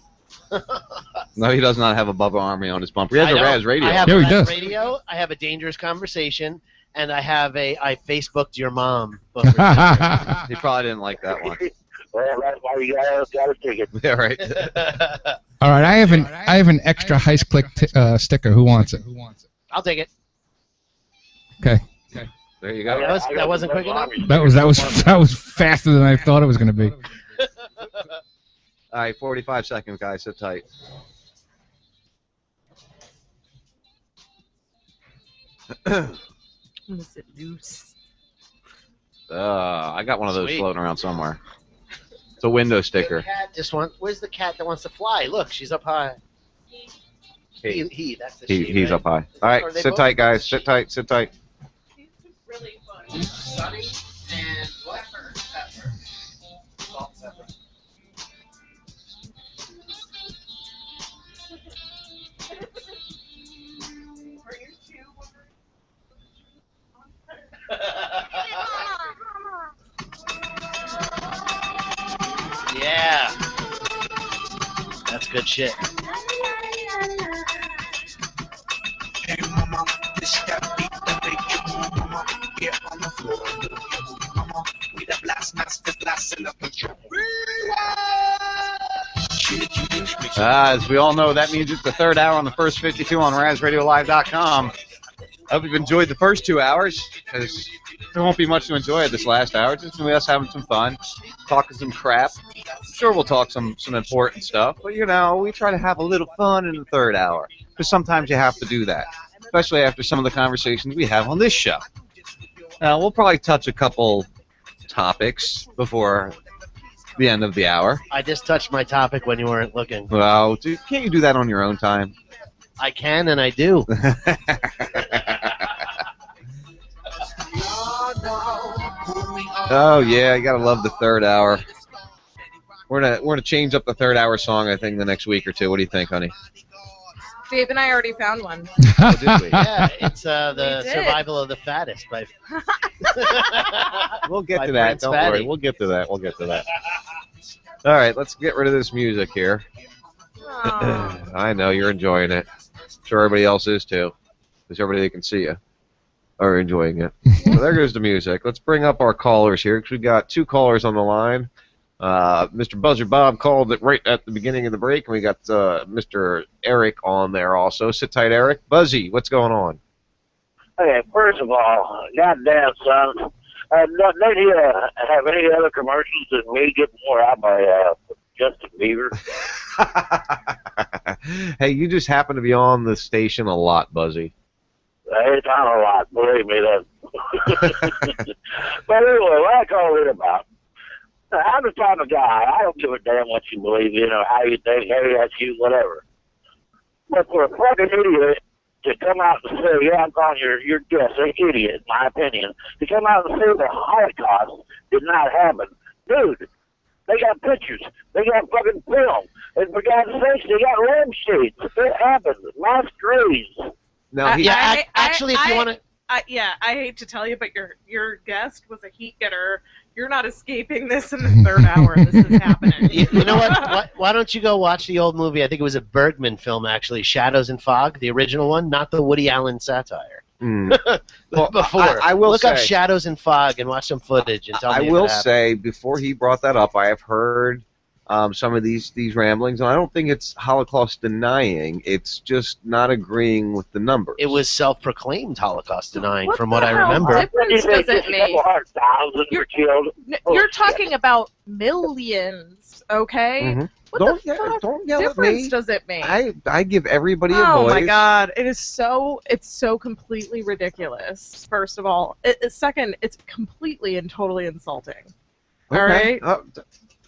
No, he does not have a Bubba Army on his bumper. He has a Raz radio. I have a Raz radio. I have a Dangerous Conversation, and I have I Facebooked your mom. He probably didn't like that one. Well, that's why you got a ticket. Yeah, right. All right, I have an extra Heist Click sticker. Who wants it? I'll take it. Okay. There you go. That wasn't quick enough. That was faster than I thought it was going to be. All right, 45 seconds, guys. Sit tight. Was it loose? I got one of those Sweet. floating around somewhere. It's a window sticker. Where's the cat that wants to fly? Look, she's up high. That's the she, He's right? up high. All right, sit tight, guys. Sit tight. Sit tight. Really fun. Sunny and pepper. Salt and pepper. Yeah. That's good shit. Hey mama, this that beat that make you move, mama. Get on the floor, mama. We the blast masters, blasting up the drum. As we all know, that means it's the third hour on the first 52 on RazRadioLive.com. I hope you've enjoyed the first 2 hours, because there won't be much to enjoy at this last hour. Just gonna be us having some fun, talking some crap. Sure, we'll talk some important stuff, but we try to have a little fun in the third hour, because sometimes you have to do that, especially after some of the conversations we have on this show. Now, we'll probably touch a couple topics before the end of the hour. I just touched my topic when you weren't looking. Well, dude, can't you do that on your own time? I can and I do. Oh yeah, you gotta love the third hour. We're gonna change up the third hour song, I think, the next week or two. What do you think, honey? Dave and I already found one. Oh, did we? Yeah, it's the We did. survival of the fattest by. We'll get By to that. Prince Don't Fatty. worry. We'll get to that. We'll get to that. All right, let's get rid of this music here. I know you're enjoying it. I'm sure everybody else is too, because everybody that can see you are enjoying it. So there goes the music. Let's bring up our callers here, because we got 2 callers on the line. Mr. Buzzer Bob called it right at the beginning of the break, and we got Mr. Eric on there also. Sit tight, Eric. Buzzy, what's going on? Okay, first of all, goddamn son, don't you have any other commercials than me getting more out by Justin Bieber? Hey, you just happen to be on the station a lot, Buzzy. It's not a lot, believe me. That. But anyway, what I call it about, I'm the type of guy, I don't give a damn what you believe in or how you think, hey, that's you, whatever. But for a fucking idiot to come out and say, yeah, I'm calling your guest an idiot, in my opinion, to come out and say the Holocaust did not happen. Dude, they got pictures. They got fucking film. And for God's sakes, they got lampshades. It happened. Mass graves. Now, Actually, if you want to. Yeah, I hate to tell you, but your guest was a heat getter. You're not escaping this in the third hour. This is happening. You know what? Why don't you go watch the old movie? I think it was a Bergman film, actually, Shadows and Fog, the original one, not the Woody Allen satire. Well, Before. I will Look up say- Shadows and Fog and watch some footage and tell me I if will it happened. say, before he brought that up, I have heard some of these ramblings, and I don't think it's Holocaust denying. It's just not agreeing with the numbers. It was self-proclaimed Holocaust denying, What from the what I hell remember. difference does it make? 100,000 were killed. You're talking about millions, okay? Mhm. What Don't the fuck yell at difference me. does it make? I give everybody a Oh voice. my god, it's so completely ridiculous. First of all, second, it's completely and totally insulting. All Okay. right.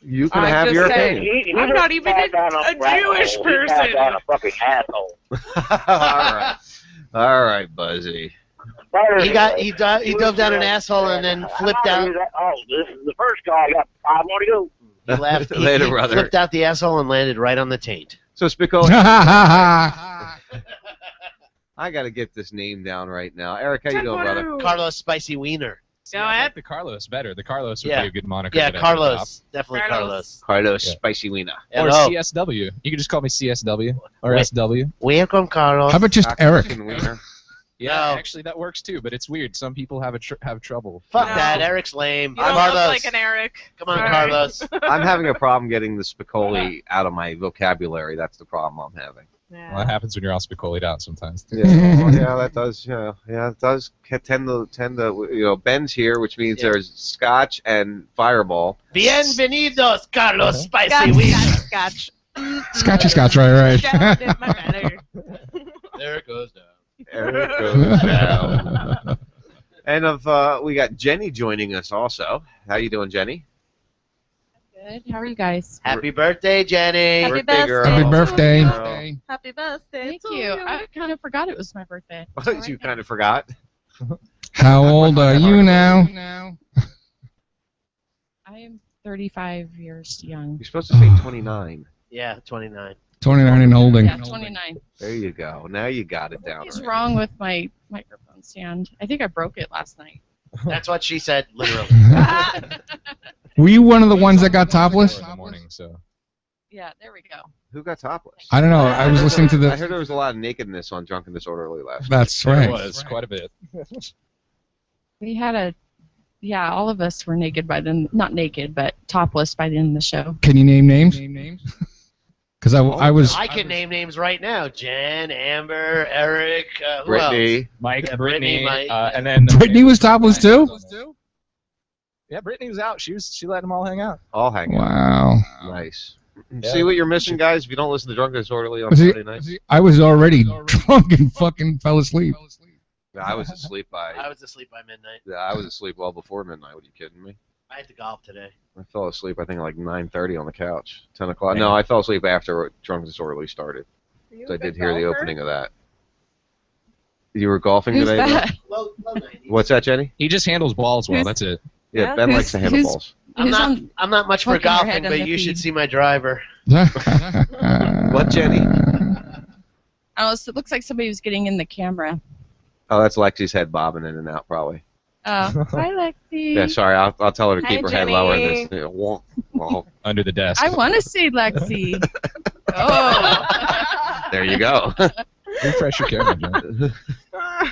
You can I'm have just your saying. opinion. I'm not even a Jewish person. He's a fucking asshole. All right, Buzzy. He dove down an asshole and then flipped out. Oh, this is the first call. I got 5 more to go. He laughed. Later, he brother. flipped out the asshole and landed right on the taint. So, Spicoli, I got to get this name down right now. Eric, how you doing, brother? Carlos Spicy Wiener. See, I like the Carlos better. The Carlos would Yeah. be a good moniker. Yeah, to put at the top. Carlos. Definitely Carlos. Carlos Yeah. Spicy Wiener. Or Hello. CSW. You can just call me CSW or Wait. SW. Welcome, Carlos. How about just Eric? Wiener. Yeah, No. actually that works too, but it's weird. Some people have have trouble. Fuck No. that. Eric's lame. You don't Carlos. look like an Eric. Come on, Sorry. Carlos. I'm having a problem getting the Spicoli out of my vocabulary. That's the problem I'm having. Well, that happens when you're all spicolied out sometimes. Yeah, well, yeah, that does. Yeah, it does tend to. Ben's here, which means there's Scotch and Fireball. Bienvenidos, Carlos Spicy Scotch, Wiener. Scotch. Scotchy Scotch, right. Down in my belly. There it goes down. There it goes down. And we got Jenny joining us also. How you doing, Jenny? Good. How are you guys? Happy birthday, Jenny. Happy Birthday girl. Happy birthday. Happy birthday. Thank to you. I kind of forgot it was my birthday. You kind of forgot. How old are you now? I am 35 years young. You're supposed to say 29. Yeah, 29. 29 and holding. Yeah, 29. There you go. Now you got it down. What's right. wrong with my microphone stand? I think I broke it last night. That's what she said, literally. Were you one of the ones that got topless? In the morning, so. Yeah, there we go. Who got topless? I don't know. I was listening to I heard the. there was a lot of nakedness on Drunk and Disorderly last That's There right. was quite a bit. We had yeah, all of us were naked by then. Not naked, but topless by the end of the show. Can you name names? Because I was. I can name names right now. Jen, Amber, Eric, who Brittany. else? Mike, Yeah, Brittany, Mike. and then Brittany was topless too? Yeah, Brittany was out. She let them all hang out. All hanging. Wow. Nice. Yeah. See what you're missing, guys? If you don't listen to Drunk and Disorderly on See, Friday nights. I was already drunk and fucking fell asleep. Yeah, I was asleep by. I was asleep by midnight. Yeah, I was asleep well before midnight. What are you kidding me? I had to golf today. I fell asleep. I think like 9:30 on the couch. 10 o'clock. No, I fell asleep after Drunk and Disorderly started. So I did hear the opening of that. You were golfing Who's today? that? Low 90s. What's that, Jenny? He just handles balls well. Who's- That's it. Yeah, Ben likes the handlebars. I'm not much for poking your golfing, head in but the you should feed? see my driver. What, Jenny? Oh, so it looks like somebody was getting in the camera. Oh, that's Lexi's head bobbing in and out, probably. Oh, hi, Lexi. Yeah, sorry. I'll tell her to Hi, keep her head lower. Jenny. This under the desk. I want to see Lexi. Oh. There you go. Refresh your camera, Jen.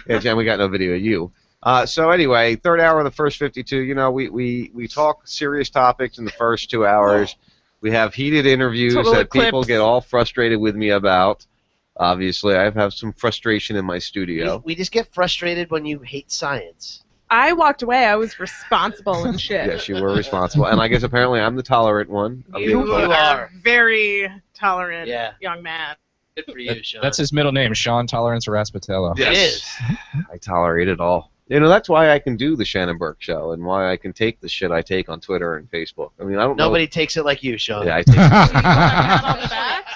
Yeah, Jen, we got no video of you. So anyway, third hour of the first 52. You know, we talk serious topics in the first 2 hours. We have heated interviews Total that people eclipse. get all frustrated with me about. Obviously, I have some frustration in my studio. We just get frustrated when you hate science. I walked away. I was responsible and shit. Yes, you were responsible, and I guess apparently I'm the tolerant one. of the You group. are very tolerant, Yeah. young man. Good for you, Sean. That's his middle name, Sean Tolerance Raspatello. Yes. It is. I tolerate it all. You know, that's why I can do the Shannon Burke show and why I can take the shit I take on Twitter and Facebook. I mean, I don't Nobody takes it like you, Sean. Yeah, I take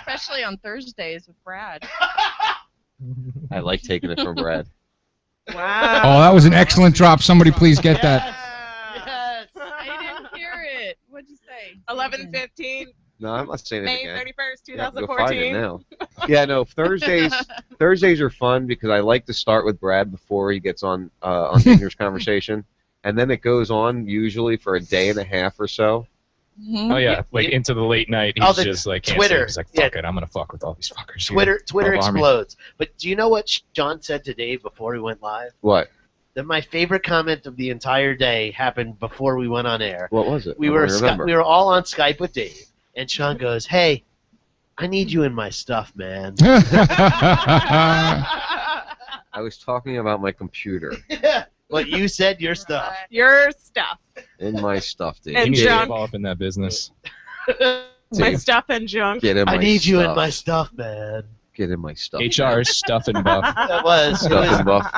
Especially on Thursdays with Brad. I like taking it from Brad. Wow. Oh, that was an excellent drop. Somebody please get that. Yes. I didn't hear it. What'd you say? 11:15. No, I'm not saying it May again. 31st, Yeah, go find it 2014. now. Yeah, no, Thursdays are fun because I like to start with Brad before he gets on Dangerous Conversation, and then it goes on usually for a day and a half or so. Oh yeah, like into the late night. He's just like can't Twitter. sleep. He's like, fuck it, I'm gonna fuck with all these fuckers. Twitter here. explodes. But do you know what Sean said to Dave before we went live? What? That my favorite comment of the entire day happened before we went on air. What was it? We I were don't remember. we were all on Skype with Dave, and Sean goes, "Hey, I need you in my stuff, man." I was talking about my computer. But you said your stuff. Your stuff. In my stuff, Dave. And You need to junk. get involved in that business. My stuff and junk. Get in my I need you in stuff. my stuff, man. Get in my stuff. HR is stuff and buff. That was. Stuff and buff.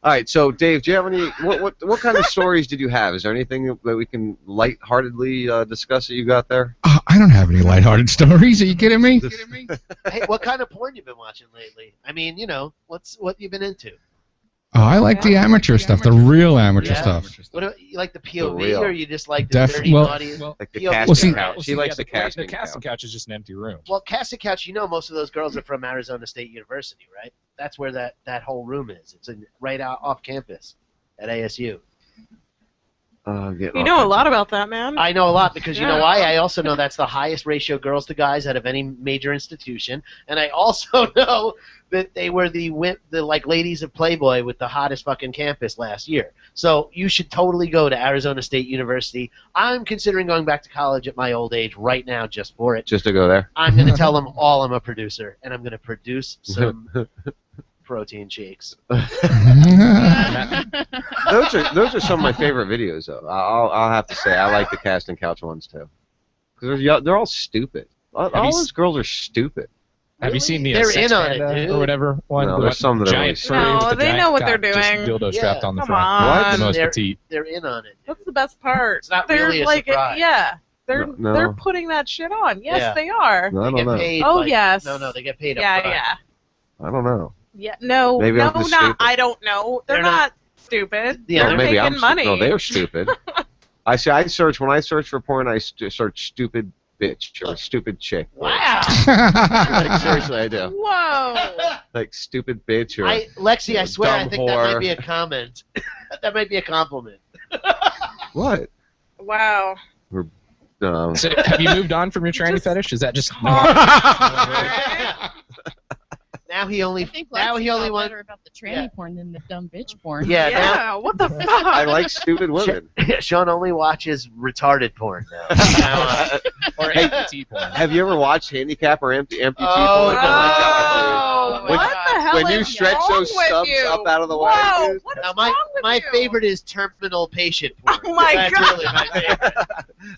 All right, so Dave, do you have any? What kind of stories did you have? Is there anything that we can lightheartedly discuss that you got there? I don't have any lighthearted stories. Are you kidding me? Hey, what kind of porn you been watching lately? I mean, you know, what you been into? Oh, I like the amateur stuff, the real amateur Yeah. stuff. What do you like the POV, real. or you just like the dirty, naughty? Like the POV? casting Well, couch. She likes the casting The casting couch is just an empty room. Well, casting couch, you know, most of those girls are from Arizona State University, right? That's where that whole room is. It's right out off campus at ASU. You know a lot about that, man. I know a lot because you know Yeah. why? I also know that's the highest ratio girls to guys out of any major institution, and I also know that they were the like ladies of Playboy with the hottest fucking campus last year. So you should totally go to Arizona State University. I'm considering going back to college at my old age right now just for it. Just to go there. I'm going to tell them all I'm a producer, and I'm going to produce some protein shakes. Those are some of my favorite videos, though. I'll have to say I like the casting couch ones too, because they're all stupid. All those girls are stupid. Have you seen the They're Sex in on it, Panda dude. or whatever one? No, The there's some that are giant really furry with No, the they giant know what they're cock, just doing. dildo strapped on the Come front. on. The most They're- petite. They're in on it. That's the best part. It's not They're really a like, surprise. yeah, they're No. they're putting that shit on. Yes, Yeah. they are. No, I They don't get know. paid. Oh like- yes. No, they get paid up Yeah, front. yeah, I don't know. yeah. No, Maybe no, I'm just not. stupid. I don't know. They're They're not not- stupid. Yeah, they're Or maybe making I'm money. No, they're stupid. I say when I search for porn, I search stupid bitch or stupid chick. Wow. Like, seriously, I do. Whoa. Like stupid bitch or Lexi, I swear, I dumb think that might whore. be a comment. That might be a compliment. What? Wow. So, have you moved on from your tranny fetish? Is that just Now he only. I think Now Lexi he only felt wants. better about the tranny porn than the dumb bitch porn. Yeah. Yeah. What the fuck? I like stupid women. Sean only watches retarded porn now. or Hey, amputee porn? Have you ever watched handicap or amputee porn? Oh, Oh my God, Oh, When- what the hell when you is stretch wrong those with stubs you? up out of the way, Whoa, dude. what is Now, wrong with my you? favorite is terminal patient porn. Oh my That's God. really my favorite.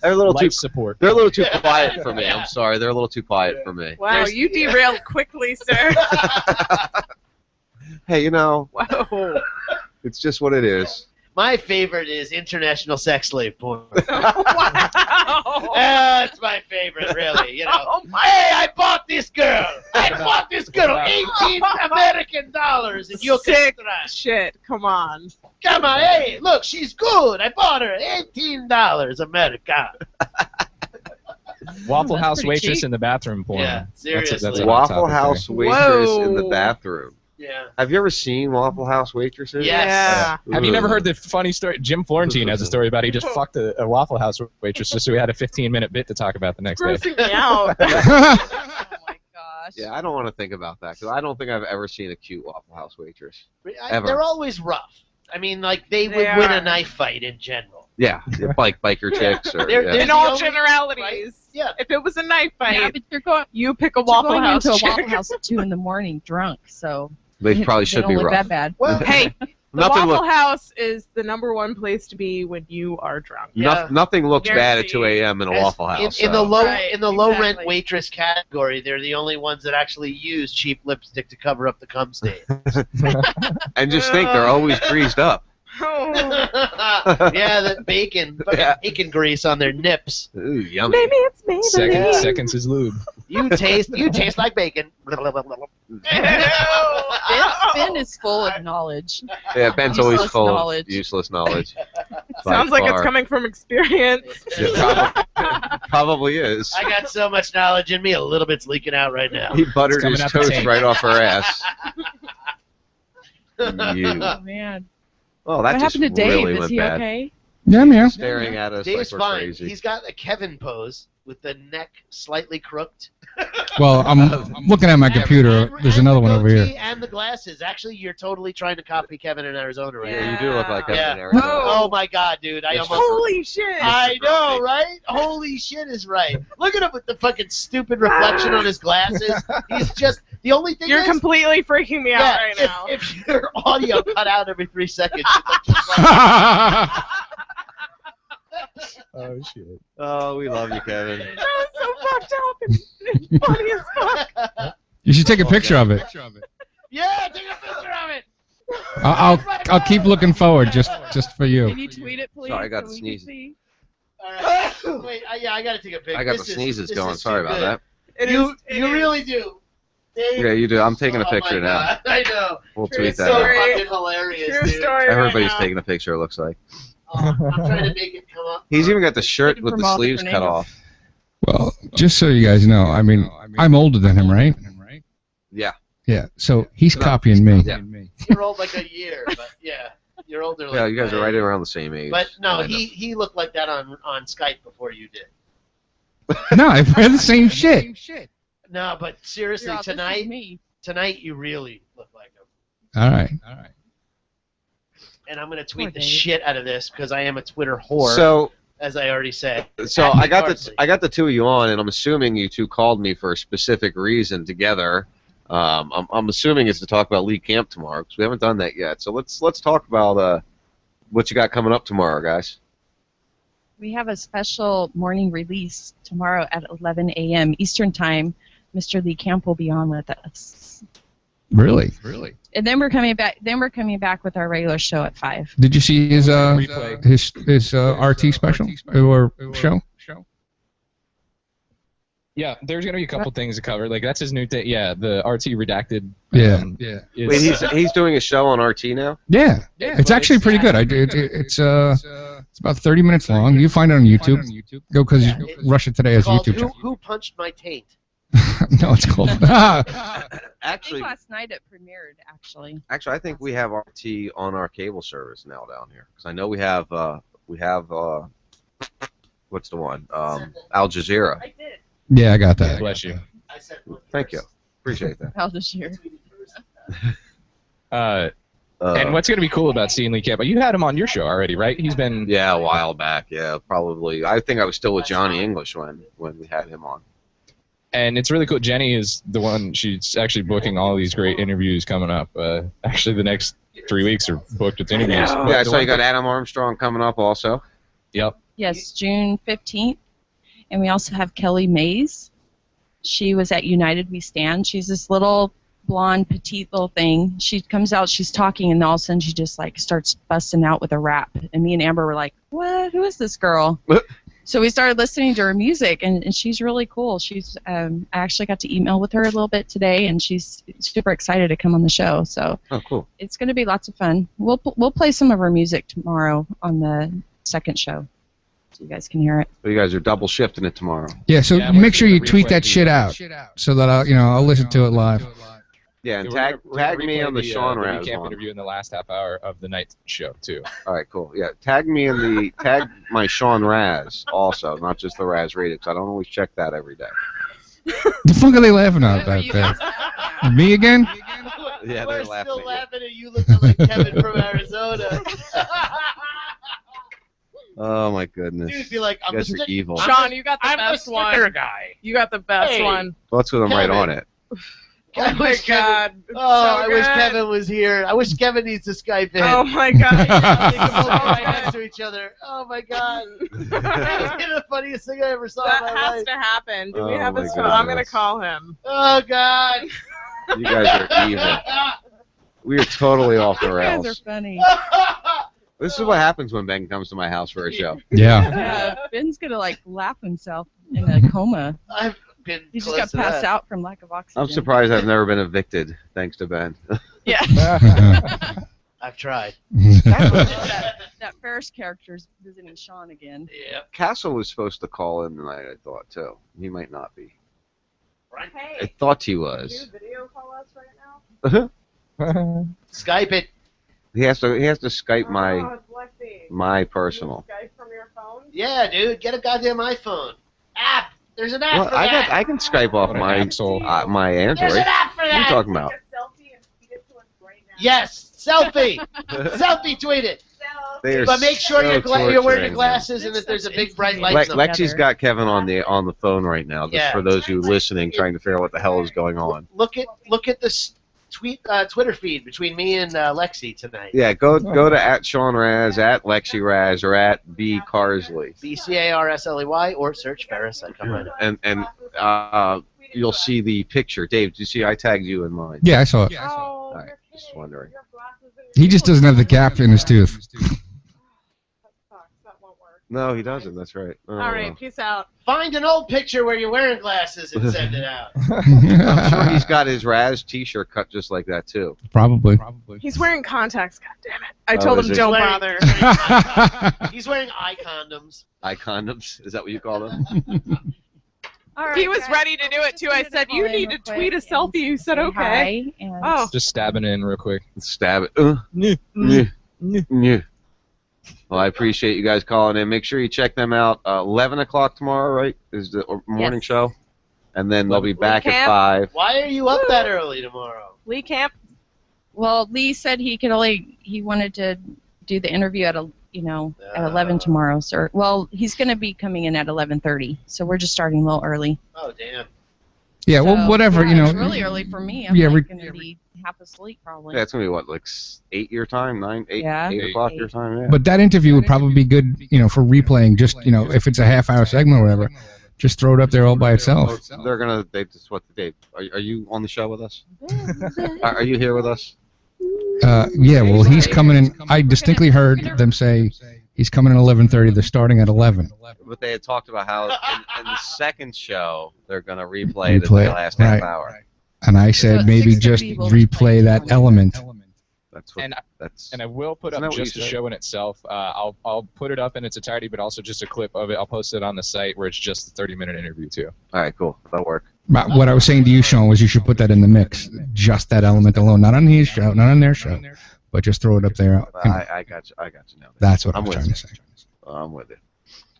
They're a little Life too. support. They're a little too quiet for me. I'm sorry. They're a little too quiet for me. Wow, you derailed quickly, sir. Hey, you know, Whoa. it's just what it is. My favorite is international sex slave porn. Wow. That's my favorite, really. You know, hey, I bought this girl. I bought this girl $18 American, and you can Sick try. shit. Come on. Come on, hey, look, she's good. I bought her $18 American. Waffle That's House pretty waitress cheap. in the bathroom porn. Yeah, seriously. That's a hot Waffle topic House there. waitress in the Whoa. bathroom. Yeah. Have you ever seen Waffle House waitresses? Yeah. Have you never Ooh. heard the funny story? Jim Florentine has a story about he just fucked a Waffle House waitress just so he had a 15-minute bit to talk about the next day. Grossing me out. Yeah, I don't want to think about that because I don't think I've ever seen a cute Waffle House waitress. Ever. They're always rough. I mean, like, they would They win are. a knife fight in general. Yeah, biker chicks or They're- yeah. they're In all the only- generalities. Yeah. If it was a knife fight, Yeah, but you're going. you pick a You're Waffle going House into a chick. Waffle House at 2 in the morning, drunk. So They probably should don't be look rough. that bad. Well, hey, the Nothing Waffle look- House is the #1 place to be when you are drunk. Nothing looks bad at 2 Guaranteed. a.m. in a As- Waffle House. In the so. low Right, in the low rent exactly. waitress category, they're the only ones that actually use cheap lipstick to cover up the cum stain. And just think, they're always greased up. Yeah, that bacon, fucking bacon grease on their nips. Ooh, yummy. Maybe it's Maybelline. Seconds is lube. You taste like bacon. Ben is full of knowledge. Yeah, Ben's always Useless full knowledge. of useless knowledge. By Sounds like it's far. coming from experience. Yeah, probably is. I got so much knowledge in me, a little bit's leaking out right now. He buttered It's coming his out the toast tank. right off her ass. You. Oh man. Oh, that What just happened to Dave? really Is went he bad. okay? Yeah, I'm here. Staring at us Dave's like we're fine. crazy. He's got a Kevin pose with the neck slightly crooked. Well, I'm looking at my computer. There's another one over Goatee here. And the glasses. Actually, you're totally trying to copy Kevin in Arizona right Yeah, now. you do look like Kevin Yeah. in Arizona. Oh my God, dude! I It's almost. Holy shit! I know, right? Holy shit is right. Look at him with the fucking stupid reflection on his glasses. He's just the only thing. You're is, completely freaking me out yeah, right now. If your audio cut out every 3 seconds. Oh shit. Oh, we love you, Kevin. That was so fucked up and funny as fuck. You should take a picture of it. Yeah, take a picture of it. I'll keep looking forward just for Can you. you tweet it, please? Sorry, I got so the we can sneezes. see? All right. Wait, yeah, I gotta take a picture. I got the This is- sneezes this going. is Sorry too about good. that. You is. really do. Dave, Yeah, you do. I'm taking a oh picture my now. God, I know. We'll True tweet that So out. story. fucking hilarious, True dude. story. Everybody's right now. taking a picture, it looks like. I'm trying to make it come up. He's even got the shirt with from the all sleeves different cut angles. off. Well, just so you guys know, I mean, I'm older than him, right? Yeah. Yeah. So he's copying me. Yeah. You're old like a year, but yeah, you're older. Like Yeah, you guys are my right age. around the same age. But no, Kinda. he looked like that on Skype before you did. No, I wear the same shit. No, but seriously, You're all, this is tonight me. you really look like him. All right. And I'm gonna tweet Poor the Dave. shit out of this because I am a Twitter whore. So, as I already said. so At I got Parsley. the two of you on, and I'm assuming you two called me for a specific reason together. I'm assuming it's to talk about Lee Camp tomorrow because we haven't done that yet. So let's talk about what you got coming up tomorrow, guys. We have a special morning release tomorrow at 11 a.m. Eastern Time. Mr. Lee Camp will be on with us. Really? And then we're coming back. Then we're coming back with our regular show at 5. Did you see his Replay. his RT special or show? Yeah, there's gonna be a couple things to cover. Like that's his new thing. Yeah, the RT redacted. Yeah. is- Wait, he's doing a show on RT now. Yeah. It's actually pretty good. It's about 30 minutes long. You find it on YouTube. Go because Russia Today has a Called YouTube Who, channel. Who Punched My Taint? No, it's called. I Actually, think last night it premiered. Actually. I think we have RT on our cable service now down here because I know we have what's the one Al Jazeera. I did. Yeah, I got that. Bless you. I said Thank you, appreciate that. How this year? And what's gonna be cool about seeing Lee Camp? You had him on your show already, right? He's been Yeah, a while back. Yeah, probably. I think I was still with Johnny English when we had him on. And it's really cool. Jenny is the one. She's actually booking all these great interviews coming up. Actually, the next 3 weeks are booked with interviews. Yeah, I saw you got Adam Armstrong coming up also. Yep. Yes, June 15th. And we also have Kelly Mays. She was at United We Stand. She's this little blonde, petite little thing. She comes out, she's talking, and all of a sudden she just like starts busting out with a rap. And me and Amber were like, "What? Who is this girl?" So we started listening to her music, and she's really cool. She's I actually got to email with her a little bit today, and she's super excited to come on the show. So Oh, cool. it's going to be lots of fun. We'll play some of her music tomorrow on the second show, so you guys can hear it. So you guys are double shifting it tomorrow. Yeah, so make sure you tweet that shit out so that I'll listen to it live. Yeah, and We're tag gonna me on the replay Sean the Raz recap one. interview in the last half hour of the night show too. All right, cool. Yeah, tag my Sean Raz also, not just the Raz Radio, because I don't always check that every day. The fuck are they laughing at that? Me again? Yeah, We're they're laughing still at you. laughing at you looking like Kevin from Arizona. Oh my goodness. Dude, be like, I'm you guys the are stick- evil. Sean, you got the I'm best the one. sticker guy. You got the best Hey. one. Well, that's because I'm right Kevin. on it. Oh my God. It's Oh, so I wish good. Kevin was here. I wish Kevin needs to Skype in. Oh my God. They can both be right next to each other. Oh my God. That was the funniest thing I ever saw That in my has life. to happen. Do we Oh have my his phone? I'm gonna goodness. call him. Oh God. You guys are evil. We are totally off the You guys are rails. funny. This is what happens when Ben comes to my house for a show. Yeah. Ben's gonna like laugh himself in a coma. I've been He just close got to passed that. out from lack of oxygen. I'm surprised I've never been evicted, thanks to Ben. Yeah. I've tried. that Ferris character's visiting Sean again. Yeah. Castle was supposed to call in tonight, I thought, too. He might not be. Right. I thought he was. video call us right now? Skype it. He has to Skype Oh, it's Lexi. my personal. Skype from your phone? Yeah, dude. Get a goddamn iPhone. App. There's an app Well, for that. I can Skype off my my There's Android. an app for What are you that. talking about? Yes. Selfie. Selfie tweet it. They are But make sure so you're wearing torturing your him. glasses and that there's a big bright light. Lexi's got Kevin on the phone right now, just Yeah. for those who are listening, trying to figure out what the hell is going on. Look at this Twitter feed between me and Lexi tonight. Yeah, go to @Sean Raz, @Lexi Raz, or @B Carsley, BCARSLEY, or search Ferris. I come right up. and you'll see the picture. Dave, did you see I tagged you in mine? Yeah, I saw it. All right, just wondering. He just doesn't have the gap in his tooth. No, he doesn't. That's right. Oh, All right, peace out. Find an old picture where you're wearing glasses and send it out. I'm sure he's got his Raz T-shirt cut just like that too. Probably. He's wearing contacts. God damn it! I Oh, told is him he? don't Wearing- bother. He's wearing eye condoms. Eye condoms? Is that what you call them? He was ready to do it too. I said, "You need to tweet a selfie." You said, "Okay." Oh, Just stabbing it in real quick. Stab it. Yeah. Well, I appreciate you guys calling in. Make sure you check them out. 11 o'clock tomorrow, right? Is the morning Yes. show? And then they'll be back at Camp. 5. Why are you up that early tomorrow? Lee Camp. Well, Lee said he wanted to do the interview at 11 tomorrow. So, well, he's going to be coming in at 11:30. So we're just starting a little early. Oh, damn. Yeah, well, whatever, Yeah, it's really early for me. I'm Yeah, going to be half asleep probably. Yeah, it's going to be what, like 8 your time? 8 Yeah. o'clock your time? Yeah. But that interview would probably be good, for replaying. Just if it's a half-hour segment or whatever, just throw it up there all by itself. They're going to, just what the date? Are you on the show with us? Are you here with us? Yeah, well, he's coming in. I distinctly heard them say he's coming in 11:30. They're starting at 11. But they had talked about how in the second show, they're going to replay the last half right. hour. And I said maybe just replay that element. That's what. And I will put Isn't that up what you just the said? show in itself. I'll put it up in its entirety, but also just a clip of it. I'll post it on the site where it's just the 30-minute interview too. All right, cool. That'll work. But what I was saying to you, Sean, was you should put that in the mix. Just that element alone, not on his show, not on their show, but just throw it up there. I got you. I got you now. That's what I'm I'm with trying you. to say. I'm with you.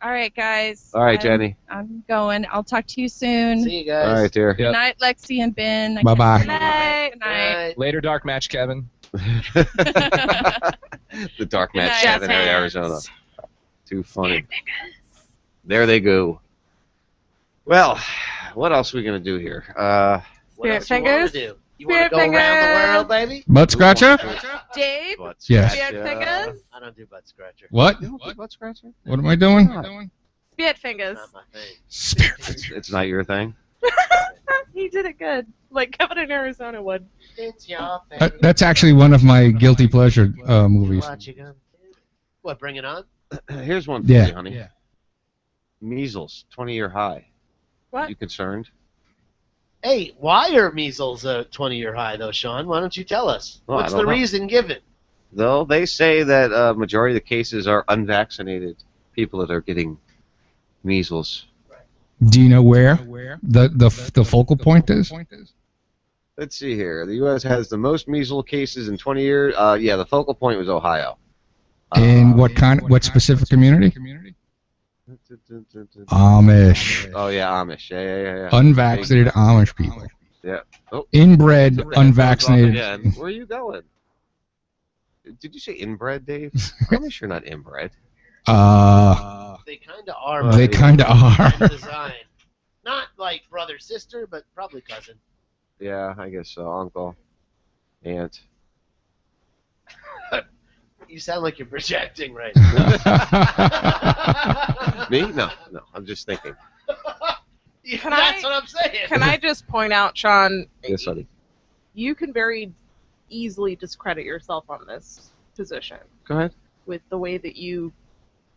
All right, guys. All right, Jenny. I'm going. I'll talk to you soon. See you guys. All right, dear. Good night, Lexi and Ben. I Bye-bye. can't believe it. Good night. Later, dark match, Kevin. The dark match Good night. Kevin in Arizona. Too funny. There they go. Well, what else are we gonna do here? What else Spirit you want fingers? to do? You want to go around the world, baby? Butt scratcher? Dave. Yes. Spirit fingers. I don't do butt scratcher. What? You don't do butt scratcher? What am I doing? Spirit fingers. Not my thing. It's not your thing. He did it good, like Kevin in Arizona would. It's your thing. That's actually one of my guilty pleasure movies. What you gonna do? What, bring it on? Here's one for Yeah. you, honey. Measles, 20-year high. What? You concerned? Hey, why are measles a 20-year high, though, Sean? Why don't you tell us? Well, I What's don't the know. reason given? Though they say that majority of the cases are unvaccinated people that are getting measles. Do you know where the focal point is? Let's see here. The U.S. has the most measles cases in 20 years. Yeah, the focal point was Ohio. In what specific community? Amish. Oh yeah, Amish. Yeah. Unvaccinated Amish people. Yeah. Oh. Inbred, unvaccinated. Again. Where are you going? Did you say inbred, Dave? Amish are not inbred. They kind of are. They kind of are. Design. Not like brother, sister, but probably cousin. Yeah, I guess so. Uncle, aunt. You sound like you're projecting right now. Me? No. I'm just thinking. That's what I'm saying. Can I just point out, Sean? Yes, honey. You can very easily discredit yourself on this position. Go ahead. With the way that you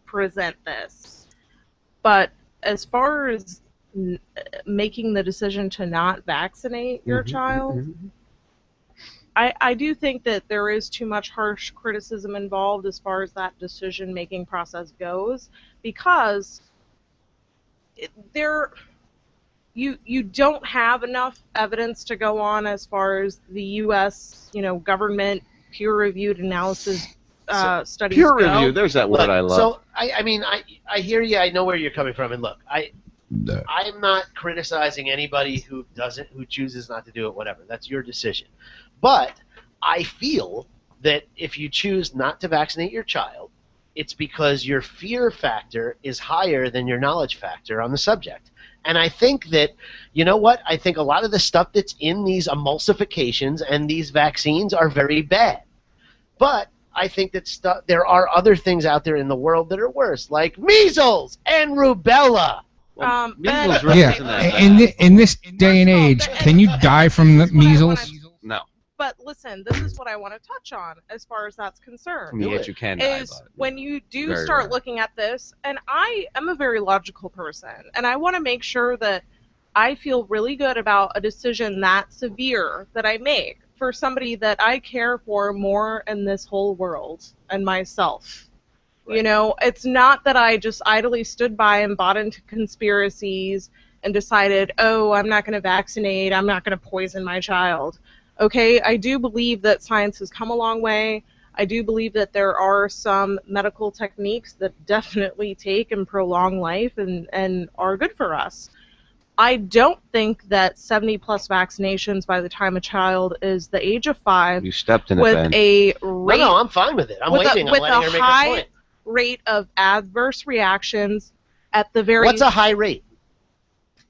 present this. But as far as making the decision to not vaccinate your child, I do think that there is too much harsh criticism involved as far as that decision-making process goes, because you don't have enough evidence to go on as far as the U.S. Government peer-reviewed analysis studies Peer go. review. There's that word Look, I love. So I hear you. I know where you're coming from, and look, I'm not criticizing anybody who chooses not to do it. Whatever, that's your decision. But I feel that if you choose not to vaccinate your child, it's because your fear factor is higher than your knowledge factor on the subject. And I think that, you know what? I think a lot of the stuff that's in these emulsifications and these vaccines are very bad. But I think that there are other things out there in the world that are worse, like measles and rubella. Measles really isn't that bad. In this day and age, can you die from the measles? No. But listen, this is what I want to touch on as far as that's concerned. Yes, you can die, is but when you do very start rare. looking at this, and I am a very logical person, and I want to make sure that I feel really good about a decision that severe that I make for somebody that I care for more in this whole world and myself. Right. It's not that I just idly stood by and bought into conspiracies and decided, oh, I'm not going to vaccinate, I'm not going to poison my child. Okay, I do believe that science has come a long way. I do believe that there are some medical techniques that definitely take and prolong life and are good for us. I don't think that 70-plus vaccinations by the time a child is the age of 5 You stepped in it, with Ben. a rate... No, I'm fine with it. I'm waiting. I'm letting her make her point. Rate of adverse reactions at the very... What's a high rate?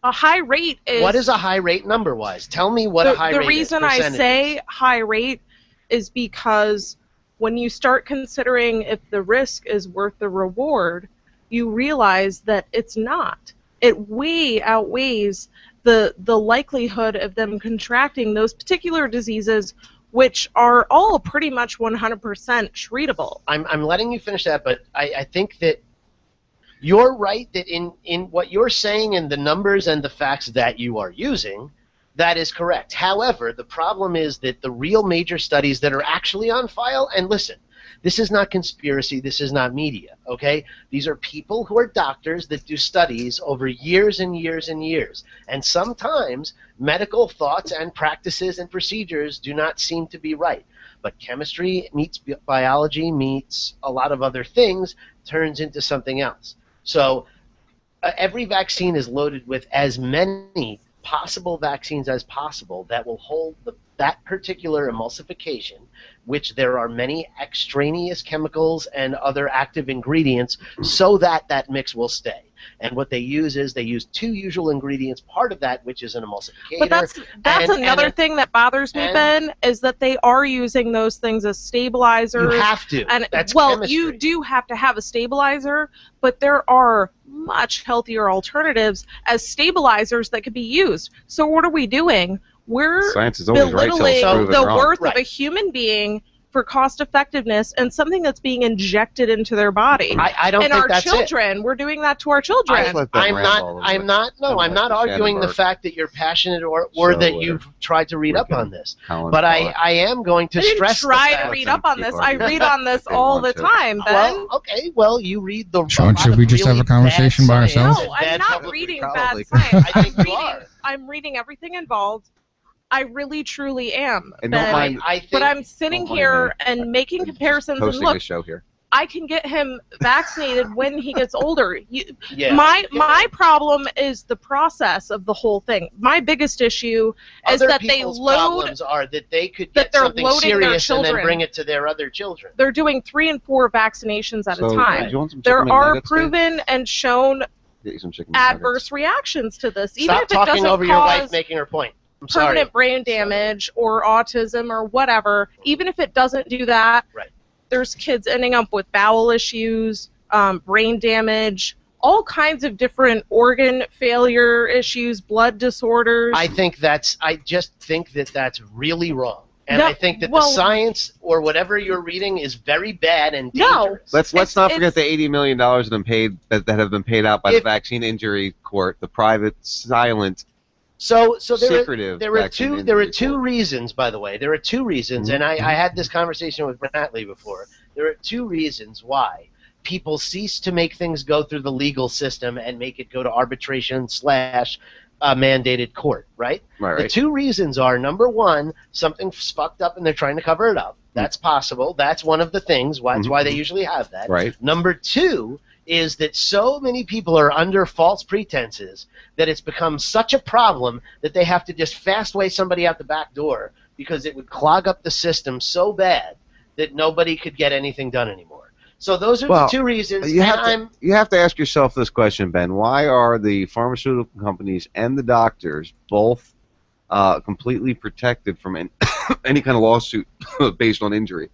A high rate is... What is a high rate number-wise? Tell me what a high rate is. The reason I say high rate is because when you start considering if the risk is worth the reward, you realize that it's not. It way outweighs the likelihood of them contracting those particular diseases, which are all pretty much 100% treatable. I'm letting you finish that, but I think that you're right that in what you're saying and the numbers and the facts that you are using, that is correct. However, the problem is that the real major studies that are actually on file, and listen, this is not conspiracy, this is not media, okay? These are people who are doctors that do studies over years and years and years. And sometimes medical thoughts and practices and procedures do not seem to be right. But chemistry meets biology meets a lot of other things, turns into something else. So every vaccine is loaded with as many possible vaccines as possible that will hold that particular emulsification, which there are many extraneous chemicals and other active ingredients, so that that mix will stay. And what they use is they use 2 usual ingredients, part of that which is an emulsificator. But that's another thing that bothers me, Ben, is that they are using those things as stabilizers. You have to. And that's well, chemistry. you do have to have a stabilizer, but there are much healthier alternatives as stabilizers that could be used. So what are we doing? We're Science is always right till it's belittling proven the wrong. worth Right. of a human being for cost effectiveness and something that's being injected into their body. I don't and think our that's children, we're doing that to our children. I'm not arguing the fact that you're passionate or that you've tried to read up on this. But I am going to I didn't stress try the to fact. read up on this. I read on this all the time, Ben. Well, okay, well, you read the. Sean, should we just have a conversation by ourselves? No, I'm not reading bad science. I'm reading everything involved. I really, truly am. And Ben. don't mind- But I'm sitting here and making comparisons. And Posting look, a show here. I can get him vaccinated when he gets older. Yeah. My problem is the process of the whole thing. My biggest issue is Other that they people's load. problems are that they could get they're something loading their serious and then children. bring it to their other children. They're doing 3 and 4 vaccinations at So, a time. do you want some There chicken are McNuggets, Dan? proven and shown Get you some chicken adverse reactions to this. Even Stop if it talking doesn't over your wife cause making her point. I'm sorry. permanent brain damage or autism or whatever, even if it doesn't do that, there's kids ending up with bowel issues, brain damage, all kinds of different organ failure issues, blood disorders. I just think that that's really wrong. And No, I think that the well- science or whatever you're reading is very bad and dangerous. Let's not forget the $80 million that have been paid out by the If- Vaccine Injury Court, the private, silent. So there secretive are vaccine two injury reasons, by the way. There are 2 reasons, and I had this conversation with Brantley before. There are 2 reasons why people cease to make things go through the legal system and make it go to arbitration / mandated court, right? The 2 reasons are, number 1, something's fucked up and they're trying to cover it up. That's possible. That's one of the things. That's why they usually have that. Right. Number 2 is that so many people are under false pretenses that it's become such a problem that they have to just fast way somebody out the back door because it would clog up the system so bad that nobody could get anything done anymore. So those are the 2 reasons. You have to ask yourself this question, Ben. Why are the pharmaceutical companies and the doctors both completely protected from any kind of lawsuit based on injury?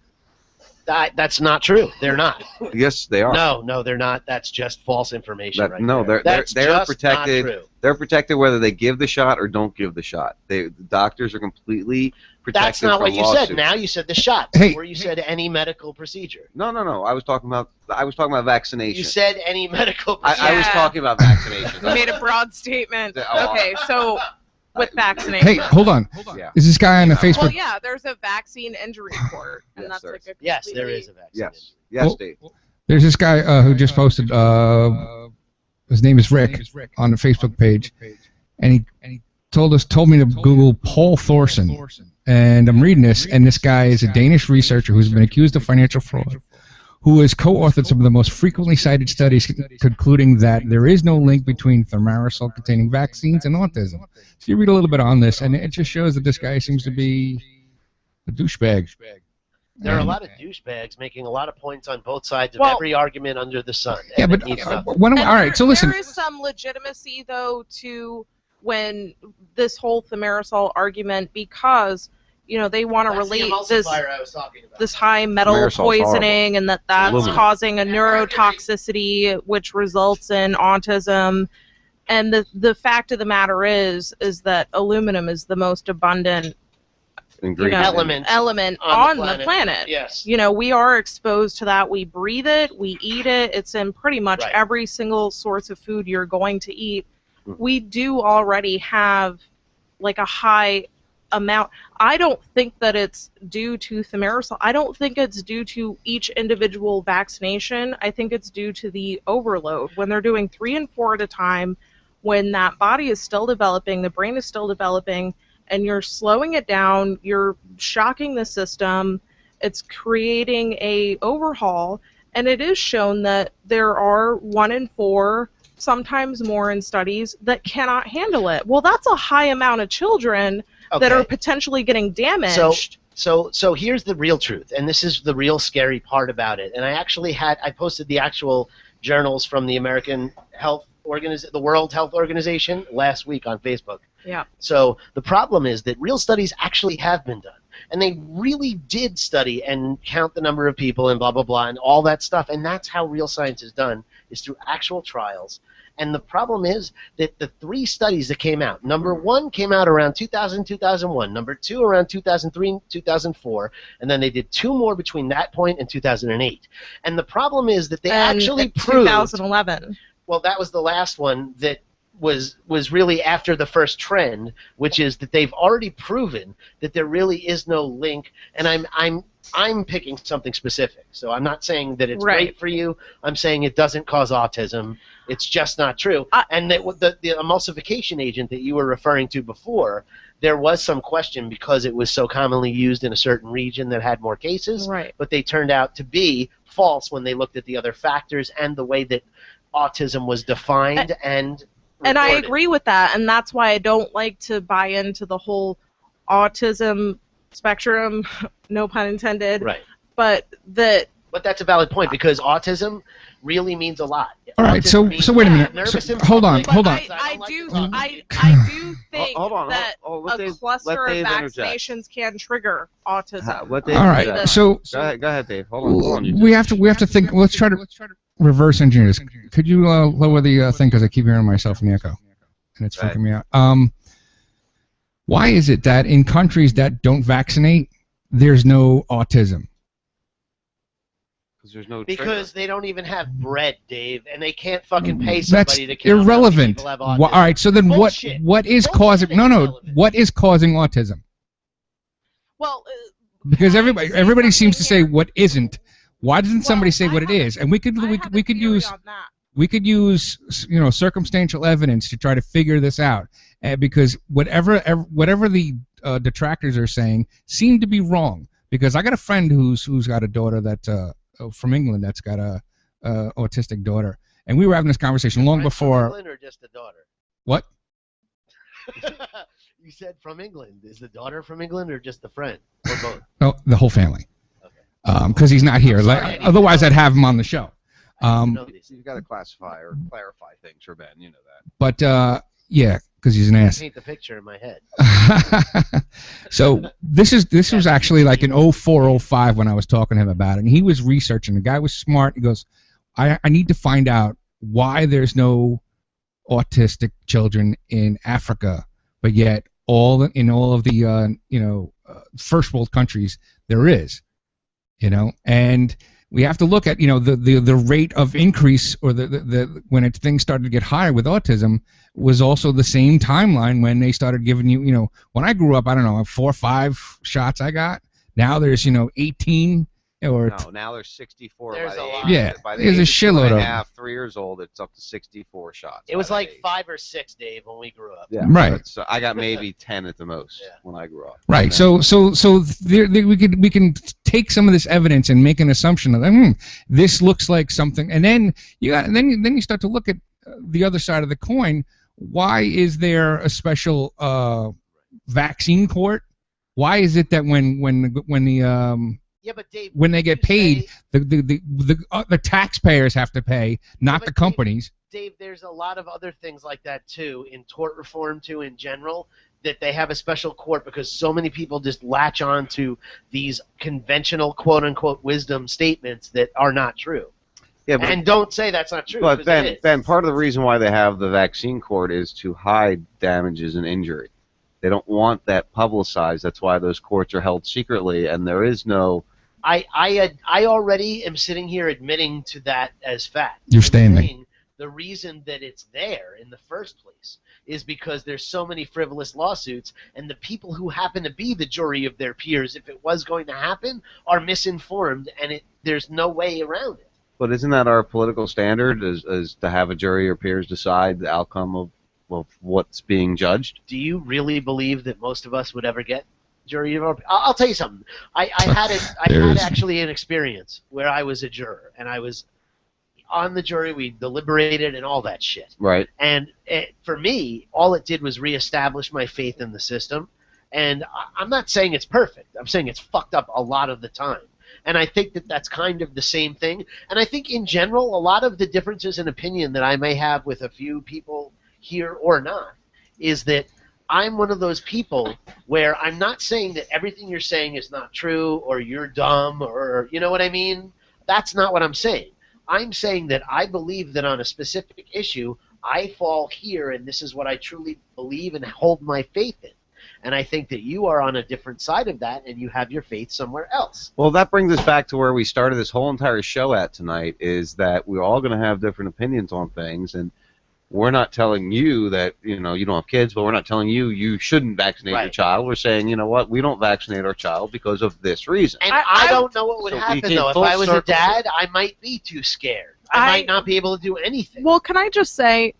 That's not true. They're not. Yes, they are. No, they're not. That's just false information. They're That's just protected. Not true. They're protected whether they give the shot or don't give the shot. The doctors are completely protected. That's not from what you lawsuits. said. Now you said the shot, Hey. or you said any medical procedure. No. I was talking about vaccination. You said any medical I procedure. was talking about vaccination. You made a broad statement. Oh. Okay, so with vaccination. Hey, hold on. Yeah. Is this guy on the Facebook? Well, yeah, there's a vaccine injury court, and that's like a Yes, there is a vaccine. Yes, Well, Dave. There's this guy who just posted. His name is Rick on the Facebook page, and he told me to Google Paul Thorsen, and I'm reading this, and this guy is a Danish researcher who's been accused of financial fraud, who has co-authored some of the most frequently cited studies concluding that there is no link between thimerosal-containing vaccines and autism. So you read a little bit on this, and it just shows that this guy seems to be a douchebag. There are a lot of douchebags making a lot of points on both sides of Well- every argument under the sun. Yeah, and but it needs nothing. all right, so listen. There is some legitimacy, though, to when this whole thimerosal argument, because they want to That's the relate this emulsifier I was talking about. this high metal Thimerosal's poisoning, and that's Aluminum. causing a neurotoxicity, which results in autism. And the fact of the matter is that aluminum is the most abundant Ingredient. element on the planet. Yes. We are exposed to that. We breathe it. We eat it. It's in pretty much Right. every single source of food you're going to eat. We do already have like a high amount. I don't think that it's due to thimerosal. I don't think it's due to each individual vaccination. I think it's due to the overload. When they're doing 3 and 4 at a time, when that body is still developing, the brain is still developing, and you're slowing it down, you're shocking the system, it's creating a overhaul, and it is shown that there are 1 in 4, sometimes more in studies, that cannot handle it. Well, that's a high amount of children that are potentially getting damaged. So here's the real truth, and this is the real scary part about it. And I posted the actual journals from the American Health the World Health Organization last week on Facebook. Yeah. So the problem is that real studies actually have been done, and they really did study and count the number of people and blah blah blah and all that stuff. And that's how real science is done, is through actual trials. And the problem is that the 3 studies that came out, number 1 came out around 2000, 2001, number 2 around 2003, 2004, and then they did 2 more between that point and 2008. And the problem is that they actually proved 2011. Well, that was the last one that was really after the first trend, which is that they've already proven that there really is no link. And I'm picking something specific, so I'm not saying that it's great for you. I'm saying it doesn't cause autism. It's just not true. And that the emulsification agent that you were referring to before, there was some question because it was so commonly used in a certain region that had more cases. Right. But they turned out to be false when they looked at the other factors and the way that autism was defined and I reported. agree with that, and that's why I don't like to buy into the whole autism spectrum, no pun intended. Right. But that's a valid point because autism really means a lot. All right, so wait a minute. Hold on. I do think that a cluster of vaccinations can trigger autism. All right, so go ahead, Dave. Hold on. We have to think. Let's try to reverse engineer this. Could you lower the thing because I keep hearing myself in the echo, and it's freaking me out. Why is it that in countries that don't vaccinate, there's no autism? Because they don't even have bread, Dave, and they can't fucking pay That's somebody to count irrelevant. how many people have autism. All right, so then Bullshit. what is causing? No. What is causing autism? Well, because everybody seems to say what isn't. Why doesn't somebody say what it is? And we could use circumstantial evidence to try to figure this out. Because whatever the detractors are saying seem to be wrong. Because I got a friend who's got a daughter that's from England that's got a autistic daughter, and we were having this conversation long before. From England or just the daughter? What? You said from England. Is the daughter from England or just the friend? Or both? No, the whole family. Because he's not here. Otherwise, I'd have him on the show. You've got to classify or clarify things for Ben. You know that. But yeah, because he's an ass. Paint the picture in my head. So this was actually like in 04, 05 when I was talking to him about it, and he was researching. The guy was smart. He goes, I need to find out why there's no autistic children in Africa, but yet in all of the first world countries there is. And we have to look at the rate of increase or the when things started to get higher with autism was also the same timeline when they started giving you when I grew up, I don't know, 4 or 5 shots I got. Now there's 18 or now there's 64 there's by the age. Yeah, By the there's a age of shitload 2 and of a half, 3 years old, it's up to 64 shots. It was like 5 or 6, Dave, when we grew up. Yeah, right. So I got maybe 10 at the most when I grew up. Right. So we can take some of this evidence and make an assumption of this looks like something, and then you start to look at the other side of the coin. Why is there a special vaccine court? Why is it that when they get paid, the taxpayers have to pay, not the companies? Dave, there's a lot of other things like that too in tort reform too in general, that they have a special court because so many people just latch on to these conventional quote-unquote wisdom statements that are not true. Yeah, but, and don't say that's not true. But Ben, part of the reason why they have the vaccine court is to hide damages and injury. They don't want that publicized. That's why those courts are held secretly, and there is no... I already am sitting here admitting to that as fact. You're standing. The reason that it's there in the first place is because there's so many frivolous lawsuits, and the people who happen to be the jury of their peers, if it was going to happen, are misinformed, and there's no way around it. But isn't that our political standard, is to have a jury or peers decide the outcome of what's being judged? Do you really believe that most of us would ever get jury? I'll tell you something. I had actually an experience where I was a juror, and I was on the jury. We deliberated and all that shit. Right. And for me, all it did was reestablish my faith in the system. And I'm not saying it's perfect. I'm saying it's fucked up a lot of the time. And I think that that's kind of the same thing. And I think in general, a lot of the differences in opinion that I may have with a few people here or not is that I'm one of those people where I'm not saying that everything you're saying is not true or you're dumb or you know what I mean? That's not what I'm saying. I'm saying that I believe that on a specific issue, I fall here, and this is what I truly believe and hold my faith in. And I think that you are on a different side of that, and you have your faith somewhere else. Well, that brings us back to where we started this whole entire show at tonight, is that we're all going to have different opinions on things, and we're not telling you that, you don't have kids, but we're not telling you shouldn't vaccinate your child. We're saying, you know what, we don't vaccinate our child because of this reason. And I don't know what would happen, though. If I was a circle. dad, I might be too scared. I might not be able to do anything. Well, can I just say,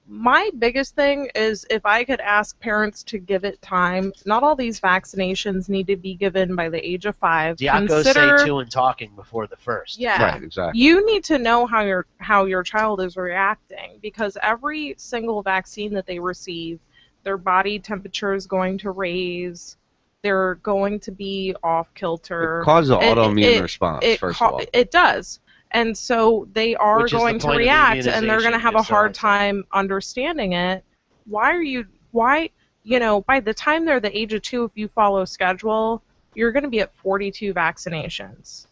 my biggest thing is if I could ask parents to give it time. Not all these vaccinations need to be given by the age of 5. Diaco say 2 and talking before the first. Yeah, right, exactly. You need to know how your child is reacting, because every single vaccine that they receive, their body temperature is going to raise. They're going to be off kilter. It causes an autoimmune response, first of all. It does. And so they are going to react, and they're going to have a hard time understanding it. By the time they're the age of 2, if you follow schedule, you're going to be at 42 vaccinations.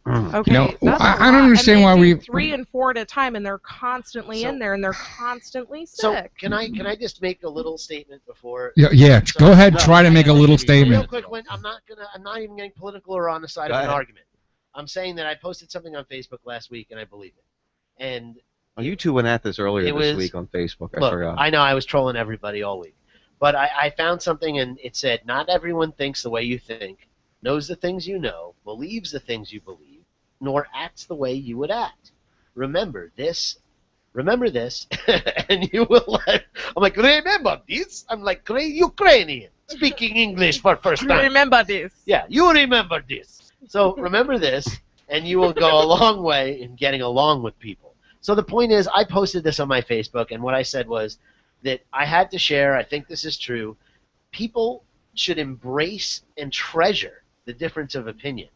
Okay, I don't understand why we 3 and 4 at a time, and they're constantly in there, and they're constantly sick. So can I just make a little statement before? Yeah. Go ahead. Try to make a little statement. Real quick, I'm not even getting political or on the side of an argument. I'm saying that I posted something on Facebook last week, and I believe it. And you two went at this earlier this week on Facebook. I forgot. I know I was trolling everybody all week. But I found something, and it said, not everyone thinks the way you think, knows the things you know, believes the things you believe, nor acts the way you would act. Remember this, and you will let... I'm like, remember this? I'm like, Ukrainian, speaking English for first time. Remember this. Yeah, you remember this. So remember this, and you will go a long way in getting along with people. So the point is, I posted this on my Facebook, and what I said was that I had to share, I think this is true, people should embrace and treasure the difference of opinion.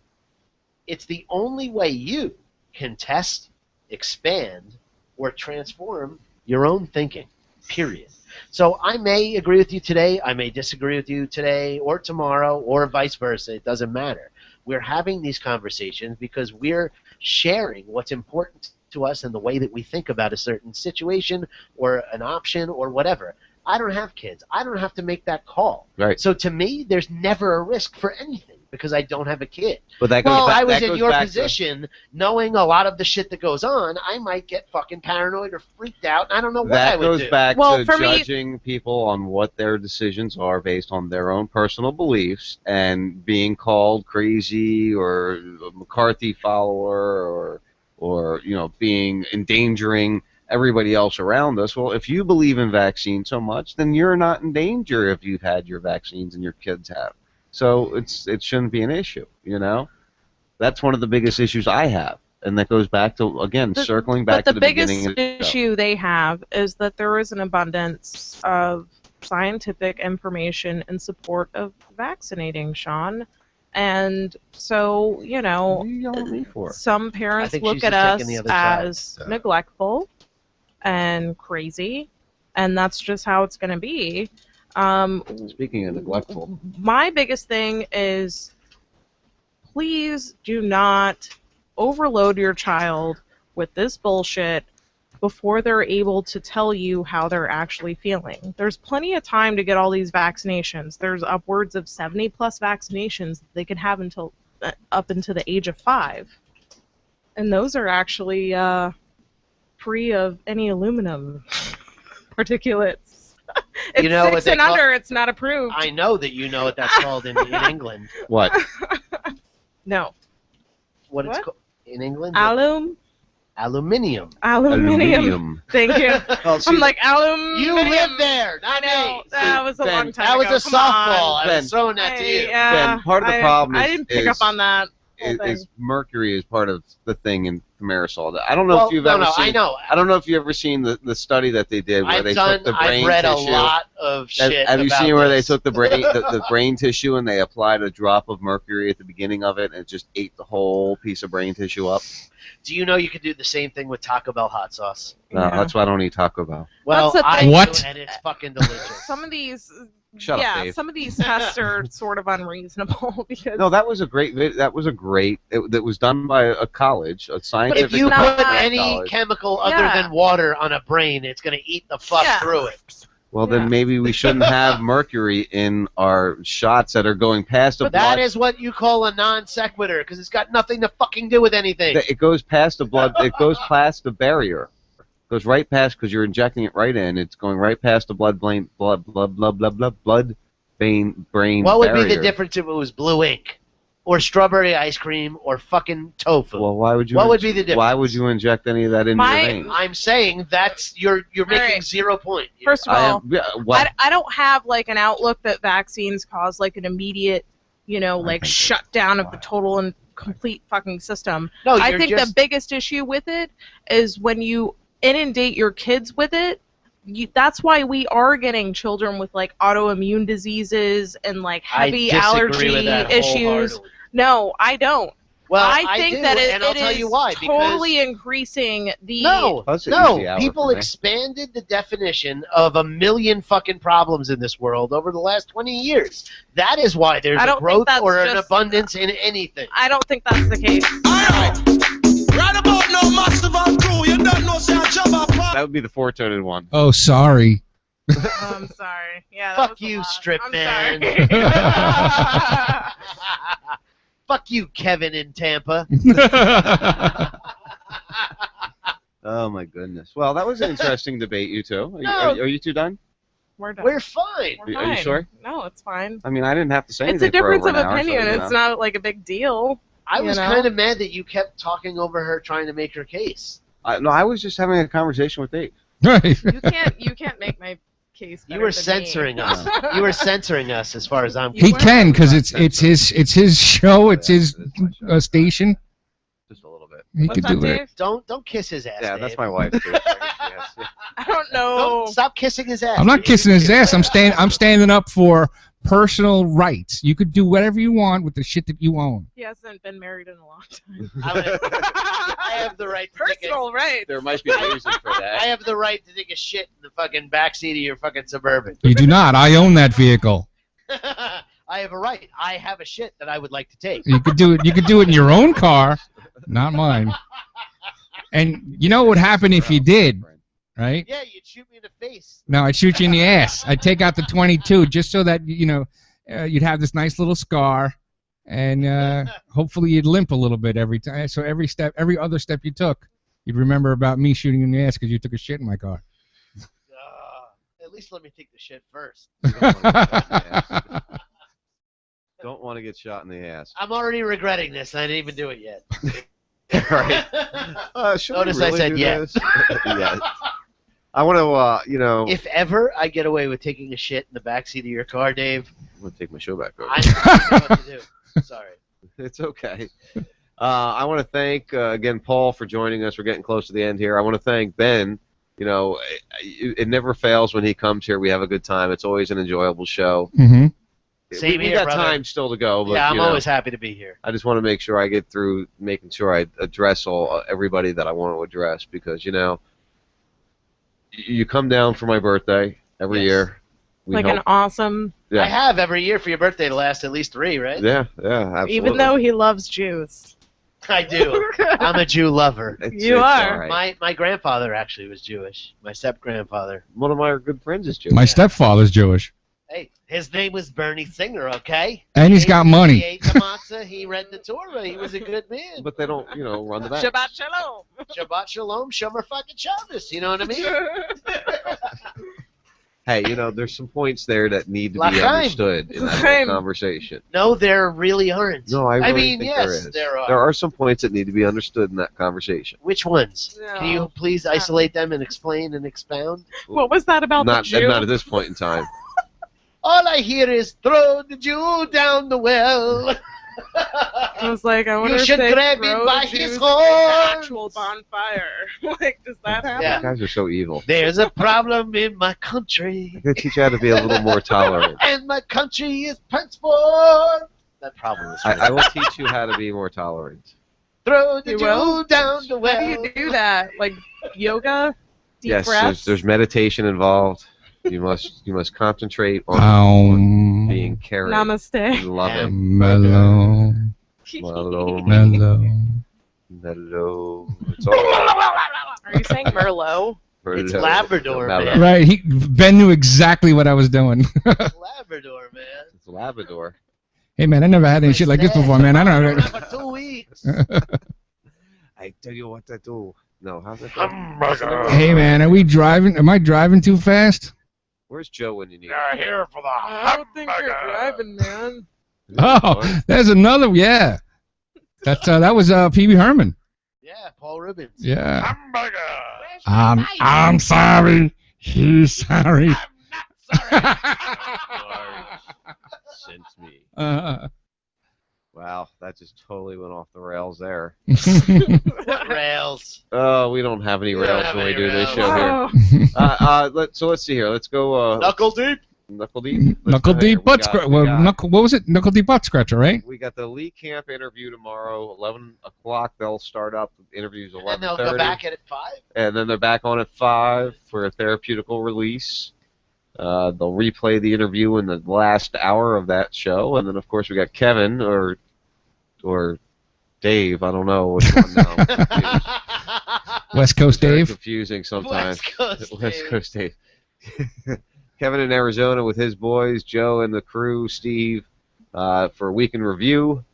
It's the only way you can test, expand, or transform your own thinking, period. So I may agree with you today, I may disagree with you today or tomorrow or vice versa, it doesn't matter. We're having these conversations because we're sharing what's important to us and the way that we think about a certain situation or an option or whatever. I don't have kids. I don't have to make that call. Right. So to me, there's never a risk for anything because I don't have a kid. But that goes well, back, I was that in goes your back position, knowing a lot of the shit that goes on, I might get fucking paranoid or freaked out. And I don't know what I would do. That goes back to judging people on what their decisions are based on their own personal beliefs and being called crazy or a McCarthy follower or being endangering everybody else around us. Well, if you believe in vaccines so much, then you're not in danger if you've had your vaccines and your kids have. So it shouldn't be an issue, That's one of the biggest issues I have. And that goes back to, again, circling back to the beginning of the show. But the biggest issue they have is that there is an abundance of scientific information in support of vaccinating, Sean. And so, What are you yelling at me for? some parents look at us as neglectful and crazy, and that's just how it's going to be. Speaking of neglectful, my biggest thing is please do not overload your child with this bullshit before they're able to tell you how they're actually feeling. There's plenty of time to get all these vaccinations. There's upwards of 70-plus vaccinations that they can have until up into the age of 5. And those are actually free of any aluminum particulates. It's You know 6 what they and call- under, it's not approved. I know that you know what that's called in England. What? No. What it's called in England? Aluminium. Aluminium. Thank you. Well, I'm like, aluminium. You live there, not I know. That was a Ben, long time That was ago. a Come softball. on. I was throwing that to you. Ben, part of the problem I didn't pick is- up on that. whole thing. is mercury is part of the thing in aerosol. I don't know Well, if you've no, ever no, seen. I know. I don't know if you've ever seen the study that they did where they took the brain I've read tissue. a lot of shit Have you about seen where this. they took the brain tissue and they applied a drop of mercury at the beginning of it and it just ate the whole piece of brain tissue up? Do you know you could do the same thing with Taco Bell hot sauce? No, that's why I don't eat Taco Bell. Well, That's the I thing. do, What? and it's fucking delicious. Some of these Shut yeah, up, Dave. some of these tests are sort of unreasonable because. No, that was a great. That was done by a college, a But scientific. if you put any college. chemical other than water on a brain, it's going to eat the fuck through it. Well, then maybe we shouldn't have mercury in our shots that are going past the But blood. that is what you call a non sequitur, because it's got nothing to fucking do with anything. It goes past the blood. It goes past the barrier. It goes right past because you're injecting it right in. It's going right past the blood vein brain. What would be barrier. the difference if it was blue ink, or strawberry ice cream, or fucking tofu? Well, why would you? What would be the difference? Why would you inject any of that into your veins? I'm saying that's you're making 0 point. First of all, what? I don't have like an outlook that vaccines cause like an immediate, like shutdown of the total and complete fucking system. No, I you're think just- the biggest issue with it is when you inundate your kids with it. That's why we are getting children with like autoimmune diseases and like heavy disagree allergy with that issues. wholeheartedly. No, I don't. Well, I think do, that and I'll it tell is you why, because- totally increasing the. No, That's an easy hour people for me. expanded the definition of a million fucking problems in this world over the last 20 years. That is why there's I a don't think growth that's or an just- abundance in anything. I don't think that's the case. Right about now, Master Van Crew, you don't know, say I jump up. That would be the four-toed one. Oh, sorry. I'm sorry. Yeah, Fuck you, strip man. Fuck you, Kevin in Tampa. Oh my goodness. Well, that was an interesting debate, you two. Are, No. are you two done? We're done. We're fine. We're Are you fine. sure? No, it's fine. I mean, I didn't have to say It's a anything for difference over of an hour, opinion. so, you It's know. not like a big deal. I was you know? kind of mad that you kept talking over her trying to make her case. No, I was just having a conversation with Dave. Right. You can't make my case. You were censoring us. You were censoring us, as far as I'm He concerned. can, because it's his show, it's his station. Just a little bit. He could do it. Don't kiss his ass. Yeah, Dave. that's my wife too. I don't know. Don't stop kissing his ass. I'm not kissing his ass. I'm standing up for personal rights. You could do whatever you want with the shit that you own. He hasn't been married in a long time. I have the right to take Personal right. There might be a reason for that. I have the right to take a shit in the fucking backseat of your fucking Suburban. You do not. I own that vehicle. I have a right. I have a shit that I would like to take. You could do it. You could do it in your own car, not mine. And you know what would happen if you did, right? Yeah, you'd shoot me in the face. No, I'd shoot you in the ass. I'd take out the 22 just so that you'd have this nice little scar, and hopefully you'd limp a little bit every time. So every other step you took, you'd remember about me shooting you in the ass because you took a shit in my car. At least let me take the shit first. Don't want to get shot in the ass. I'm already regretting this, and I didn't even do it yet. Right. Should we Notice I really said do yes. this? Yeah. I want to, If ever I get away with taking a shit in the backseat of your car, Dave, I'm going to take my show back over. I don't know what to do. Sorry. It's okay. I want to thank, again, Paul for joining us. We're getting close to the end here. I want to thank Ben. It never fails when he comes here. We have a good time. It's always an enjoyable show. Mm-hmm. Same we here, got brother. time still to go. But, Yeah, I'm you know, always happy to be here. I just want to make sure I get through making sure I address everybody that I want to address because, you come down for my birthday every year. We Like help- an awesome. Yeah. I have every year for your birthday to last at least 3, right? Yeah, absolutely. Even though he loves Jews. I do. I'm a Jew lover. You are. all right. My grandfather actually was Jewish. My step-grandfather. One of my good friends is Jewish. My stepfather's Jewish, Hey, his name was Bernie Singer, okay? and he's got money. He ate the matzah, he read the Torah, he was a good man. But they don't, run the bank. Shabbat shalom. Shabbat shalom, Shomer fucking Shabbos, you know what I mean? Hey, there's some points there that need to be L'chaim. understood in that whole L'chaim. conversation. No, there really aren't. No, I really mean, think yes, there is. there are. There are some points that need to be understood in that conversation. Which ones? Can you please isolate them and explain and expound? What was that about Not, the Jew? not at this point in time. All I hear is throw the Jew down the well. I was like, I wonder You if should they grab throw him by the his Jews in horns. an actual bonfire. Like, does that happen? Yeah. You guys are so evil. There's a problem in my country, I gotta teach you how to be a little more tolerant. and my country is henceforth. That problem is. I will teach you how to be more tolerant. Throw the You Jew will? down the well. How do you do that? Like yoga? Deep Yes, breaths? there's meditation involved. You must concentrate on being caring. Namaste. And loving. Mellow. It's all Are you saying Merlot? It's Labrador, man. Right. Ben knew exactly what I was doing. Labrador, man. It's Labrador. Hey, man, I never had any shit like this before, man. I don't know. For 2 weeks. I tell you what to do. No, how's it Hey, man, are we driving? Am I driving too fast? Where's Joe when you need him? Here for the I don't think you're driving, man. Oh, there's another. Yeah. That was Pee Wee Herman. Yeah, Paul Rubens. Yeah. I'm sorry. He's sorry. Since me. Uh, Wow, that just totally went off the rails there. What rails? Oh, we don't have any We don't rails have when we any do this rails. show here. So let's see here. Let's go. Knuckle deep. Knuckle deep. Knuckle deep butt scratcher. Well, what was it? Knuckle deep butt scratcher, right? We got the Lee Camp interview tomorrow, 11 o'clock. They'll start up. The interview's 11:30. And they'll go back at 5? And then they're back on at 5 for a therapeutical release. They'll replay the interview in the last hour of that show. And then, of course, we got Kevin or Dave. I don't know which one now. West Coast Very Dave. confusing sometimes. West Coast Dave. Kevin in Arizona with his boys, Joe and the crew, Steve, for a week in review.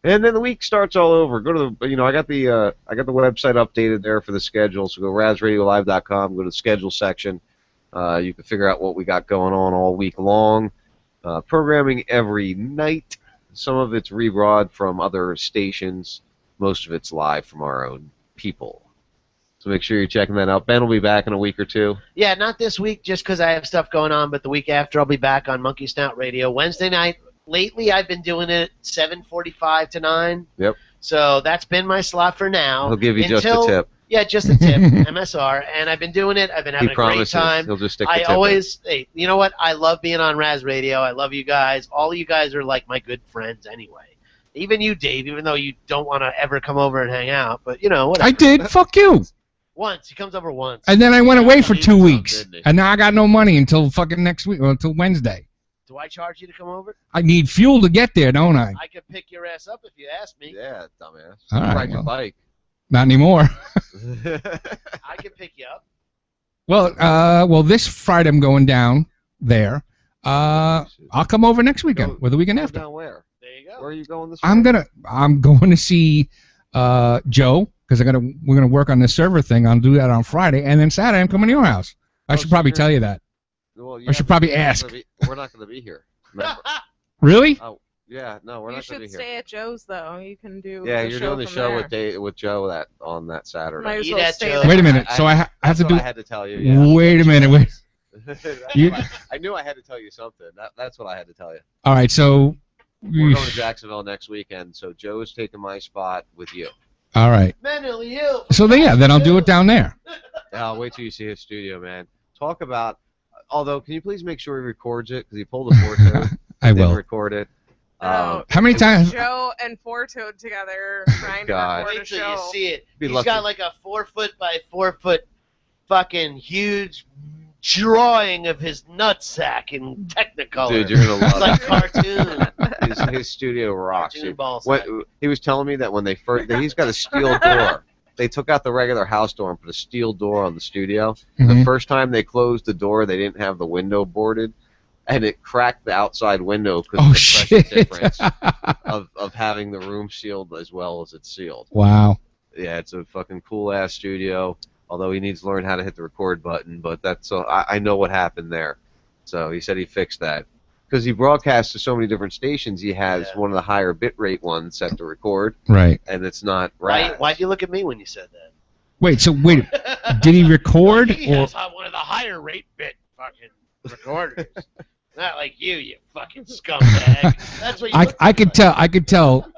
And then the week starts all over. Go to the, I got the website updated there for the schedule. So go razradiolive.com, go to the schedule section. You can figure out what we got going on all week long. Programming every night. Some of it's rebroad from other stations. Most of it's live from our own people. So make sure you're checking that out. Ben will be back in a week or two. Yeah, not this week just because I have stuff going on, but the week after I'll be back on Monkey Snout Radio. Wednesday night, lately I've been doing it 7:45 to 9. Yep. So that's been my slot for now. He'll give you just a tip. Yeah, just a tip, MSR, and I've been doing it. I've been having He a great promises. time. He'll just stick the I tip in. always, hey, you know what? I love being on Raz Radio. I love you guys. All of you guys are like my good friends anyway. Even you, Dave, even though you don't want to ever come over and hang out, but whatever. I did. Fuck you. Once. He comes over once. And then I went away for 2 weeks. And now I got no money until fucking next week, or until Wednesday. Do I charge you to come over? I need fuel to get there, don't I? I could pick your ass up if you ask me. Yeah, dumbass. All right, Ride your well. bike. Not anymore. I can pick you up. Well, this Friday I'm going down there. I'll come over next weekend or the weekend after. Down where? There you go. Where are you going this I'm going to see Joe because we're gonna work on this server thing. I'll do that on Friday, and then Saturday I'm coming to your house. I should probably tell you that. Well, I should probably ask. We're not going to be here. Remember? Really? Oh, yeah, no, we're You not going to be should here. stay at Joe's though. You can do. Yeah, the you're show doing the from show there. with Joe on that Saturday. Might as well stay there. Wait a minute. So I have That's to what do. I had to tell you. Yeah. Wait a minute. Wait. You- I knew I had to tell you something. That's what I had to tell you. All right. So. We're going to Jacksonville next weekend, so Joe's taking my spot with you. All right. Mentally ill. So then I'll do it down there. I'll wait till you see his studio, man. Talk about. Although, can you please make sure he records it because he pulled a FourToed. I will. Record it. How many times? Joe and FourToed together trying to God. record a Wait till show. you see it. Be He's lucky. got like a 4 foot by 4 foot fucking huge drawing of his nutsack in Technicolor. Dude, you're gonna love It's like it. cartoon. His studio rocks. Cartoon ball What, sack. he was telling me that when he's got a steel door. They took out the regular house door and put a steel door on the studio. The Mhm. first time they closed the door, they didn't have the window boarded, and it cracked the outside window because Oh of the pressure shit! difference of having the room sealed as well as it's sealed. Wow. Yeah, it's a fucking cool ass studio. Although he needs to learn how to hit the record button, but that's I know what happened there. So he said he fixed that because he broadcasts to so many different stations. He has one of the higher bitrate ones set to record, Right. and it's not right. Why'd you look at me when you said that? Wait. So wait. Did he record He or? has one of the higher rate bit fucking recorders. Not like you fucking scumbag. That's what you look I could tell. I could tell.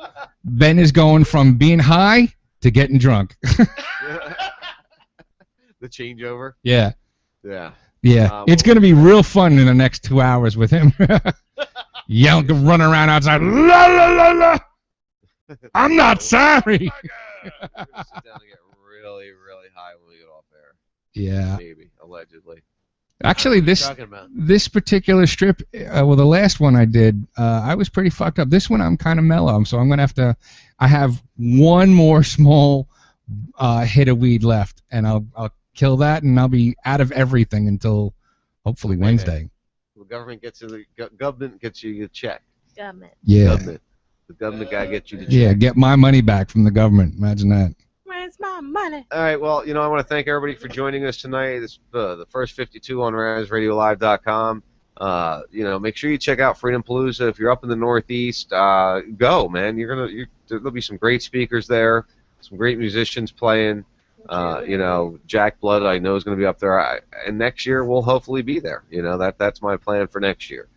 Ben is going from being high to getting drunk. The changeover. Yeah. Yeah. Yeah. It's gonna be real fun in the next 2 hours with him. Yelling, running around outside. La la la la. I'm not sorry. We're gonna sit down and get really, really high when we get off air. Yeah. Maybe, allegedly. Actually, this particular strip, well, the last one I did, I was pretty fucked up. This one I'm kind of mellow, so I'm gonna have to. I have one more small hit of weed left, and I'll kill that, and I'll be out of everything until hopefully Wednesday. The government gets you a check. Government. Yeah. The government guy gets you the check. Yeah, get my money back from the government. Imagine that. Where's my money? All right, well, I want to thank everybody for joining us tonight. This the first 52 on RazRadioLive.com. Make sure you check out Freedom Palooza. If you're up in the Northeast, go, man. There'll be some great speakers there, some great musicians playing. Jack Blood, I know, is going to be up there, and next year we'll hopefully be there. That's my plan for next year.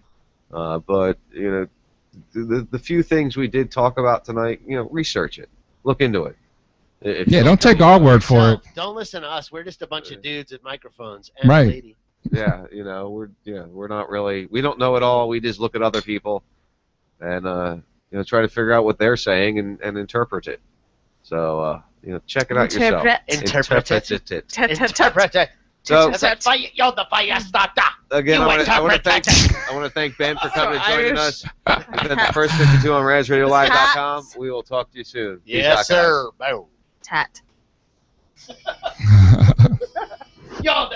But the few things we did talk about tonight, research it, look into it. Don't take our word for it. Don't listen to us. We're just a bunch of dudes with microphones and right. a lady. Yeah, we're not really. We don't know it all. We just look at other people, and try to figure out what they're saying and interpret it. So check it out yourself. Interpret it. So you're the fire starter. Again, I want to thank Ben for coming and joining us. It's been the first 52 on RazRadioLive.com. We will talk to you soon. Yes, sir. Boom. Tat. Yo,